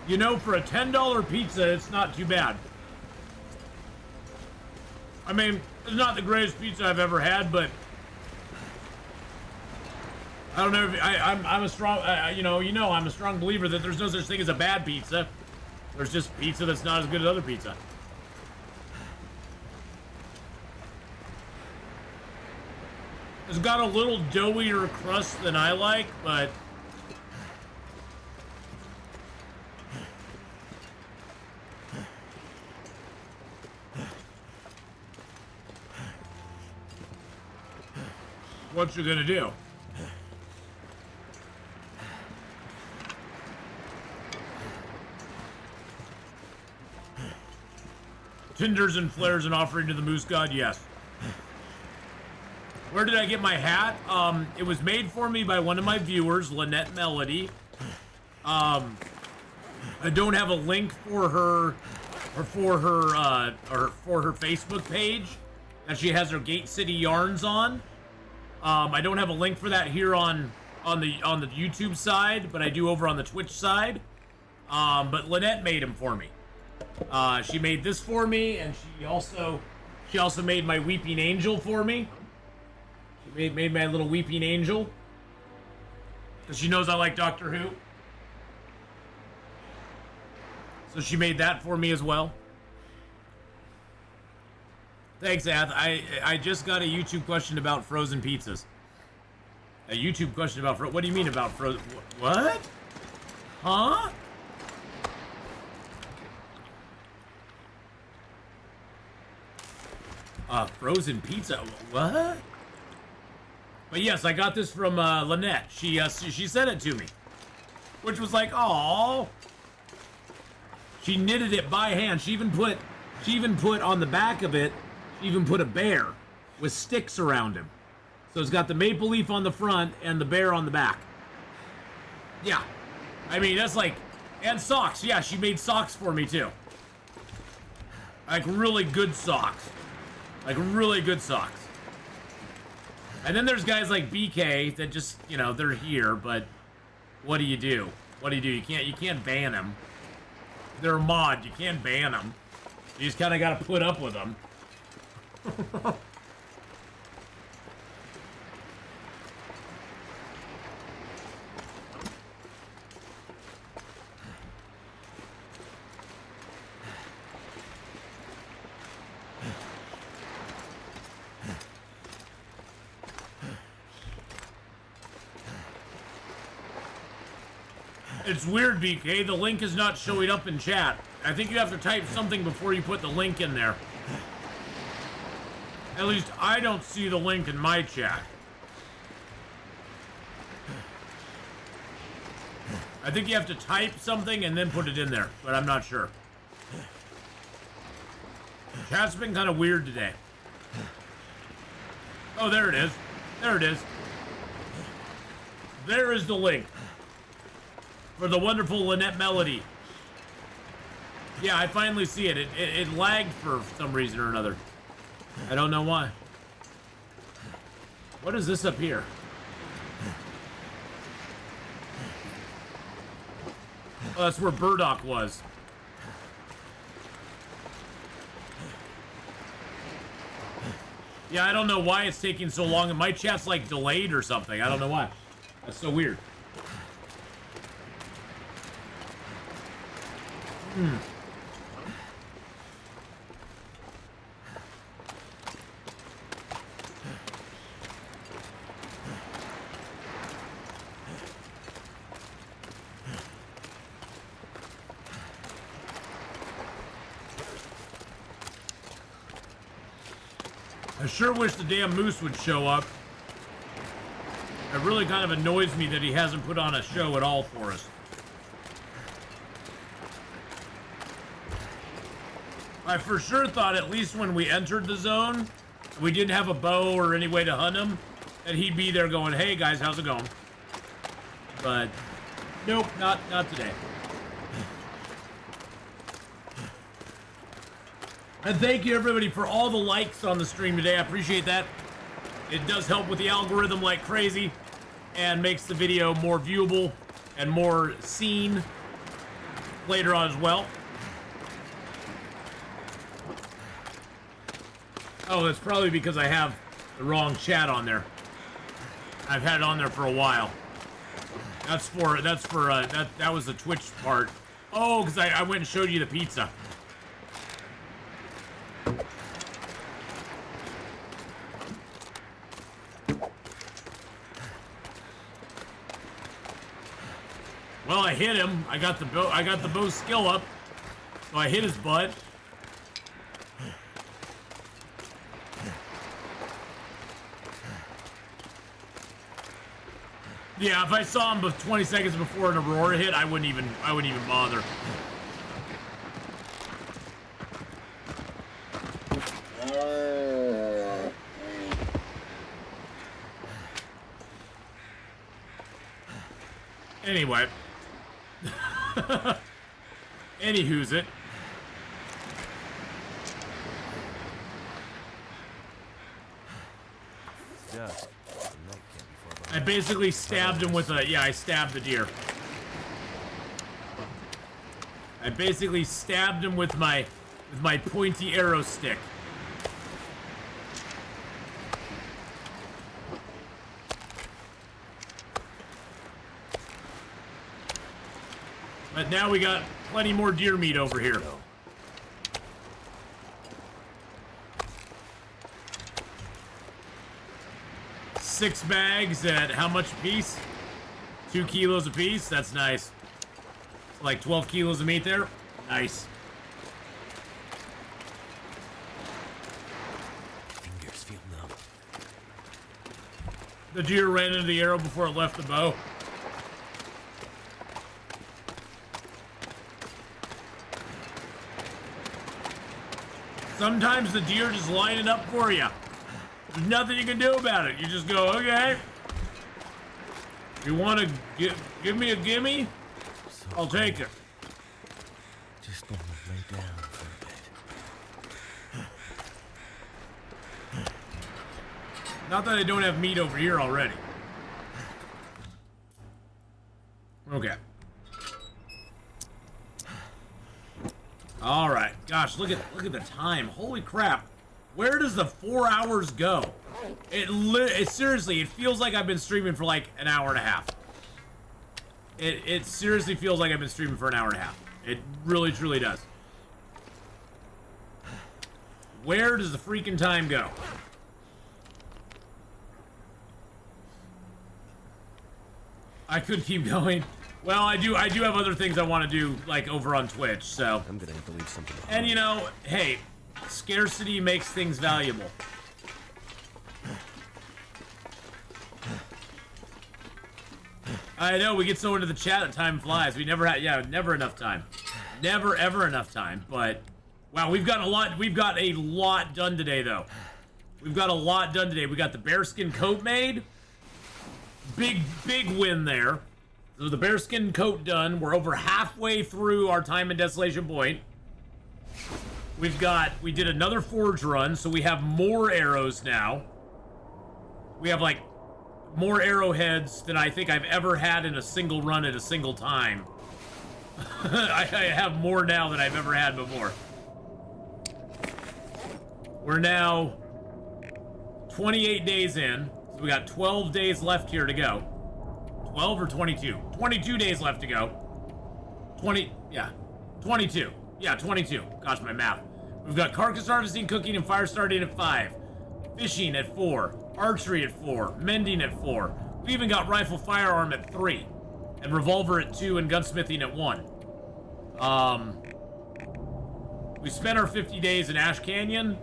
You know, for a $10 pizza, it's not too bad. I mean, it's not the greatest pizza I've ever had, but I don't know if I'm a strong, I'm a strong believer that there's no such thing as a bad pizza. There's just pizza that's not as good as other pizza. It's got a little doughier crust than I like, but What you gonna do? Tinders and flares and offering to the moose god, yes. Where did I get my hat? It was made for me by one of my viewers, Lynette Melody. I don't have a link for her or for her Facebook page that she has her Gate City Yarns on. I don't have a link for that here on the YouTube side, but I do over on the Twitch side. But Lynette made them for me. She made this for me, and she also made my Weeping Angel for me. She made my little Weeping Angel, because she knows I like Doctor Who. So she made that for me as well. Thanks, Ath. I just got a YouTube question about frozen pizzas. A YouTube question about what do you mean about frozen? What? Huh? Frozen pizza? What? But yes, I got this from Lynette. She sent it to me, which was like, oh. She knitted it by hand. She even put on the back of it. She even put a bear with sticks around him. So it's got the maple leaf on the front and the bear on the back. Yeah, I mean that's like, and socks. Yeah, she made socks for me too. Like really good socks. Like really good socks. And then there's guys like BK that just, you know, they're here, but what do you do? What do? You can't ban them. They're a mod. You can't ban them. You just kind of got to put up with them. It's weird, BK. The link is not showing up in chat. I think you have to type something before you put the link in there. At least I don't see the link in my chat. I think you have to type something and then put it in there, but I'm not sure. Chat's been kind of weird today. Oh, there it is. There it is. There is the link for the wonderful Lynette Melody. Yeah, I finally see it. It lagged for some reason or another. I don't know why. What is this up here? Oh, that's where Burdock was. Yeah, I don't know why it's taking so long. My chat's like delayed or something. I don't know why. That's so weird. I sure wish the damn moose would show up. It really kind of annoys me that he hasn't put on a show at all for us. I for sure thought, at least when we entered the zone, we didn't have a bow or any way to hunt him, that he'd be there going, hey guys, how's it going? But nope, not today. And thank you everybody for all the likes on the stream today. I appreciate that. It does help with the algorithm like crazy and makes the video more viewable and more seen later on as well. Oh, it's probably because I have the wrong chat on there. I've had it on there for a while. That was the Twitch part. Oh, because I went and showed you the pizza. Well, I hit him. I got the bow skill up. So I hit his butt. Yeah, if I saw him 20 seconds before an Aurora hit, I wouldn't even bother. Anyway. Anywho's it. Dusk. I basically stabbed him with a... Yeah, I stabbed the deer. I basically stabbed him with my pointy arrow stick. But now we got plenty more deer meat over here. 6 bags at how much a piece? 2 kilos a piece? That's nice. Like 12 kilos of meat there? Nice. Fingers feel numb. The deer ran into the arrow before it left the bow. Sometimes the deer just line it up for you. There's nothing you can do about it. You just go, okay. You want to give me a gimme? So I'll take it. Just want to lay down for a bit. Not that I don't have meat over here already. Okay. All right. Gosh, look at the time. Holy crap. Where does the 4 hours go? It seriously, it feels like I've been streaming for like an hour and a half. It seriously feels like I've been streaming for an hour and a half. It really, truly does. Where does the freaking time go? I could keep going. Well, I do have other things I want to do, like over on Twitch, so. I'm gonna have to leave something behind. And you know, hey, scarcity makes things valuable. I know we get so into the chat that time flies. We never had, yeah, never enough time, never ever enough time. But wow, we've got a lot done today, though. We've got a lot done today. We got the bearskin coat made. Big win there. So the bearskin coat done. We're over halfway through our time in Desolation Point. We did another forge run, so we have more arrows now. We have like more arrowheads than I think I've ever had in a single run at a single time. I have more now than I've ever had before. We're now 28 days in, so we got 12 days left here to go. 12 or 22? 22 days left to go. 22. Yeah, 22. Gosh, my math. We've got carcass harvesting, cooking, and fire starting at 5. Fishing at 4. Archery at 4. Mending at 4. We even got rifle firearm at 3. And revolver at 2 and gunsmithing at 1. We spent our 50 days in Ash Canyon,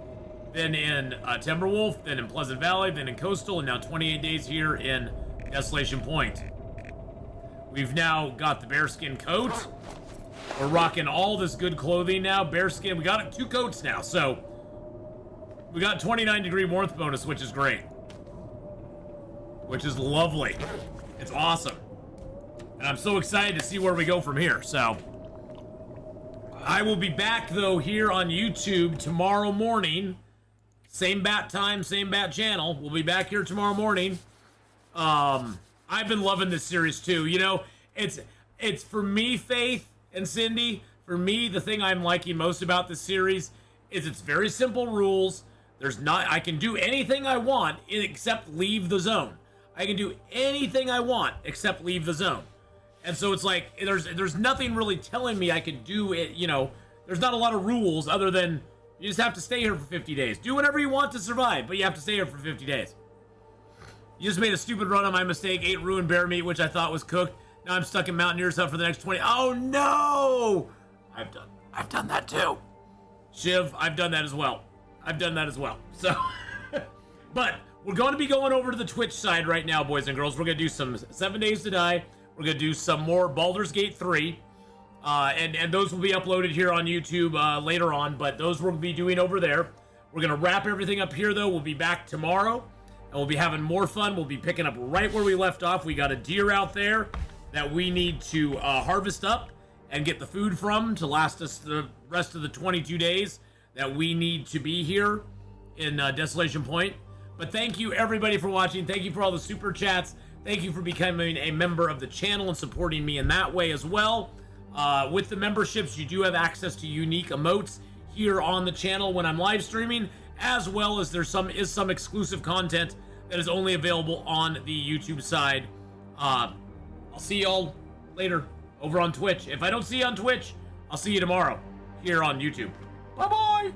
then in Timberwolf, then in Pleasant Valley, then in Coastal, and now 28 days here in Desolation Point. We've now got the bearskin coat. We're rocking all this good clothing now. Bearskin, we got 2 coats now, so we got 29-degree warmth bonus, which is great. Which is lovely. It's awesome. And I'm so excited to see where we go from here, so. I will be back, though, here on YouTube tomorrow morning. Same bat time, same bat channel. We'll be back here tomorrow morning. I've been loving this series, too. You know, it's for me, Faith and Cindy, for me, the thing I'm liking most about this series is it's very simple rules. I can do anything I want except leave the zone. I can do anything I want except leave the zone. And so it's like, there's nothing really telling me I can do it, you know, there's not a lot of rules other than you just have to stay here for 50 days. Do whatever you want to survive, but you have to stay here for 50 days. You just made a stupid run on my mistake, ate ruined bear meat, which I thought was cooked. Now I'm stuck in Mountaineer's Hut for the next 20. Oh no! I've done that too. Shiv, I've done that as well. So, but we're going to be going over to the Twitch side right now, boys and girls. We're going to do some 7 Days to Die. We're going to do some more Baldur's Gate 3. And those will be uploaded here on YouTube later on, but those we'll be doing over there. We're going to wrap everything up here, though. We'll be back tomorrow, and we'll be having more fun. We'll be picking up right where we left off. We got a deer out there that we need to harvest up and get the food from to last us the rest of the 22 days that we need to be here in Desolation Point. But thank you, everybody, for watching. Thank you for all the super chats. Thank you for becoming a member of the channel and supporting me in that way as well. With the memberships, you do have access to unique emotes here on the channel when I'm live streaming, as well as there's some exclusive content that is only available on the YouTube side. I'll see y'all later over on Twitch. If I don't see you on Twitch, I'll see you tomorrow here on YouTube. Bye-bye!